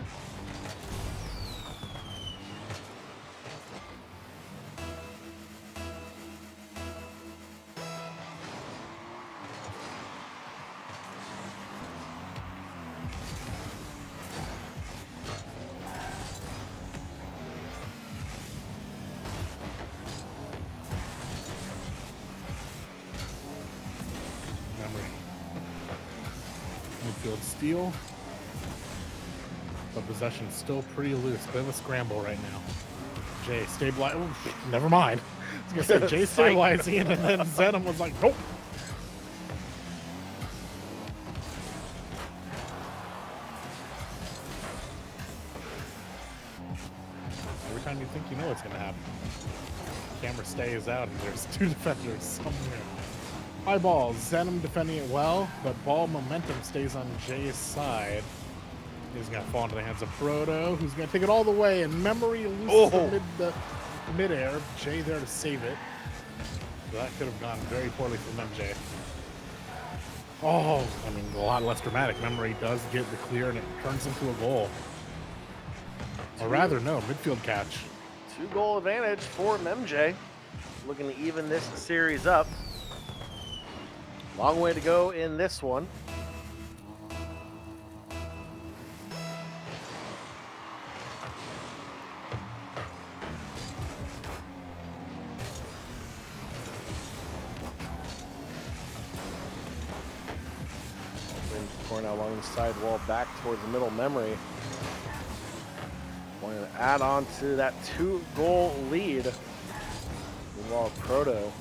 Midfield steal. But possession's still pretty loose. Bit of a scramble right now. Jay stabilize. Never mind. I was gonna say Jay stabilizing, and then Zenom was like, nope. Every time you think you know what's gonna happen, camera stays out, and there's two defenders somewhere. High ball, Zenom defending it well, but ball momentum stays on Jay's side. He's gonna fall into the hands of Proto, who's gonna take it all the way, and Memory loses the mid-air. Jay there to save it. So that could have gone very poorly from MJ. Oh, I mean, a lot less dramatic. Memory does get the clear, and it turns into a goal. Or rather, no, midfield catch. 2-goal advantage for MJ. Looking to even this series up. Long way to go in this one. Corner along the side wall back towards the middle. Memory. Wanting to add on to that 2-goal lead. Meanwhile, Proto.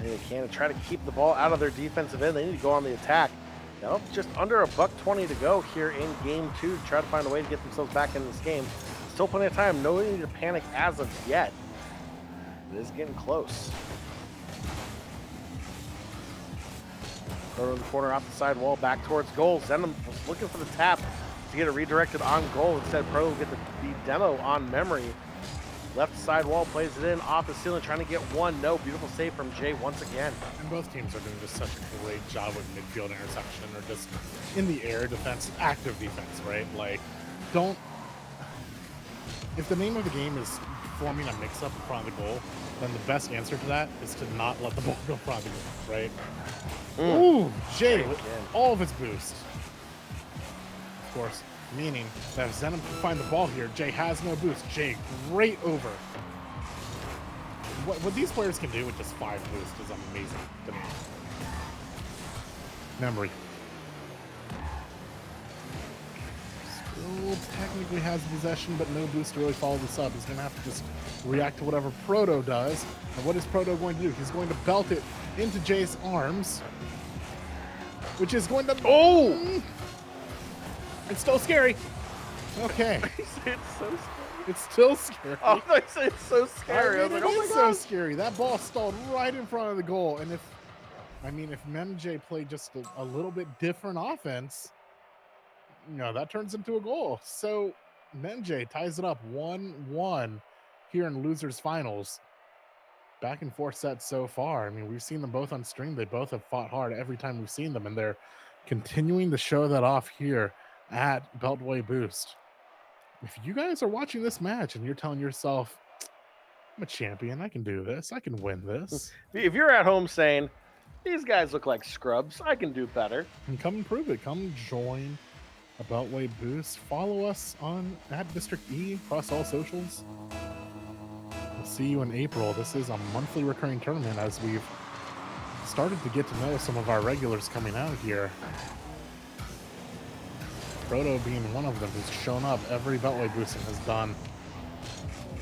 They can try to keep the ball out of their defensive end. They need to go on the attack. Now, just under $1:20 to go here in game 2 to try to find a way to get themselves back in this game. Still plenty of time. No need to panic as of yet. It is getting close. Go to the corner off the side wall, back towards goal. Zenom was looking for the tap to get it redirected on goal. Instead, Pro will get the demo on Memory. Left side wall, plays it in off the ceiling, trying to get one. No, beautiful save from Jay once again. And both teams are doing just such a great job with midfield interception or just in the air defense, active defense, right? Like, don't. If the name of the game is forming a mix-up in front of the goal, then the best answer to that is to not let the ball go in front of the goal, right? Ooh, Jay with all of its boost. Of course, Meaning that if Zenom can find the ball here, Jay has no boost. Jay, great over. What these players can do with just 5 boosts is amazing to me. Memory. Still technically has possession, but no boost to really follow this up. He's going to have to just react to whatever Proto does. And what is Proto going to do? He's going to belt it into Jay's arms, which is going to... Oh! It's still scary. Okay. It's so scary. It's still scary. Oh, I said it's so scary. I was like, oh my so god. scary. That ball stalled right in front of the goal. And if MJ played just a little bit different offense, that turns into a goal. So MJ ties it up 1-1 here in losers finals. Back and forth sets so far. I mean, we've seen them both on stream. They both have fought hard every time we've seen them, and they're continuing to show that off here at Beltway Boost. If you guys are watching this match and you're telling yourself, I'm a champion, I can do this, I can win this. If you're at home saying, these guys look like scrubs, I can do better. And come and prove it. Come join a Beltway Boost. Follow us on @District E across all socials. We'll see you in April. This is a monthly recurring tournament as we've started to get to know some of our regulars coming out here. Proto being one of them who's shown up every Beltway Boost and has done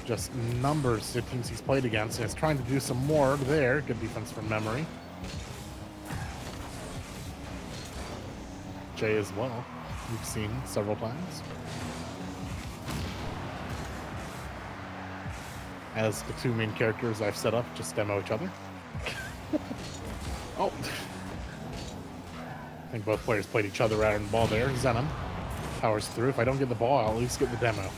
just numbers to teams he's played against, and is trying to do some more there. Good defense from Memory. Jay as well, we've seen several times. As the 2 main characters I've set up just demo each other. Oh. I think both players played each other out in the ball there. Zenom powers through. If I don't get the ball, I'll at least get the demo.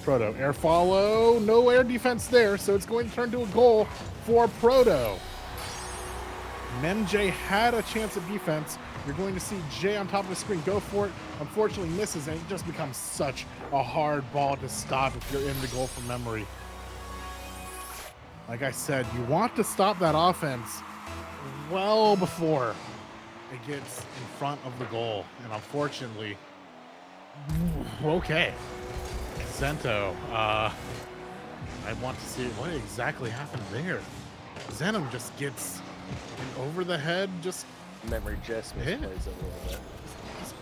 Proto, air follow. No air defense there, so it's going to turn to a goal for Proto. MJ had a chance at defense. You're going to see Jay on top of the screen go for it. Unfortunately misses, and it just becomes such a hard ball to stop if you're in the goal for Memory. Like I said, you want to stop that offense well before it gets in front of the goal. And unfortunately, okay. Zento, I want to see what exactly happened there. Zenom just gets an over the head, just Memory just misplays it a little bit.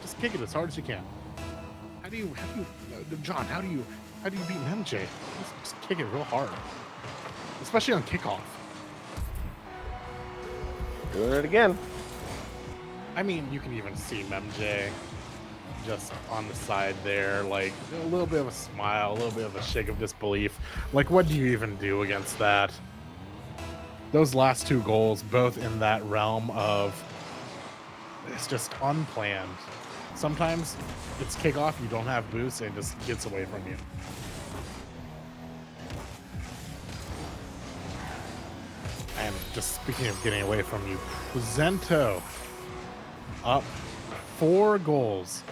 Just kick it as hard as you can. How do you, John? How do you beat MJ? Just kick it real hard, especially on kickoff. Doing it again. I mean, you can even see MJ just on the side there, like a little bit of a smile, a little bit of a shake of disbelief. Like, what do you even do against that? Those last 2 goals, both in that realm of it's just unplanned. Sometimes it's kickoff, you don't have boost, and it just gets away from you. And just speaking of getting away from you, Zento up 4 goals.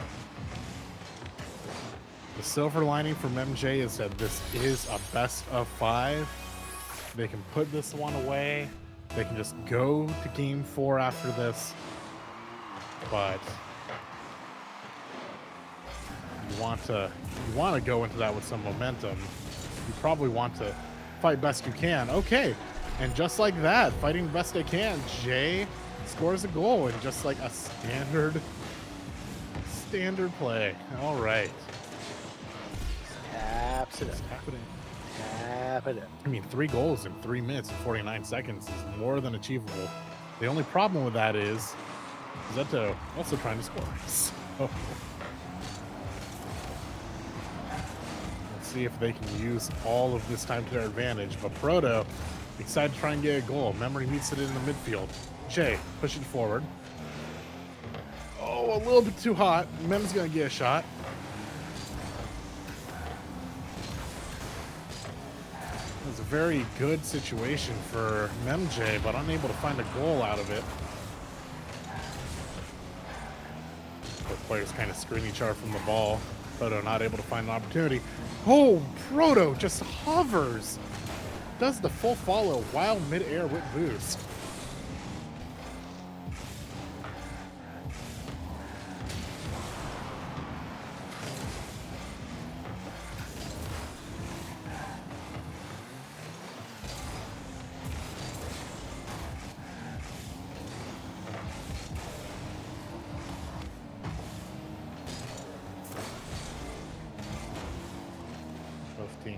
The silver lining from MJ is that this is a best of 5. They can put this one away. They can just go to game 4 after this. But you want to go into that with some momentum. You probably want to fight best you can. Okay. And just like that, fighting best they can, Jay scores a goal in just like a standard play. All right. Taps it up. Tap it up. I mean, 3 goals in 3 minutes and 49 seconds is more than achievable. The only problem with that is Zento also trying to score. So let's see if they can use all of this time to their advantage. But Proto excited to try and get a goal. Memory meets it in the midfield. Jay pushing forward. Oh, a little bit too hot. Mem's gonna get a shot. It was a very good situation for MJ, but unable to find a goal out of it. Both players kind of screen each other from the ball. Proto not able to find an opportunity. Oh, Proto just hovers. Does the full follow while mid-air with boost.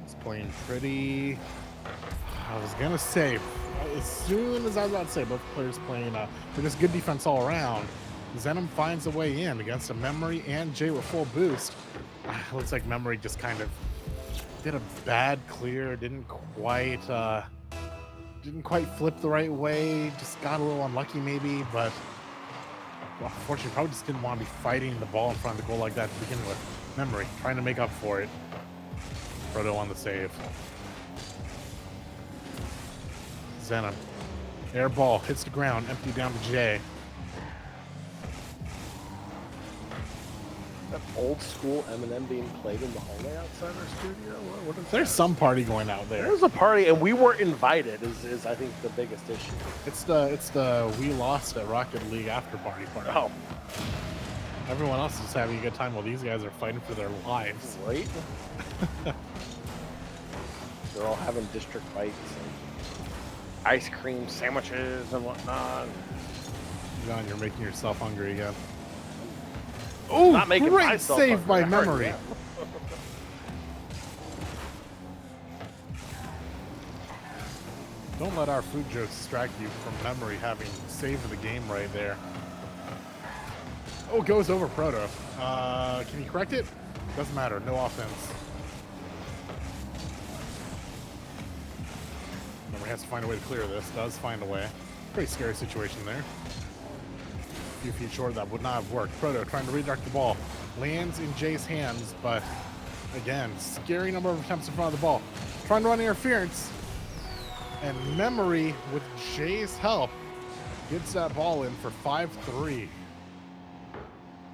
It's playing pretty. I was gonna say, as soon as I was about to say, both players playing with this good defense all around. Zenom finds a way in against a Memory and Jay with full boost. Looks like Memory just kind of did a bad clear, didn't quite flip the right way, just got a little unlucky maybe, but well, unfortunately probably just didn't want to be fighting the ball in front of the goal like that to begin with. Memory trying to make up for it. Proto on the save. Zenom. Air ball hits the ground, empty down to Jay. That old school Eminem being played in the hallway outside our studio. What is There's that? some party going out there. There's a party, and we weren't invited. Is I think the biggest issue. It's the we lost at Rocket League after party. Oh, Everyone else is having a good time while these guys are fighting for their lives. right. They're all having district fights and ice cream sandwiches and whatnot. John, you're making yourself hungry again. Oh, not making great myself save hungry. by I heard, Memory. yeah. Don't let our food jokes distract you from Memory having saved the game right there. Oh, goes over Proto. Can he correct it? Doesn't matter. No offense. Memory has to find a way to clear this. Does find a way. Pretty scary situation there. A few feet short, that would not have worked. Proto trying to redirect the ball. Lands in Jay's hands, but again, scary number of attempts in front of the ball. Trying to run interference. And Memory, with Jay's help, gets that ball in for 5-3.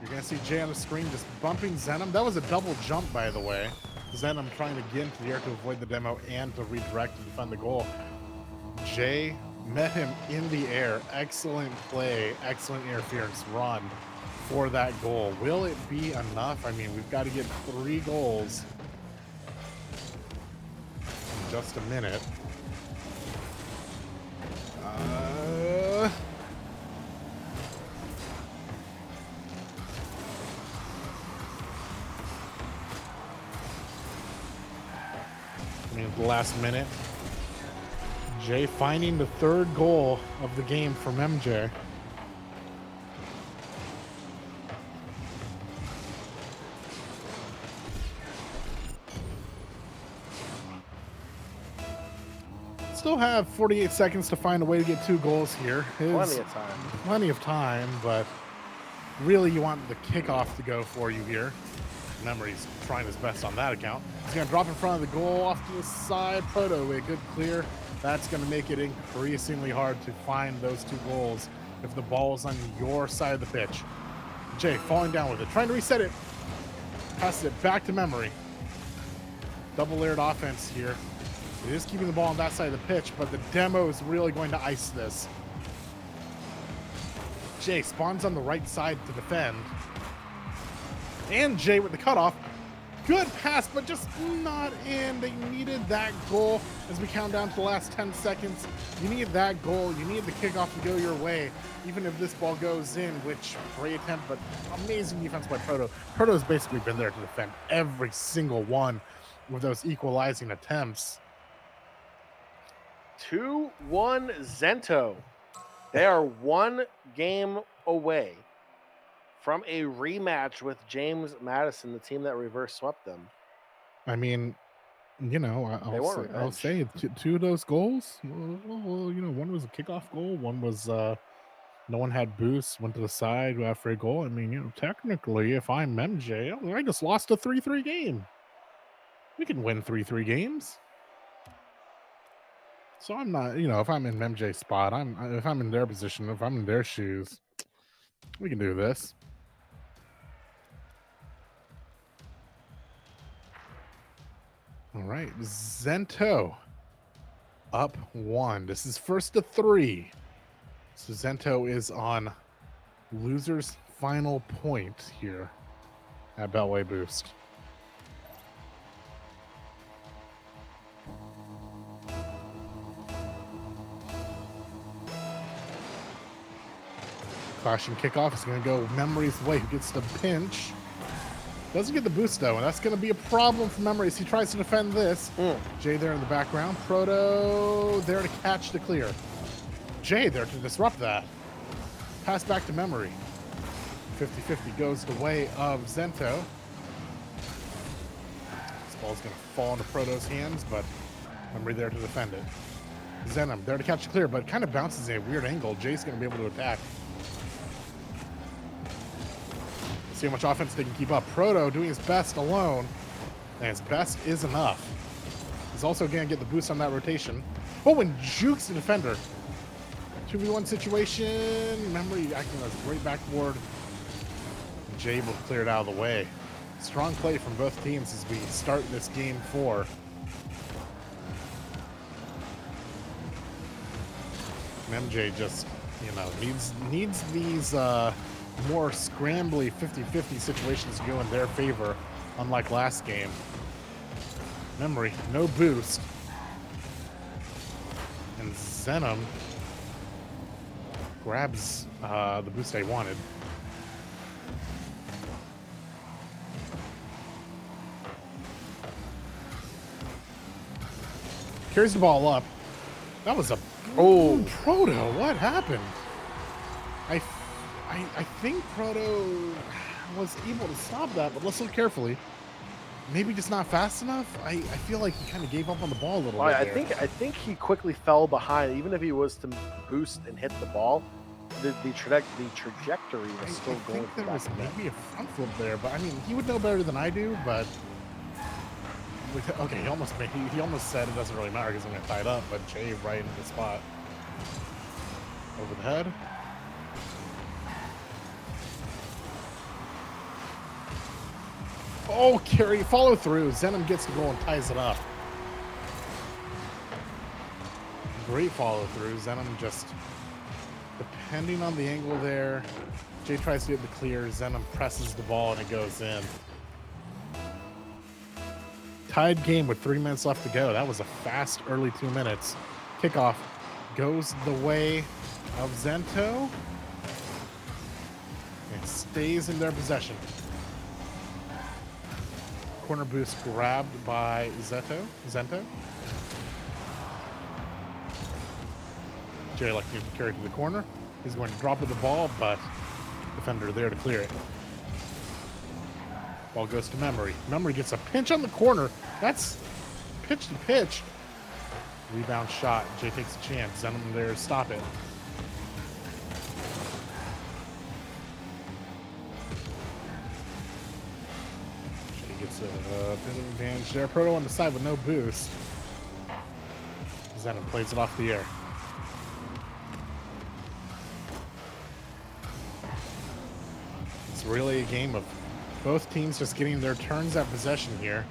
You're going to see Jay on the screen just bumping Zenom. That was a double jump, by the way. Zenom trying to get into the air to avoid the demo and to redirect and defend the goal. Jay met him in the air. Excellent play, excellent interference run for that goal. Will it be enough? I mean, we've got to get 3 goals in just a minute. I mean, the last minute. Jay finding the 3rd goal of the game from MJ. Still have 48 seconds to find a way to get 2 goals here. Plenty of time. Plenty of time, but really you want the kickoff to go for you here. Memory's trying his best on that account. He's going to drop in front of the goal off to the side. Proto, a good clear. That's going to make it increasingly hard to find those 2 goals if the ball is on your side of the pitch. Jay falling down with it, trying to reset it. Passes it back to Memory. Double-layered offense here. It is keeping the ball on that side of the pitch, but the demo is really going to ice this. Jay spawns on the right side to defend. And Jay with the cutoff. Good pass, but just not in. They needed that goal as we count down to the last 10 seconds. You need that goal. You need the kickoff to go your way, even if this ball goes in, which great attempt, but amazing defense by Proto. Proto has basically been there to defend every single one with those equalizing attempts. 2-1 Zento. They are 1 game away from a rematch with James Madison, the team that reverse swept them. I mean, you know, I'll say 2 of those goals. Well, you know, one was a kickoff goal. One was no one had boost, went to the side after a goal. I mean, you know, technically, if I'm MJ, I just lost a 3-3 game. We can win 3-3 games. So I'm not, you know, if I'm in MJ's spot, if I'm in their position, if I'm in their shoes, we can do this. All right, Zento up 1. This is first to 3. So Zento is on loser's final point here at Beltway Boost. Clashing kickoff is going to go Memory's way, who gets the pinch. Doesn't get the boost though, and that's going to be a problem for Memory as he tries to defend this. Jay there in the background. Proto there to catch the clear. Jay there to disrupt that. Pass back to Memory. 50-50 goes the way of Zento. This ball's going to fall into Proto's hands, but Memory there to defend it. Zenom there to catch the clear, but kind of bounces in a weird angle. Jay's going to be able to attack. See how much offense they can keep up. Proto doing his best alone, and his best is enough. He's also going to get the boost on that rotation. Oh, and jukes the defender. 2v1 situation. Memory acting as a great backboard. Jay able to clear it out of the way. Strong play from both teams as we start this game 4. MJ just, needs these more scrambly 50-50 situations to go in their favor, unlike last game. Memory, no boost. And Zenom grabs the boost I wanted. Carries the ball up. That was a Proto. What happened? I think Proto was able to stop that, but let's look carefully. Maybe just not fast enough. I feel like he kind of gave up on the ball a little bit. I think he quickly fell behind. Even if he was to boost and hit the ball, the trajectory was still going. I think there was maybe a front flip there, but I mean, he would know better than I do. But okay, he almost said it doesn't really matter because I'm going to tie it up, but Jay right into the spot. Over the head. Oh, carry, follow through. Zenom gets the goal and ties it up. Great follow through. Zenom just, depending on the angle there, Jay tries to get the clear. Zenom presses the ball and it goes in. Tied game with 3 minutes left to go. That was a fast early 2 minutes. Kickoff goes the way of Zento. It stays in their possession. Corner boost grabbed by Zento. Jay lucky to carry to the corner. He's going to drop with the ball, but defender there to clear it. Ball goes to Memory. Memory gets a pinch on the corner. That's pitch to pitch. Rebound shot. Jay takes a chance. Zenom there to stop it. Jay gets a bit of advantage there. Proto on the side with no boost. Zenom plays it off the air. It's really a game of both teams just getting their turns at possession here.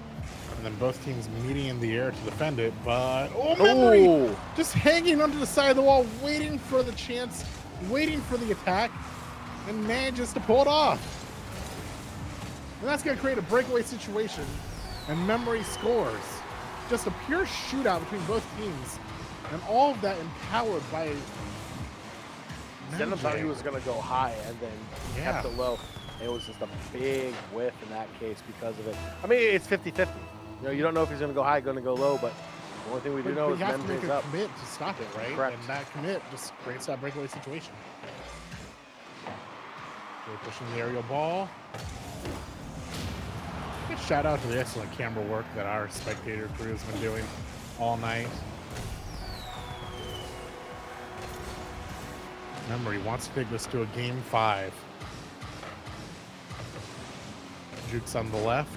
And then both teams meeting in the air to defend it. But, Memory just hanging onto the side of the wall, waiting for the chance, waiting for the attack, and manages to pull it off. And that's going to create a breakaway situation. And Memory scores. Just a pure shootout between both teams. And all of that empowered by Zenom thought he was going to go high and then kept it low. It was just a big whiff in that case because of it. I mean, it's 50-50. You don't know if he's going to go high, going to go low, but the only thing we do know is you have to make a up. commit to stop it, right? Correct. And that commit just creates that breakaway situation. Jay pushing the aerial ball. Good shout out to the excellent camera work that our spectator crew has been doing all night. Memory wants to take this to a game 5. Jukes on the left.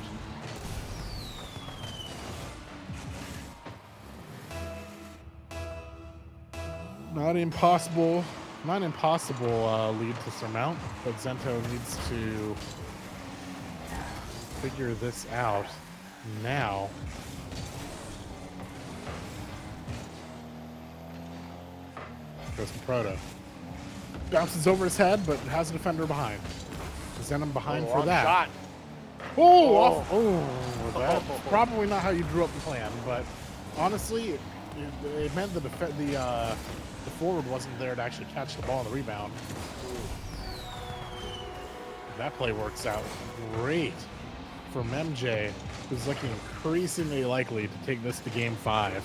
Not impossible lead to surmount, but Zento needs to figure this out now. Goes to Proto. Bounces over his head, but has a defender behind. Zenom behind for that. Shot. That's probably not how you drew up the plan, but honestly, it meant the forward wasn't there to actually catch the ball on the rebound. That play works out great for MJ, who's looking increasingly likely to take this to game 5.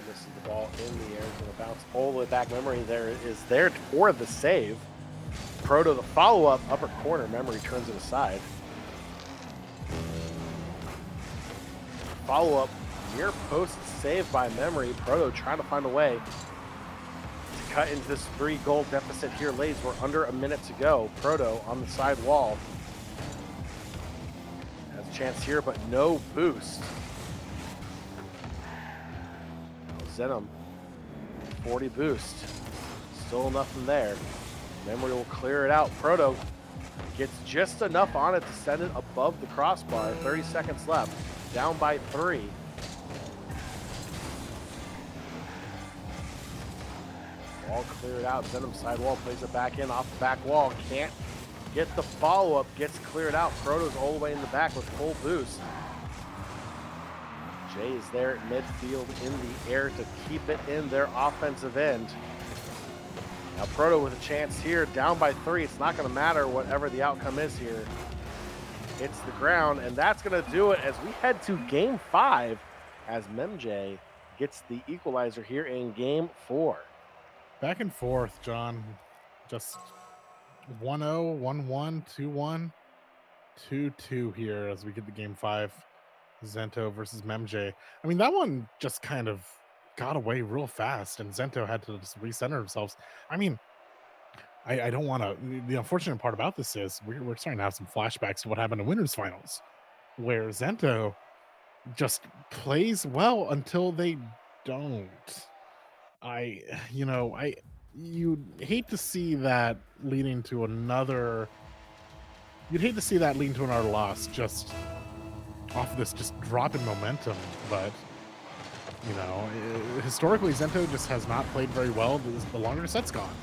Misses the ball in the air, going to bounce all the way back. Memory there is there for the save. Proto the follow-up, upper corner. Memory turns it aside. Follow-up, near post save by Memory. Proto trying to find a way to cut into this 3-goal deficit here. Ladies, we're under a minute to go. Proto on the side wall. Has a chance here, but no boost. Zenom, 40 boost. Still nothing there. Memory will clear it out. Proto gets just enough on it to send it above the crossbar. 30 seconds left. Down by 3. Ball cleared out. Zenom sidewall plays it back in off the back wall. Can't get the follow-up. Gets cleared out. Proto's all the way in the back with full boost. Jay is there at midfield in the air to keep it in their offensive end. Now Proto with a chance here, down by 3. It's not going to matter whatever the outcome is here. It's the ground, and that's going to do it as we head to game 5 as MJ gets the equalizer here in game 4. Back and forth, John. Just 1-0, 1-1, 2-1, 2-2 here as we get the game 5. Zento versus Memje. I mean, that one just kind of got away real fast, and Zento had to just recenter themselves. I mean, I don't want to. The unfortunate part about this is we're starting to have some flashbacks to what happened in winners finals, where Zento just plays well until they don't. You hate to see that leading to another. You'd hate to see that leading to another loss. Just off of this just drop in momentum, but historically Zento just has not played very well the longer the set's gone.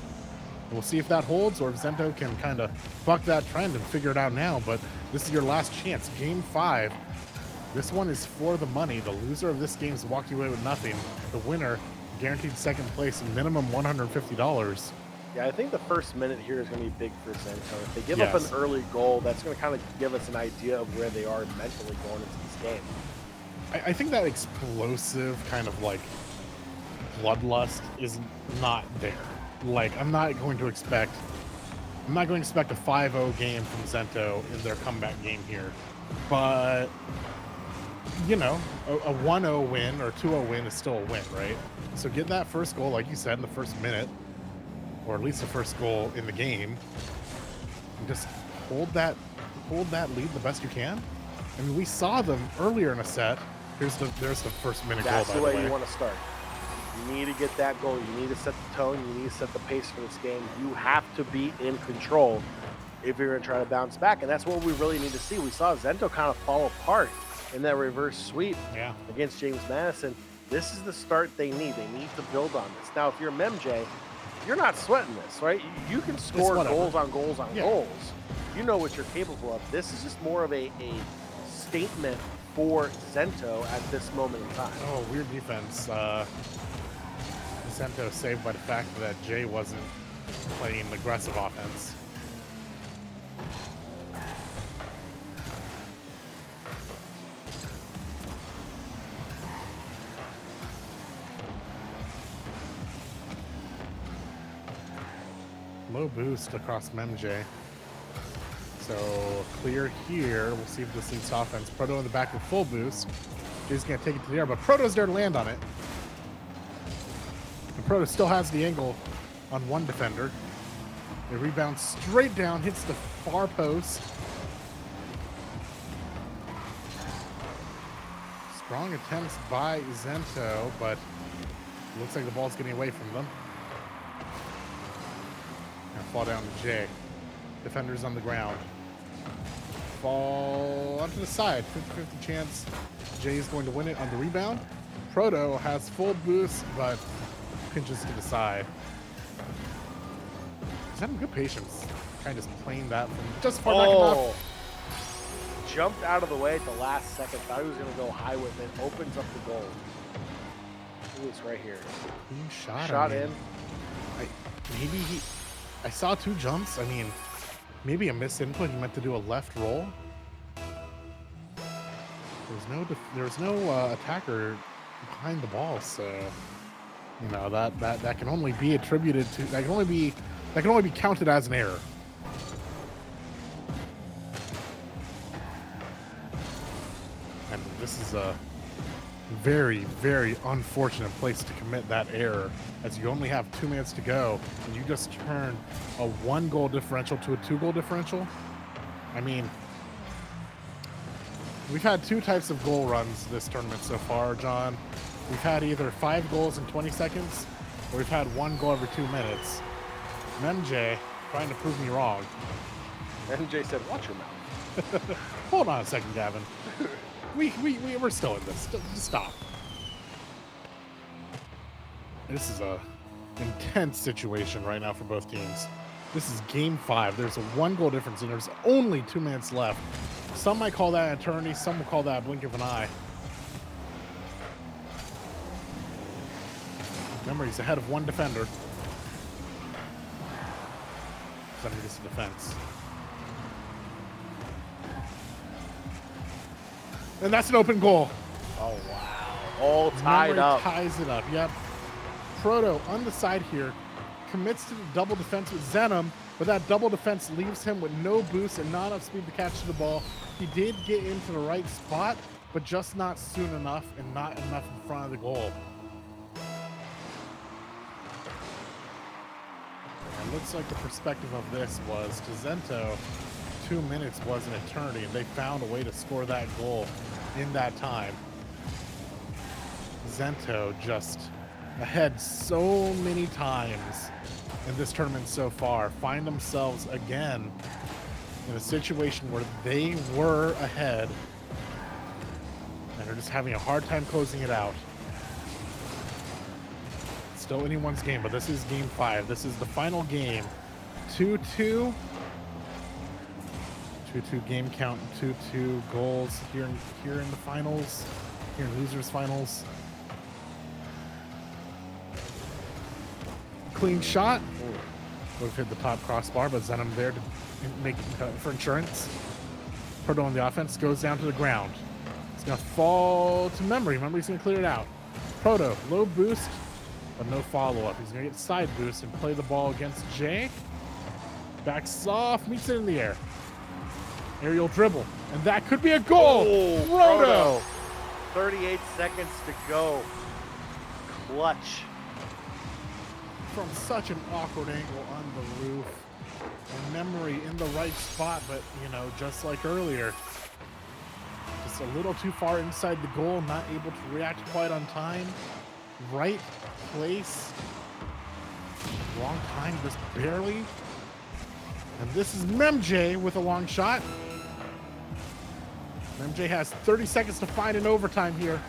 We'll see if that holds or if Zento can kind of buck that trend and figure it out now, but this is your last chance. Game 5. This one is for the money. The loser of this game is walking away with nothing. The winner guaranteed second place and minimum $150. Yeah, I think the first minute here is going to be big for Zento. If they give up an early goal, that's going to kind of give us an idea of where they are mentally going into this game. I think that explosive kind of like bloodlust is not there. Like, I'm not going to expect a 5-0 game from Zento in their comeback game here. But, a 1-0 win or 2-0 win is still a win, right? So get that first goal, like you said, in the first minute, or at least the first goal in the game, and just hold that lead the best you can. I mean, we saw them earlier in a set. There's the first minute goal. That's the way you want to start. You need to get that goal. You need to set the tone. You need to set the pace for this game. You have to be in control if you're going to try to bounce back, and that's what we really need to see. We saw Zento kind of fall apart in that reverse sweep against James Madison. This is the start they need. They need to build on this. Now, if you're MJ, you're not sweating this, right? You can score goals on goals on goals. You know what you're capable of. This is just more of a statement for Zento at this moment in time. Oh, weird defense. Zento saved by the fact that Jay wasn't playing aggressive offense. Low boost across Memje. So clear here. We'll see if this leads to offense. Proto in the back with full boost. Jay's gonna take it to the air, but Proto's there to land on it. And Proto still has the angle on one defender. It rebounds straight down, hits the far post. Strong attempts by Zento, but looks like the ball's getting away from them. Gonna fall down to Jay. Defenders on the ground. Fall onto the side. 50-50 chance Jay is going to win it on the rebound. Proto has full boost, but pinches to the side. He's having good patience. kind of just playing that from just far back enough. Jumped out of the way at the last second. Thought he was going to go high with it. Opens up the goal. Ooh, it's right here. Clean shot. Shot I mean, in. I saw 2 jumps. I mean, maybe a misinput. He meant to do a left roll. There's no attacker behind the ball, so you know that can only be attributed to that can only be counted as an error. And this is a very, very unfortunate place to commit that error, as you only have 2 minutes to go, and you just turn a 1-goal differential to a 2-goal differential. I mean, we've had 2 types of goal runs this tournament so far, John. We've had either 5 goals in 20 seconds, or we've had 1 goal every 2 minutes. MJ trying to prove me wrong. MJ said, "Watch your mouth." Hold on a second, Gavin. We're still in this. Stop. This is a intense situation right now for both teams. This is game 5. There's a 1-goal difference, and there's only 2 minutes left. Some might call that an eternity. Some will call that a blink of an eye. Remember, he's ahead of 1 defender. Sending this to defense. And that's an open goal. Oh, wow. All tied up. Ties it up, yep. Proto on the side here commits to the double defense with Zenom, but that double defense leaves him with no boost and not enough speed to catch the ball. He did get into the right spot, but just not soon enough and not enough in front of the goal. It looks like the perspective of this was to Zento, 2 minutes was an eternity, and they found a way to score that goal in that time. Zento just ahead so many times in this tournament so far, find themselves again in a situation where they were ahead and are just having a hard time closing it out. Still anyone's game, but this is game 5. This is the final game. 2-2. 2-2 game count, 2-2 goals here in the finals, here in losers finals. Clean shot. Would have hit the top crossbar, but Zenom there to make for insurance. Proto on the offense goes down to the ground. It's gonna fall to Memory. Memory's gonna clear it out. Proto, low boost, but no follow-up. He's gonna get side boost and play the ball against Jay. Backs off, meets it in the air. Aerial dribble, and that could be a goal. Oh, Proto. 38 seconds to go. Clutch. From such an awkward angle on the roof. And Memory in the right spot, but, you know, just like earlier, just a little too far inside the goal, not able to react quite on time. Right place, wrong time, just barely. And this is MJ with a long shot. MJ has 30 seconds to find an overtime here.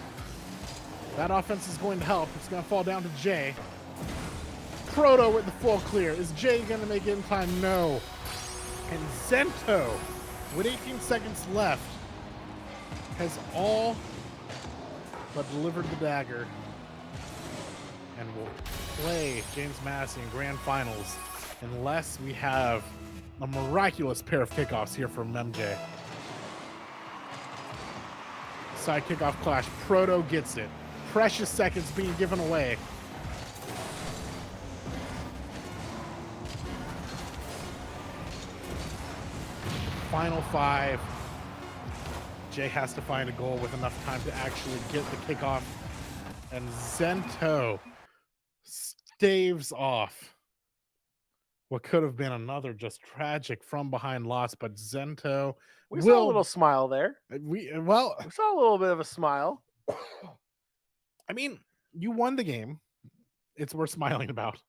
That offense is going to help. It's going to fall down to Jay. Proto with the full clear. Is Jay going to make it in time? No. And Zento, with 18 seconds left, has all but delivered the dagger and will play James Massey in grand finals unless we have a miraculous pair of kickoffs here from MJ. Side kickoff clash. Proto gets it. Precious seconds being given away. Final 5. Jay has to find a goal with enough time to actually get the kickoff. And Zento staves off what could have been another just tragic from behind loss, but Zento We saw a little smile there. We saw a little bit of a smile. I mean, you won the game. It's worth smiling about.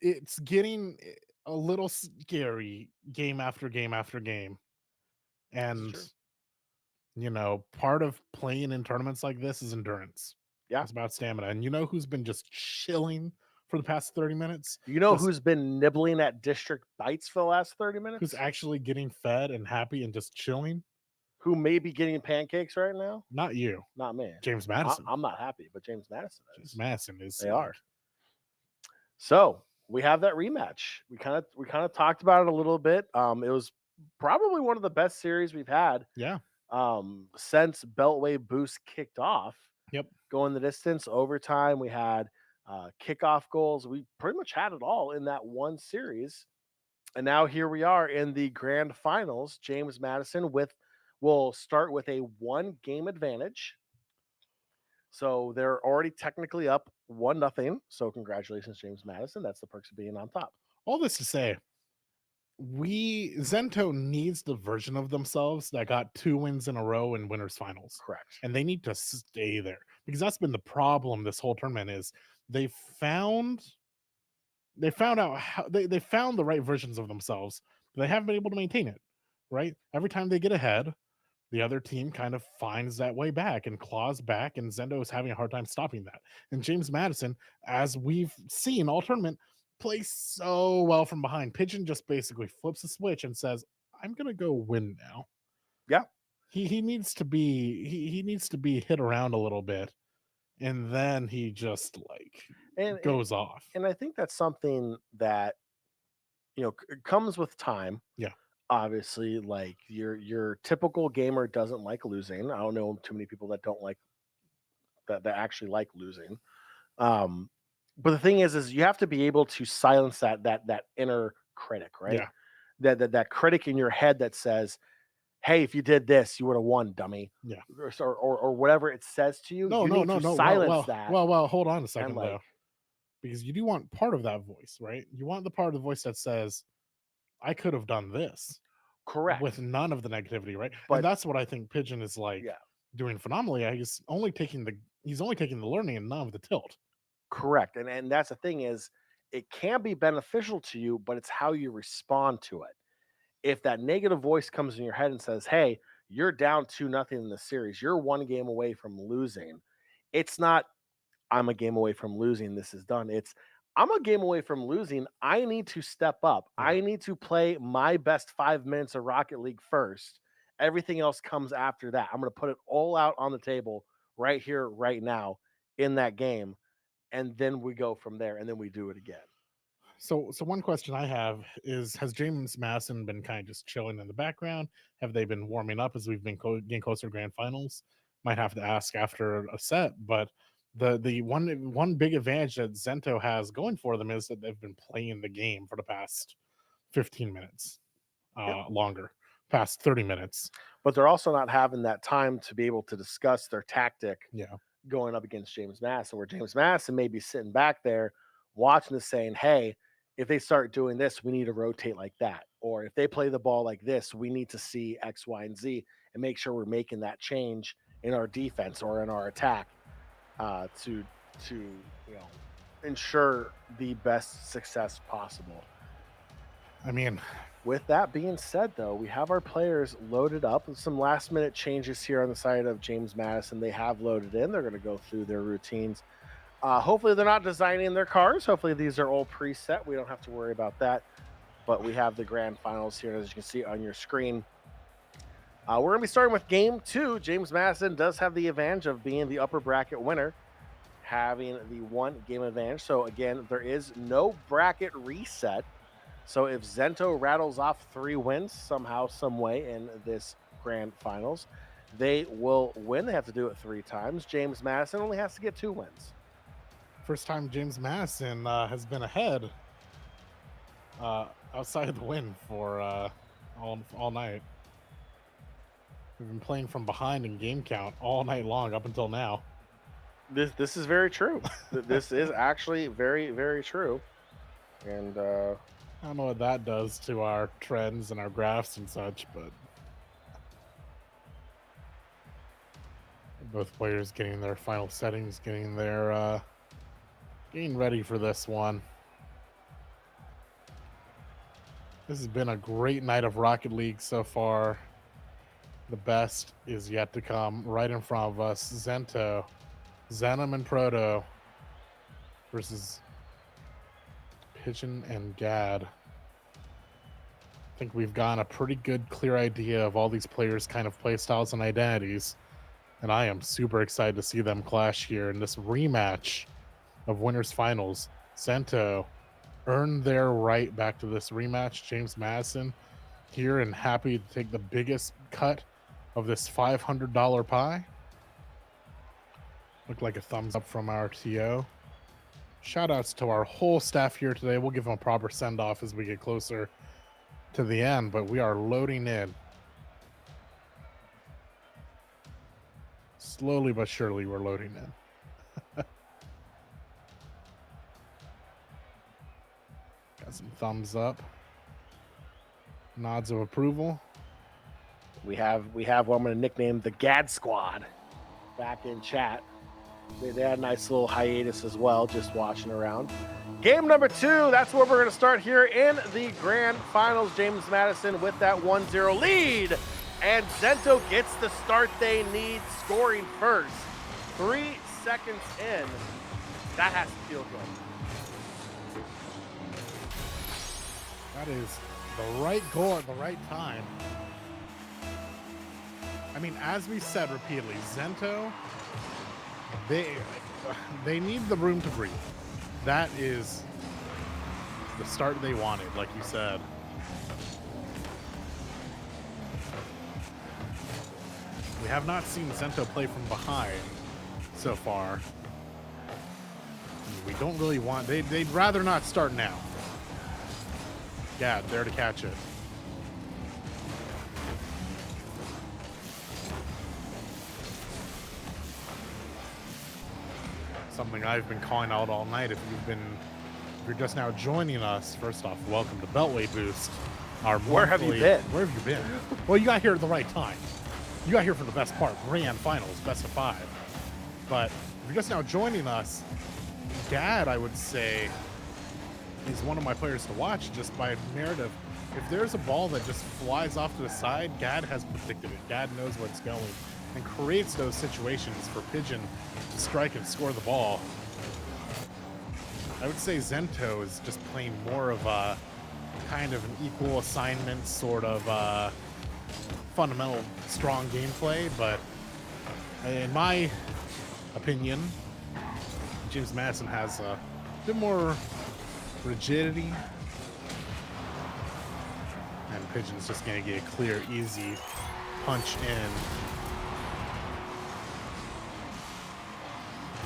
It's getting a little scary game after game after game. And, you know, part of playing in tournaments like this is endurance. Yeah. It's about stamina. And you know who's been just chilling for the past 30 minutes. You know Just who's been nibbling at district bites for the last 30 who's minutes? actually getting fed and happy and just chilling? Who may be getting pancakes right now? Not you, Not me. James Madison. I'm not happy, but James Madison James is. Madison is. They like, are. So we have that rematch. We kind of talked about it a little bit. It was probably one of the best series we've had Yeah. since Beltway Boost kicked off. Yep. Going the distance, overtime. We had kickoff goals. We pretty much had it all in that one series. And now here we are in the grand finals. James Madison will start with a 1-game advantage. So they're already technically up 1-0. So congratulations, James Madison. That's the perks of being on top. All this to say, Zento needs the version of themselves that got 2 wins in a row in winners finals. Correct. And they need to stay there, because that's been the problem this whole tournament is they found out how they found the right versions of themselves, but they haven't been able to maintain it. Right? Every time they get ahead, the other team kind of finds that way back and claws back, and Zendo is having a hard time stopping that. And James Madison, as we've seen all tournament, plays so well from behind. Pigeon just basically flips a switch and says, "I'm gonna go win now." Yeah. He needs to be he needs to be hit around a little bit, and then he just goes off. And I think that's something that comes with time. Yeah. Obviously, like your typical gamer doesn't like losing. I don't know too many people that don't like that actually like losing. But the thing is you have to be able to silence that inner critic, right? Yeah. That critic in your head that says, "Hey, if you did this, you would have won, dummy." Yeah. Or whatever it says to you. No, You no, need no, to no. silence that. Well, hold on a And second like, though. Because you do want part of that voice, right? You want the part of the voice that says, "I could have done this," correct. with none of the negativity, right? But and that's what I think Pigeon is yeah, doing phenomenally. He's only taking the learning and none of the tilt. correct. And that's the thing is it can be beneficial to you, but it's how you respond to it. If that negative voice comes in your head and says, "Hey, you're down 2-0 in the series. You're 1 game away from losing." It's not, "I'm a game away from losing. This is done." It's, "I'm a game away from losing. I need to step up. Yeah. I need to play my best 5 minutes of Rocket League first. Everything else comes after that. I'm going to put it all out on the table right here, right now in that game. And then we go from there. And then we do it again." So one question I have is: has James Madison been kind of just chilling in the background? Have they been warming up as we've been getting closer to grand finals? Might have to ask after a set, but the one big advantage that Zento has going for them is that they've been playing the game for the past 15 minutes, Yep. longer, past 30 minutes. But they're also not having that time to be able to discuss their tactic Yeah. going up against James Madison, where James Madison may be sitting back there watching this saying, "Hey, if they start doing this, we need to rotate like that. Or if they play the ball like this, we need to see X, Y, and Z and make sure we're making that change in our defense or in our attack to ensure the best success possible." I mean, With that being said, though, we have our players loaded up. Some last minute changes here on the side of James Madison. They have loaded in. They're going to go through their routines. Hopefully, they're not designing their cars. Hopefully, these are all preset. We don't have to worry about that. But we have the grand finals here, as you can see on your screen. We're going to be starting with game 2. James Madison does have the advantage of being the upper bracket winner, having the 1-game advantage. So, again, there is no bracket reset. So if Zento rattles off 3 wins somehow, some way in this grand finals, they will win. They have to do it 3 times. James Madison only has to get 2 wins. first time James Madison has been ahead outside of the win for all night. We've been playing from behind in game count all night long up until now. This is very true. This is actually very, very true. And I don't know what that does to our trends and our graphs and such, but both players getting their final settings, getting ready for this one. This has been a great night of Rocket League so far. The best is yet to come right in front of us. Zento, Zenom, and Proto versus Pigeon and Gad. I think we've gotten a pretty good, clear idea of all these players' kind of play styles and identities. And I am super excited to see them clash here in this rematch of winners finals. Zento earned their right back to this rematch. James Madison here and happy to take the biggest cut of this $500 pie. Looked like a thumbs up from our TO. Shout outs to our whole staff here today. We'll give them a proper send off as we get closer to the end, but we are loading in. Slowly but surely, we're loading in. Got some thumbs up, nods of approval. We have what I'm going to nickname the Gad Squad back in chat. They had a nice little hiatus as well, just watching around. Game number 2, that's where we're going to start here in the grand finals. James Madison with that 1-0 lead. And Zento gets the start they need, scoring first. 3 seconds in. That has to feel good. That is the right goal at the right time. I mean, as we said repeatedly, Zento, they need the room to breathe. That is the start they wanted, like you said. We have not seen Zento play from behind so far. We don't really want... They'd rather not start now. Gad, there to catch it. Something I've been calling out all night. If you're just now joining us, first off, welcome to Beltway Boost. Where have you been? Where have you been? Well, you got here at the right time. You got here for the best part, grand finals, best of 5. But if you're just now joining us, Gad, I would say, is one of my players to watch just by merit of, if there's a ball that just flies off to the side, Gad has predicted it. Gad knows where it's going and creates those situations for Pigeon to strike and score the ball. I would say Zento is just playing more of a kind of an equal assignment sort of fundamental strong gameplay, but in my opinion, James Madison has a bit more rigidity, and Pigeon's just going to get a clear, easy punch in.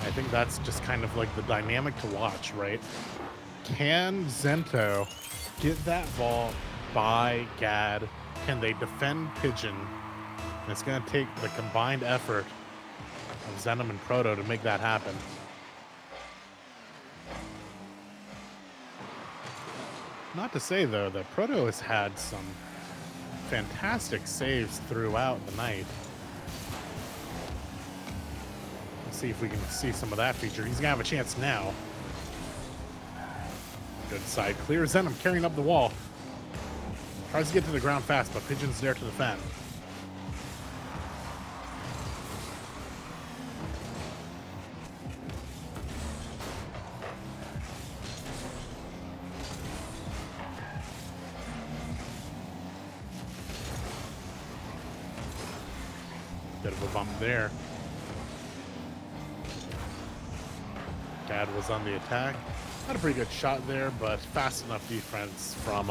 I think that's just kind of like the dynamic to watch, right? Can Zento get that ball by Gad? Can they defend Pigeon? And it's going to take the combined effort of Zenom and Proto to make that happen. Not to say, though, that Proto has had some fantastic saves throughout the night. Let's see if we can see some of that feature. He's going to have a chance now. Good side clear. Zenom carrying up the wall. Tries to get to the ground fast, but Pigeon's there to defend. Bit of a bump there. Gad was on the attack. Had a pretty good shot there, but fast enough defense from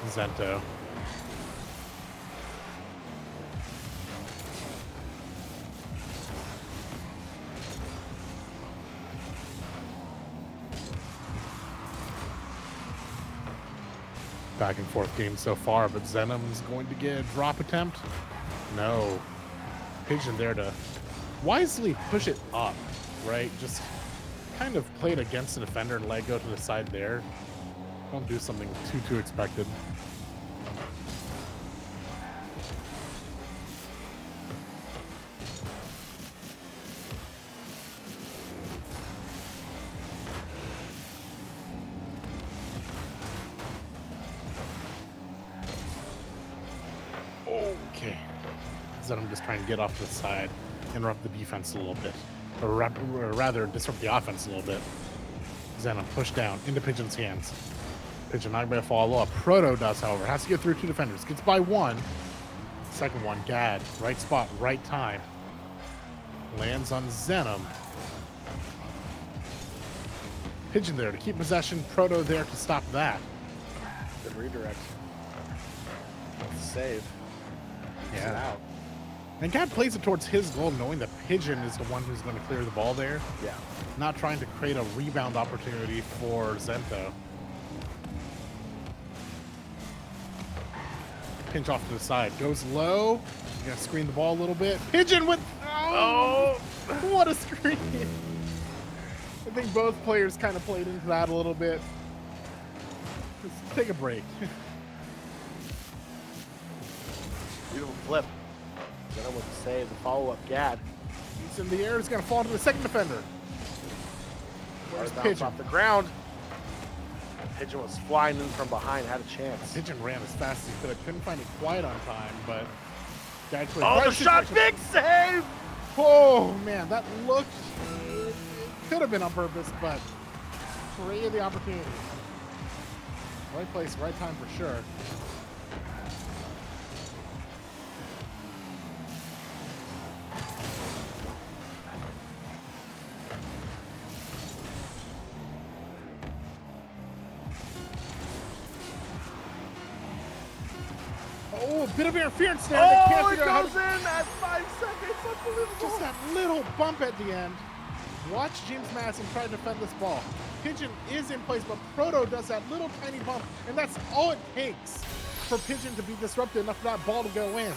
Zento. Back and forth game so far, but Zenom's going to get a drop attempt. No. Pigeon there to wisely push it up, right? Just kind of play it against the defender and let it go to the side there. Don't do something too expected. Okay. Zenom just trying to get off to the side, interrupt the defense a little bit. Or rather, disrupt the offense a little bit. Zenom pushed down into Pigeon's hands. Pigeon not going to follow up. Proto does, however. Has to get through 2 defenders. Gets by 1. Second one, Gad. Right spot, right time. Lands on Zenom. Pigeon there to keep possession. Proto there to stop that. Good redirect. Save. Keeps it out. And Gad plays it towards his goal, knowing that Pigeon is the one who's going to clear the ball there. Yeah. Not trying to create a rebound opportunity for Zento. Pinch off to the side. Goes low. You got to screen the ball a little bit. Pigeon with... Oh! What a screen. I think both players kind of played into that a little bit. Just take a break. Beautiful flip. Zenom with the save. The follow-up, Gad. He's in the air. He's going to fall to the second defender. Where's Pigeon? Off the ground. Pigeon was flying in from behind. Had a chance. Pigeon ran as fast as he could. Couldn't find it quite on time, but... Oh, the shot! Big save! Oh, man. That looked... Could have been on purpose, but created the opportunity. Right place, right time for sure. Oh, a bit of interference there. Oh, it goes in at 5 seconds. Unbelievable. Just that little bump at the end. Watch James Madison try to defend this ball. Pigeon is in place, but Proto does that little tiny bump, and that's all it takes for Pigeon to be disrupted enough for that ball to go in.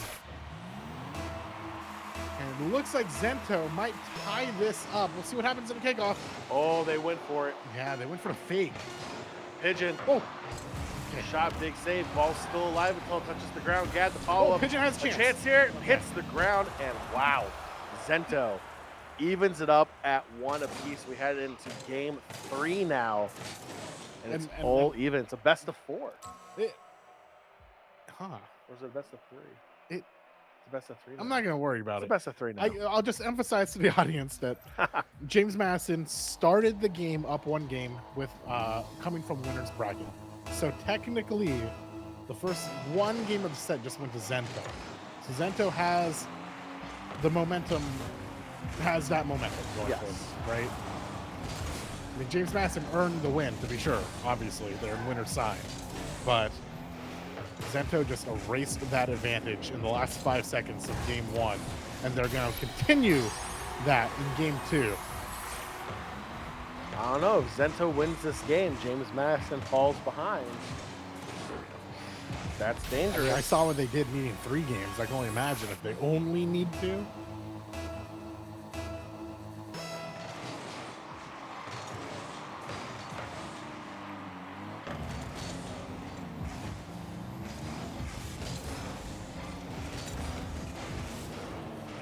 And it looks like Zento might tie this up. We'll see what happens in the kickoff. Oh, they went for it. Yeah, they went for a fake. Pigeon. Oh. Okay. Shot, big save. Ball's still alive until it touches the ground. Gad, the follow-up. Pigeon has a chance. Here. Okay. Hits the ground, and wow. Zento evens it up at 1 apiece. We head into game 3 now, and it's all even. It's a best of 4. Or is it a best of 3? It's a best of 3 now. I'm not going to worry about it. It's a best of 3 now. I'll just emphasize to the audience that James Madison started the game up 1 game with coming from winner's bracket. So technically, the first 1 game of the set just went to Zento. So Zento has the momentum. Has that momentum going forward, right? I mean, James Madison earned the win, to be sure. Obviously, they're in winner's side. But Zento just erased that advantage in the last 5 seconds of game 1. And they're going to continue that in game 2. I don't know. If Zento wins this game, James Madison falls behind. That's dangerous. I mean, I saw what they did needing 3 games. I can only imagine if they only need 2.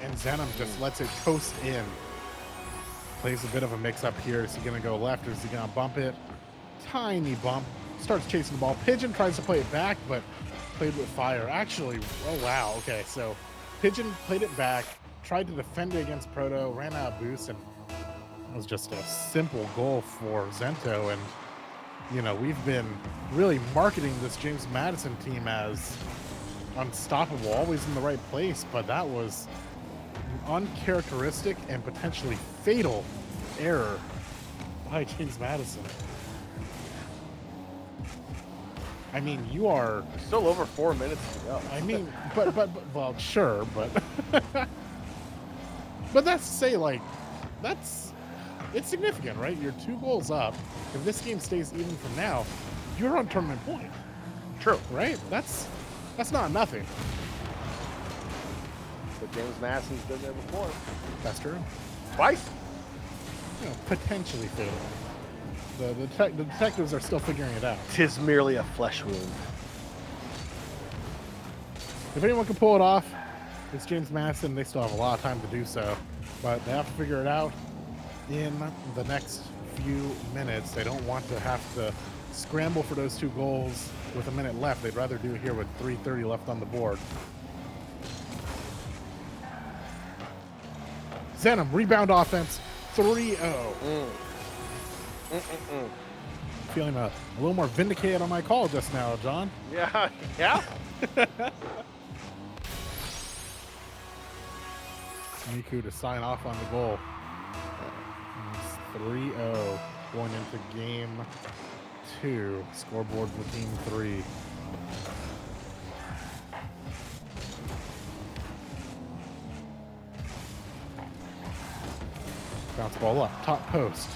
And Zenom just lets it coast in. Plays a bit of a mix-up here. Is he going to go left or is he going to bump it? Tiny bump. Starts chasing the ball. Pigeon tries to play it back, but played with fire. Actually, oh wow. Okay, so Pigeon played it back, tried to defend it against Proto, ran out of boost, and it was just a simple goal for Zento. And, you know, we've been really marketing this James Madison team as unstoppable, always in the right place, but that was an uncharacteristic and potentially fatal error by James Madison. I mean, you are still over 4 minutes to go. I mean, but well, sure, but but that's to say, like, it's significant, right? You're 2 goals up. If this game stays even from now, you're on tournament point. True, right? That's not nothing. But James Madison's been there before. That's true. Twice. You know, potentially fatal. The detectives are still figuring it out. 'Tis merely a flesh wound. If anyone can pull it off, it's James Madison. They still have a lot of time to do so, but they have to figure it out in the next few minutes. They don't want to have to scramble for those 2 goals with a minute left. They'd rather do it here with 3:30 left on the board. Zenom, rebound offense, 3-0. Feeling a little more vindicated on my call just now, John. Yeah, yeah. Miku to sign off on the goal. It's 3-0 going into game 2. Scoreboard for team 3. Bounce ball up, top post.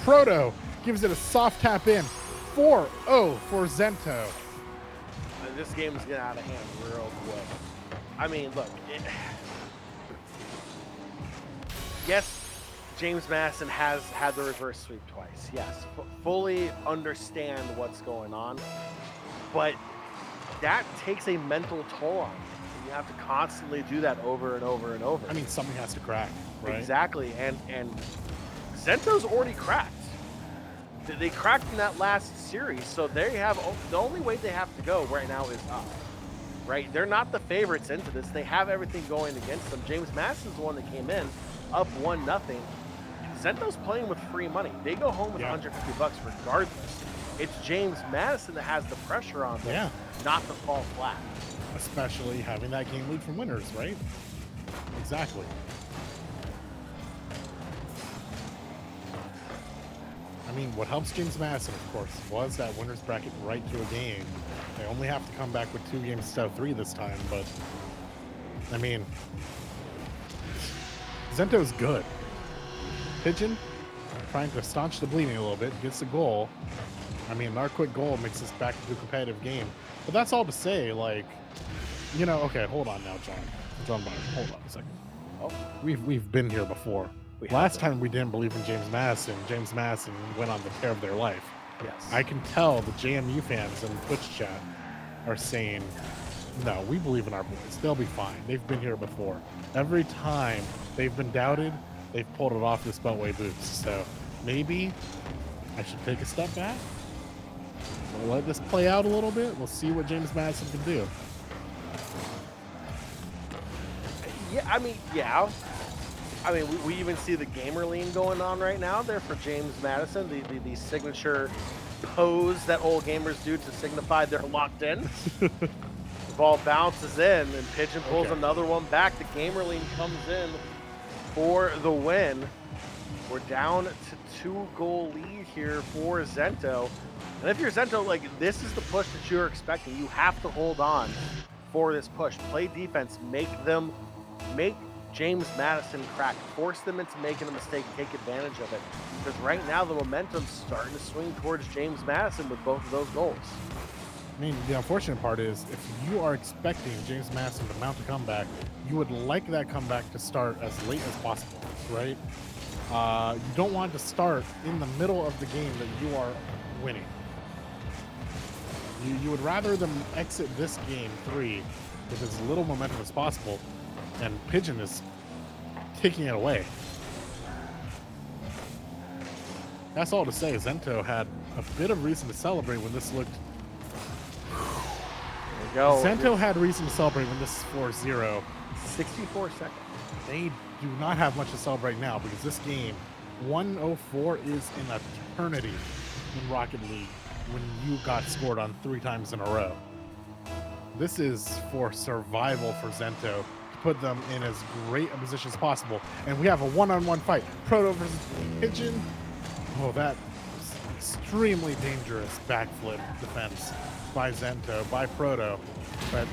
Proto gives it a soft tap in. 4-0 for Zento. This game is getting out of hand real quick. I mean, look. Yes, James Madison has had the reverse sweep twice. Yes, fully understand what's going on. But that takes a mental toll on you. You have to constantly do that over and over and over. I mean, something has to crack, right? Exactly. And Zento's already cracked. They cracked in that last series, so they have the only way they have to go right now is up. Right? They're not the favorites into this. They have everything going against them. James Madison's the one that came in up 1-0. Zento's playing with free money. They go home with $150 regardless. It's James Madison that has the pressure on them, not to fall flat. Especially having that game lead from winners, right? Exactly. I mean, what helps James Madison, of course, was that winner's bracket right to a game. They only have to come back with 2 games instead of 3 this time, but I mean, Zento's good. Pigeon trying to staunch the bleeding a little bit, gets a goal. I mean, our quick goal makes us back to a competitive game. But that's all to say, like, you know, okay, hold on now, John Byron, hold on a second. Oh, we've been here before. Last time we didn't believe in James Madison went on the tear of their life. Yes. I can tell the JMU fans in Twitch chat are saying, no, we believe in our boys. They'll be fine. They've been here before. Every time they've been doubted, they've pulled it off this Beltway boost. So maybe I should take a step back. We'll let this play out a little bit. We'll see what James Madison can do. Yeah, I mean, yeah. I mean, we even see the gamer lean going on right now there for James Madison, the signature pose that old gamers do to signify they're locked in. The ball bounces in, and Pigeon pulls another one back. The gamer lean comes in for the win. We're down to 2-goal lead here for Zento. And if you're Zento, like, this is the push that you're expecting. You have to hold on for this push. Play defense. Make James Madison crack. Force them into making a mistake. Take advantage of it. Because right now the momentum's starting to swing towards James Madison with both of those goals. I mean, the unfortunate part is if you are expecting James Madison to mount a comeback, you would like that comeback to start as late as possible, right? You don't want to start in the middle of the game that you are winning. You would rather them exit this game 3 with as little momentum as possible, and Pigeon is taking it away. That's all to say. Zento had a bit of reason to celebrate when this looked... Zento had reason to celebrate when this is 4-0. 64 seconds. They do not have much to celebrate now because this game, 104, is an eternity in Rocket League when you got scored on 3 times in a row. This is for survival for Zento to put them in as great a position as possible. And we have a one-on-one fight. Proto versus Pigeon. Oh, that was extremely dangerous backflip defense by Zento, by Proto, but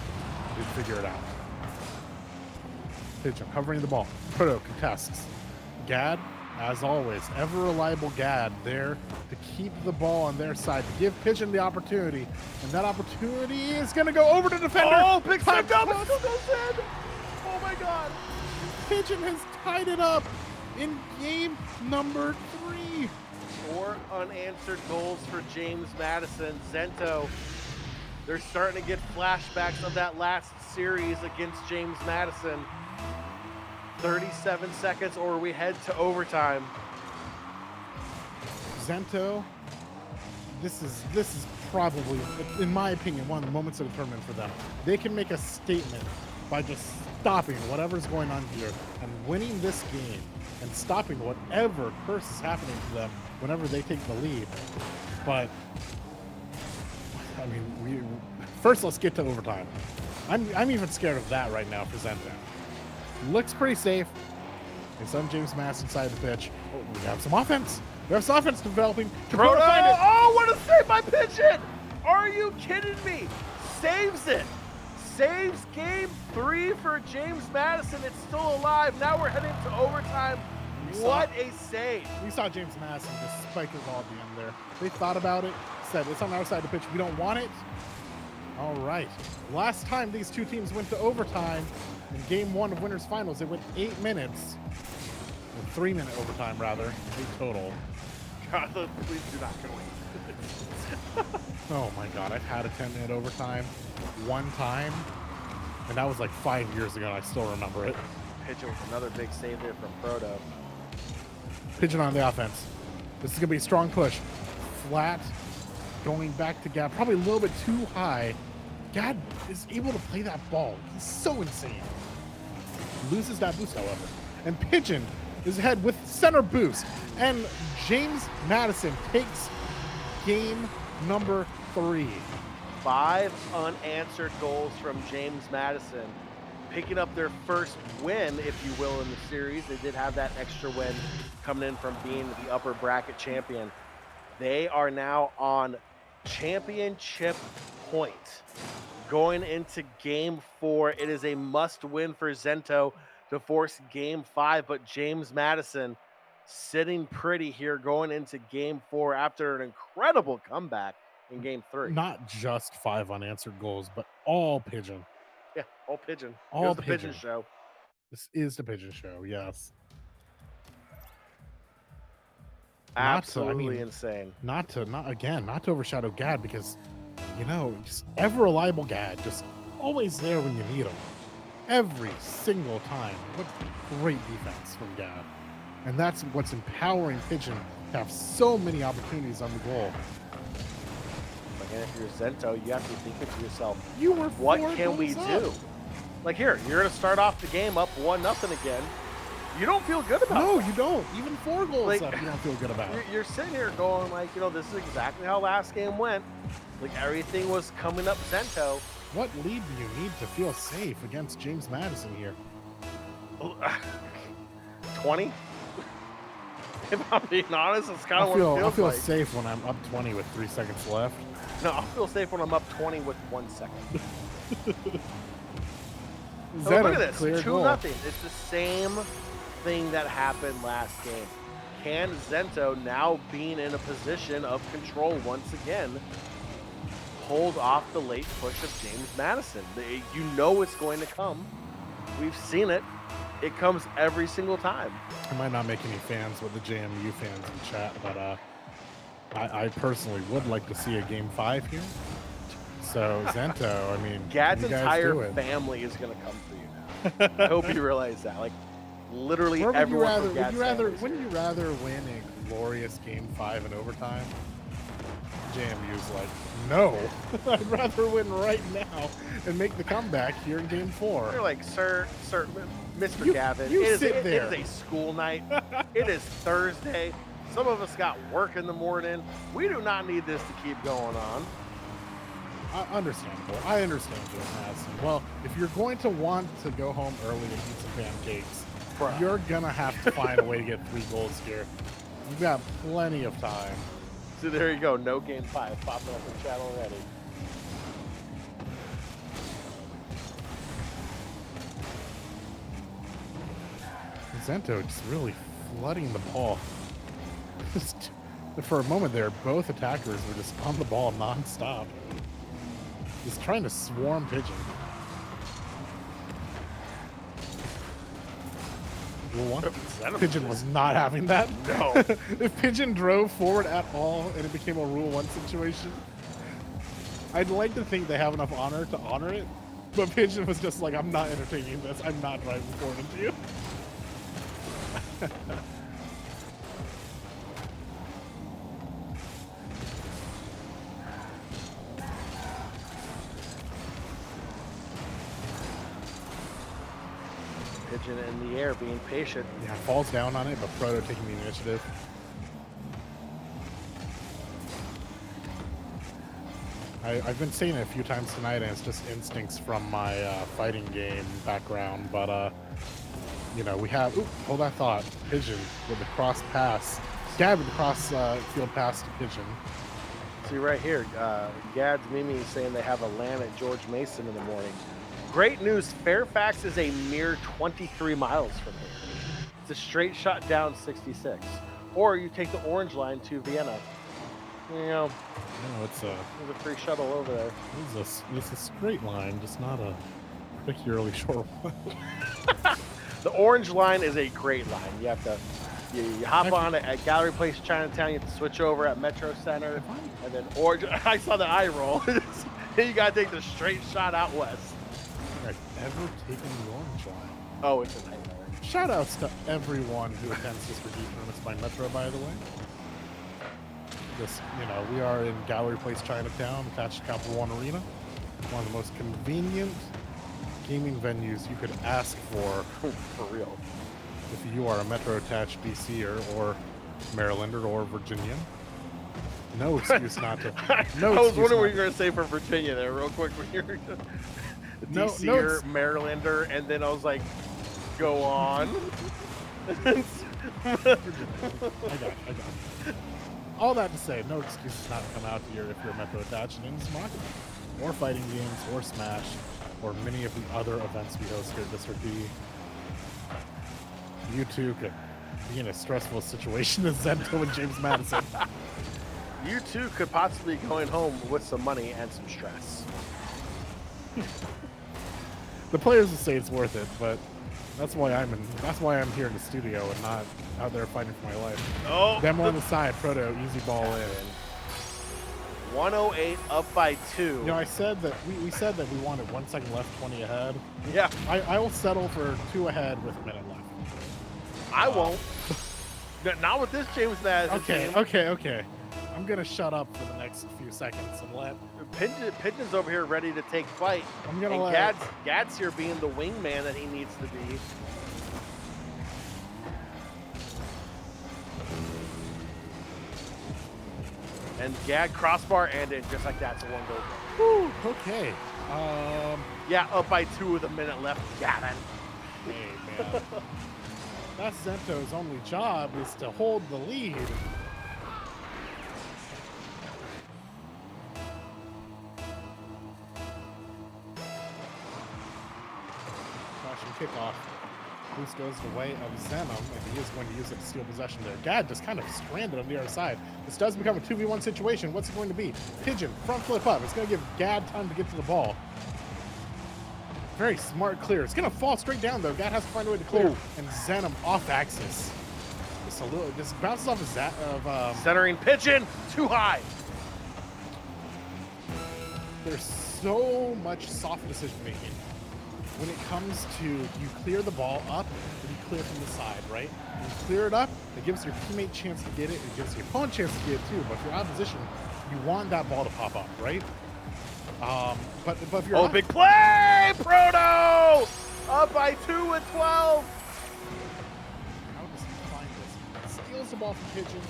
we figure it out. Pigeon covering the ball. Proto contests. Gad, as always, ever reliable Gad there to keep the ball on their side, to give Pigeon the opportunity, and that opportunity is going to go over to defender. Oh, big slam down, it still goes in. Oh my God. Pigeon has tied it up in game number 3. 4 unanswered goals for James Madison. Zento, they're starting to get flashbacks of that last series against James Madison. 37 seconds or we head to overtime. Zento, this is probably, in my opinion, one of the moments of the tournament for them. They can make a statement by just stopping whatever's going on here and winning this game and stopping whatever curse is happening to them whenever they take the lead. But I mean, first let's get to overtime. I'm even scared of that right now for Zento. Looks pretty safe. It's on James Mass inside the pitch. Oh, we have some offense. We have some offense developing. Proto, oh, what a save by Pigeon! Are you kidding me? Saves it. Saves game 3 for James Madison. It's still alive. Now we're heading to overtime. What a save. We saw James Madison just spike his ball at the end there. They thought about it, said it's on our side of the pitch. We don't want it. All right. Last time these two teams went to overtime in game 1 of winners finals, it went 8 minutes. Or 3-minute overtime, rather. 8 total. God, please do not go in. Oh my God, I've had a 10-minute overtime one time, and that was like 5 years ago, and I still remember it. Pigeon with another big save there from Proto. Pigeon on the offense. This is going to be a strong push. Flat, going back to Gad, probably a little bit too high. Gad is able to play that ball. He's so insane. Loses that boost, however. And Pigeon is ahead with center boost. And James Madison takes game number 3. 5 unanswered goals from James Madison, picking up their first win, if you will, in the series. They did have that extra win coming in from being the upper bracket champion. They are now on championship point. Going into game 4, it is a must win for Zento to force game 5, but James Madison sitting pretty here going into game 4 after an incredible comeback in game 3. Not just 5 unanswered goals, but all Pigeon. Yeah, all Pigeon. All the Pigeon show. This is the Pigeon show, yes. Absolutely insane. Not to overshadow Gad, because, you know, just ever reliable Gad, just always there when you need him. Every single time. What great defense from Gad. And that's what's empowering Pigeon to have so many opportunities on the goal. And if you're Zento, you have to think to yourself, you were what can we do? Like here, you're going to start off the game up 1-0 again. You don't feel good about it. No, you don't. Even 4 goals up, you don't feel good about it. You're sitting here going like, you know, this is exactly how last game went. Like everything was coming up Zento. What lead do you need to feel safe against James Madison here? 20? If I'm being honest, it's kind of what it feels I feel like. safe when I'm up 20 with 3 seconds left. No, I feel safe when I'm up 20 with 1 second. So look at this, 2-0. It's the same thing that happened last game. Can Zento, now being in a position of control once again, hold off the late push of James Madison? You know it's going to come. We've seen it. It comes every single time. I might not make any fans with the JMU fans in chat, but I personally would like to see a game 5 here. So Zento, I mean, Gad's entire family is going to come for you now. I hope you realize that. Like, literally everyone from Gad's family. Wouldn't you rather win a glorious game 5 in overtime? JMU's like, no, I'd rather win right now and make the comeback here in game 4. They're like, sir, Mr. Gavin, it is a school night. It is Thursday. Some of us got work in the morning. We do not need this to keep going on. Understandable. I understand James Madison. Well, if you're going to want to go home early and eat some pancakes, you're going to have to find a way to get 3 goals here. You've got plenty of time. So there you go. No game 5 popping up in chat already. Zento just really flooding the ball. Just, for a moment there, both attackers were just on the ball nonstop. Just trying to swarm Pigeon. Pigeon was not having that. No. If Pigeon drove forward at all and it became a Rule 1 situation, I'd like to think they have enough honor to honor it, but Pigeon was just like, I'm not entertaining this. I'm not driving forward into you. Pigeon in the air, being patient. Yeah, falls down on it, but Proto taking the initiative. I've been saying it a few times tonight, and it's just instincts from my fighting game background. But you know, we have. Ooh, hold that thought. Pigeon with the cross pass. Gab with the cross field pass to Pigeon. See right here, Gad's Mimi saying they have a LAN at George Mason in the morning. Great news, Fairfax is a mere 23 miles from here. It's a straight shot down 66. Or you take the orange line to Vienna. You know, It's there's a free shuttle over there. it's a straight line, just not a particularly short one. The orange line is a great line. You have to you hop on it at Gallery Place Chinatown. You have to switch over at Metro Center, and then orange. I saw the eye roll. You gotta take the straight shot out west. I've ever taken the orange line. Oh, it's a nightmare. Shout outs to everyone who attends Sister D tournaments by Metro, by the way. Just, you know, we are in Gallery Place Chinatown, attached to Capital One Arena. One of the most convenient gaming venues you could ask for. For real. If you are a Metro attached DCer or Marylander or Virginian. No excuse not to. No I was wondering what you were going to say for Virginia there, real quick. When you're DCer, Marylander, and then I was like, go on. I got it. All that to say, no excuses not to come out here if you're Metro attached and in this market. Or fighting games, or Smash, or many of the other events we host here at District D. You two could be in a stressful situation as Zento and James Madison. You too could possibly be going home with some money and some stress. The players will say it's worth it, but that's why I'm here in the studio and not out there fighting for my life. Oh, Them on the side, Proto, easy ball in. 108 up by 2. You know, I said that we said that we wanted 1 second left, 20 ahead. Yeah. I will settle for 2 ahead with a minute left. I won't. Not with this James Madison team. Okay. I'm gonna shut up for the next few seconds and let Pigeon's over here ready to take flight. I'm gonna and let Gad's here being the wingman that he needs to be. And Gad crossbar and in just like that, so one goes. Whew, okay. Yeah, up by 2 with a minute left. Gavin. Hey man. That's Zento's only job is to hold the lead. Kickoff. Boost goes the way of Zenom, and he is going to use it to steal possession there. Gad just kind of stranded on the other side. This does become a 2v1 situation. What's it going to be? Pigeon, front flip up. It's going to give Gad time to get to the ball. Very smart clear. It's going to fall straight down, though. Gad has to find a way to clear. Ooh. And Zenom off axis. Just bounces off of centering Pigeon, too high. There's so much soft decision making. When it comes to you clear the ball up or you clear from the side, right? When you clear it up, it gives your teammate a chance to get it. It gives your opponent a chance to get it too. But if you're out of position, you want that ball to pop up, right? But if you're big play, Proto! Up by 2 with 12. How does he find this? He steals the ball from Pigeon.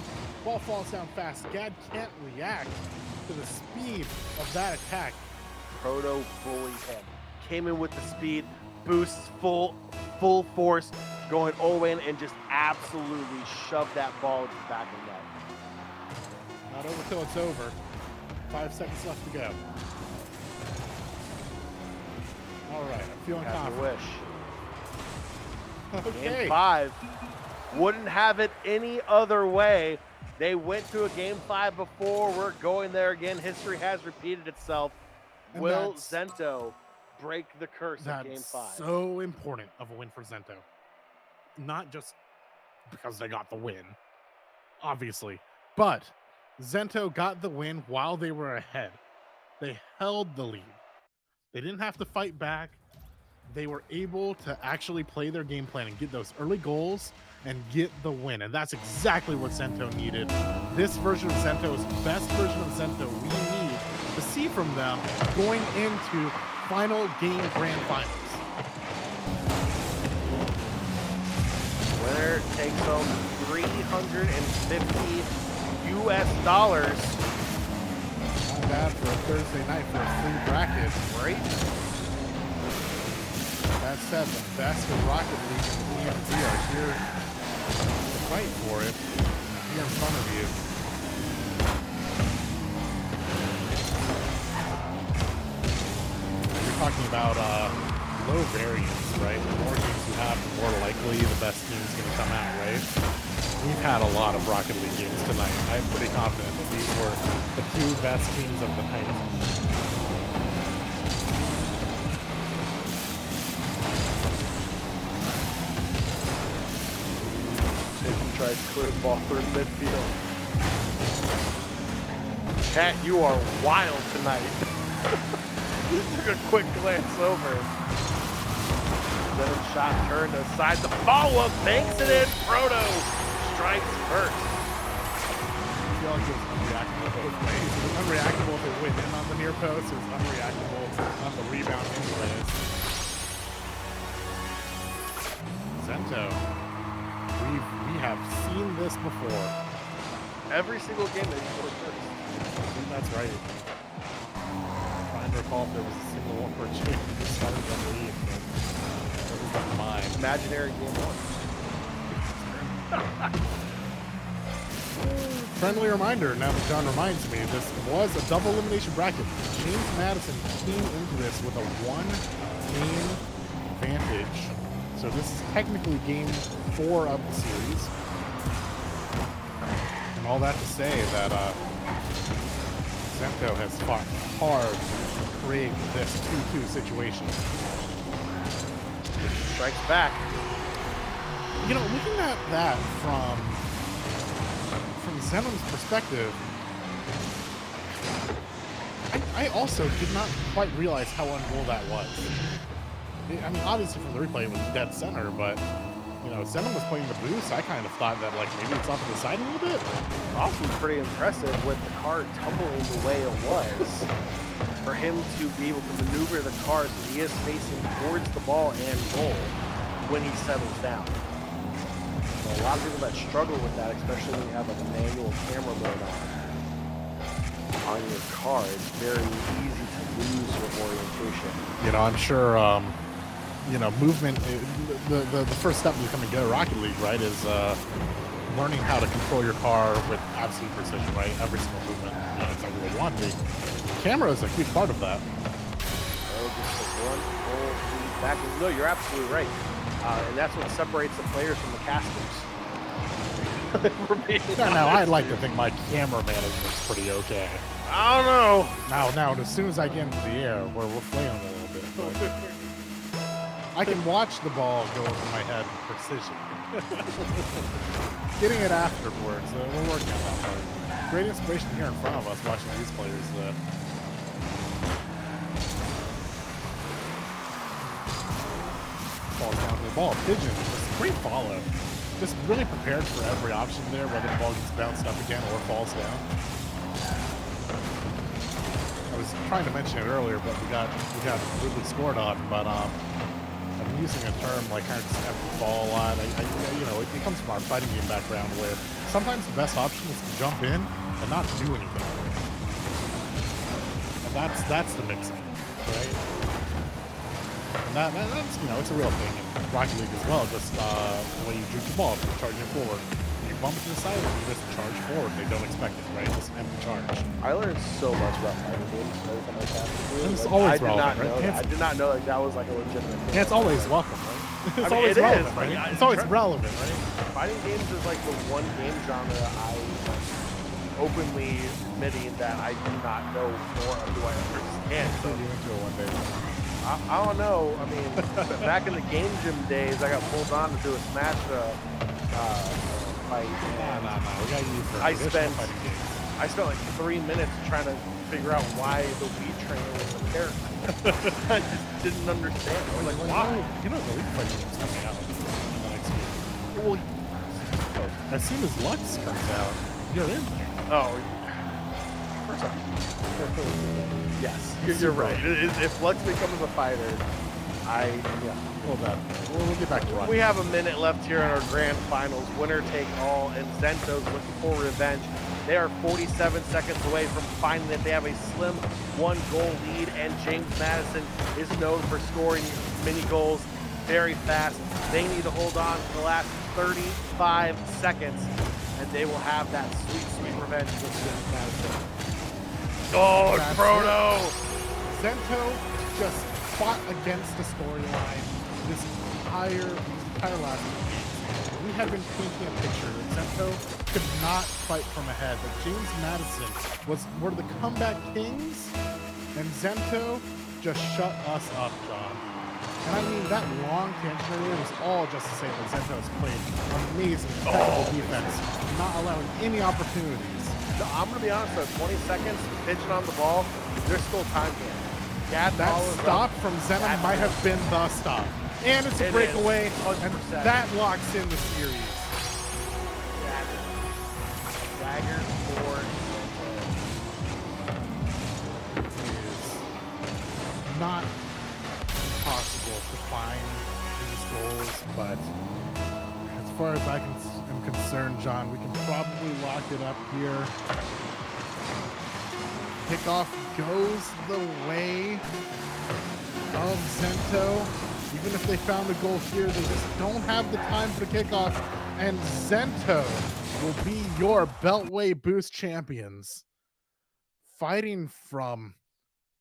Ball falls down fast. Gad can't react to the speed of that attack. Proto bullied him. Came in with the speed, boosts full force, going all the way in and just absolutely shoved that ball to the back of the net. Not over till it's over. 5 seconds left to go. All right, I'm feeling confident. Wish. Okay. Game 5. Wouldn't have it any other way. They went to a game 5 before. We're going there again. History has repeated itself. And Will Zento break the curse of game 5? So important of a win for Zento. Not just because they got the win, obviously, but Zento got the win while they were ahead. They held the lead. They didn't have to fight back. They were able to actually play their game plan and get those early goals and get the win. And that's exactly what Zento needed. This version of Zento is the best version of Zento we need to see from them going into final game grand finals. Winner takes home $350 US. bad for a Thursday night for a free bracket. Right? That said, the best of Rocket League and DMV are here to fight for it. Here in front of you. You're talking about low variance, right? The more games you have, the more likely the best team's going to come out, right? We've had a lot of Rocket League games tonight. I'm pretty confident that these were the two best teams of the night. Tries to clear the ball through midfield. Cat, you are wild tonight. Took a quick glance over. Then shot turned aside. The follow-up banks it in. Frodo strikes first. I feel like it's unreactable both ways. It's unreactable if it went in on the near post. It's unreactable on the rebound anyways. Zento. We have seen this before. Every single game they scored first. That's right. I'm trying to recall if there was a single one for a chick who started on the lead, but that was not mine. Imaginary game one. Friendly reminder, now that John reminds me, this was a double elimination bracket. James Madison came into this with a one-game advantage. So this is technically game 4 of the series. And all that to say that Zento has fought hard to create this 2-2 situation. Strikes back. You know, looking at that from Zenon's perspective, I also did not quite realize how ungoal that was. I mean, obviously from the replay it was dead center, but you know, Zenon was playing the boost. I kind of thought that like maybe it's off to the side a little bit. Also pretty impressive with the car tumbling the way it was. For him to be able to maneuver the car so he is facing towards the ball and goal when he settles down. So a lot of people that struggle with that, especially when you have like a manual camera mode on your car, it's very easy to lose your orientation. You know, I'm sure you know, movement, the first step in becoming good at Rocket League, right, is learning how to control your car with absolute precision, right? Every single movement, you know, exactly what you want to be. Camera is a huge part of that. Oh, just a one full lead back. No, you're absolutely right. And that's what separates the players from the casters. Now, I'd like to think my camera management's pretty okay. I don't know. Now, as soon as I get into the air, we're flailing a little bit. But I can watch the ball go over my head with precision. Getting it afterwards, we're working on that part. Great inspiration here in front of us watching these players. Falls down to the ball. Pigeon, just great follow. Just really prepared for every option there, whether the ball gets bounced up again or falls down. I was trying to mention it earlier, but we got really scored on. But I'm using a term like kind of just empty ball a lot. You know, it comes from our fighting game background where sometimes the best option is to jump in and not do anything. And that's the mixing, right? And that's, you know, it's a real thing in Rocket League as well. Just the way you juke the ball, if you're charging it forward. You bump it to the side, you just charge forward. They don't expect it, right? Just an empty charge. I learned so much about fighting games every time I passed through. It's always relevant, right? I did not know like that was like a legitimate thing. Yeah, it's always welcome, right? It's always relevant, right? It's always relevant, right? Fighting games is like the one game genre I openly admitting that I do not know nor do I understand. So you into it one day. I don't know. I mean, back in the game gym days, I got pulled on to do a Smash fight. Nah. We got you for I spent fighting games. like 3 minutes trying to figure out why the Wii trainer was a character. I just didn't understand. I was like, why? You know the League fighting game's coming out in the next year. Well, As soon as Lux comes out, you're in there. oh, first off, yes, you're right. If Lux becomes a fighter, We'll get back to Rocket. We have a minute left here in our grand finals. Winner take all, and Zento's looking for revenge. They are 47 seconds away from finding it. They have a slim 1-goal lead, and James Madison is known for scoring mini goals very fast. They need to hold on for the last 35 seconds, and they will have that sweet, sweet revenge with James Madison. Oh, That's Frodo! Zento just fought against the storyline this entire last week. We had been painting a picture that Zento could not fight from ahead, that James Madison were the comeback kings, and Zento just shut us up, John. And I mean, that long tangent area was all just to say that Zento has played amazing technical defense, not allowing any opportunities. No, I'm going to be honest, though, 20 seconds, pitching on the ball, there's still time here. That stop from Zeno might have been the stop. And it's a breakaway, and that locks in the series. Dagger for It is not possible to find these goals, but as far as I am concerned, John, we can probably lock it up here. Kickoff goes the way of Zento. Even if they found a goal here, they just don't have the time for the kickoff. And Zento will be your Beltway Boost champions, fighting from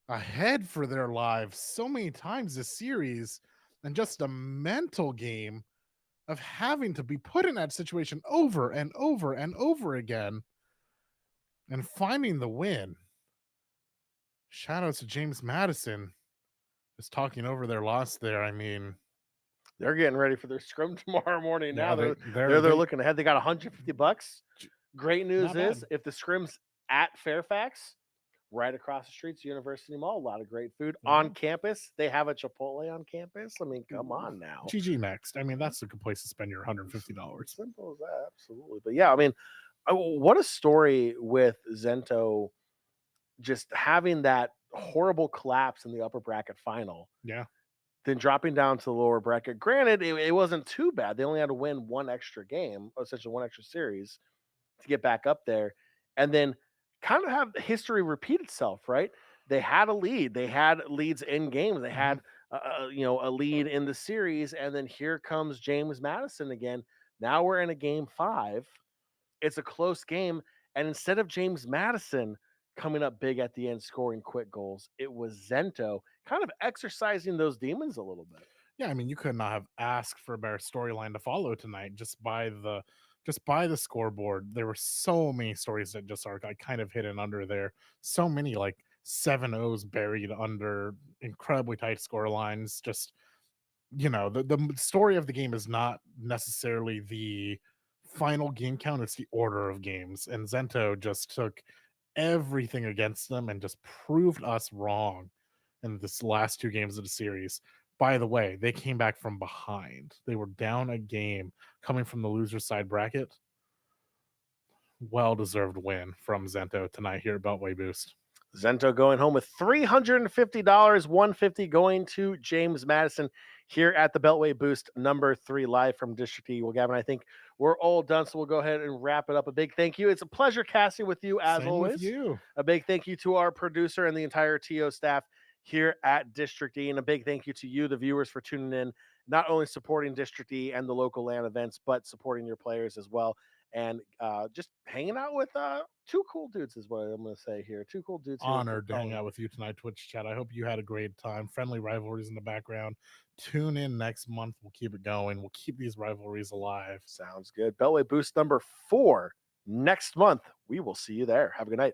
ahead for their lives so many times this series, and just a mental game of having to be put in that situation over and over and over again and finding the win. Shout outs to James Madison just talking over their loss there. I mean, they're getting ready for their scrum tomorrow morning. Yeah, now they're looking ahead. They got $150. Great news is if the scrim's at Fairfax, right across the street's University Mall, a lot of great food on campus. They have a Chipotle on campus. I mean, come on now. GG next. I mean, that's a good place to spend your $150. Simple as that, absolutely. But yeah, I mean, what a story with Zento just having that horrible collapse in the upper bracket final. Yeah. Then dropping down to the lower bracket. Granted, it wasn't too bad. They only had to win one extra game, essentially one extra series, to get back up there. And then kind of have history repeat itself, right? They had a lead. They had leads in games. They had a lead in the series. And then here comes James Madison again. Now we're in a game 5. It's a close game. And instead of James Madison coming up big at the end, scoring quick goals, it was Zento kind of exercising those demons a little bit. Yeah, I mean, you could not have asked for a better storyline to follow tonight just by the scoreboard. There were so many stories that just are kind of hidden under there. So many like 7-0s buried under incredibly tight score lines. Just, the story of the game is not necessarily the final game count, it's the order of games. And Zento just took everything against them and just proved us wrong in this last 2 games of the series. By the way, they came back from behind. They were down a game coming from the loser side bracket. Well-deserved win from Zento tonight here at Beltway Boost. Zento going home with $350, $150 going to James Madison here at the Beltway Boost number 3 live from District E. Well, Gavin, I think we're all done, so we'll go ahead and wrap it up. A big thank you. It's a pleasure casting with you as Same always. With you. A big thank you to our producer and the entire TO staff here at District E, and a big thank you to you, the viewers, for tuning in, not only supporting District E and the local LAN events, but supporting your players as well. And just hanging out with 2 cool dudes is what I'm going to say here. 2 cool dudes. Honored to hang out with you tonight, Twitch chat. I hope you had a great time. Friendly rivalries in the background. Tune in next month. We'll keep it going. We'll keep these rivalries alive. Sounds good. Beltway Boost number 4 next month. We will see you there. Have a good night.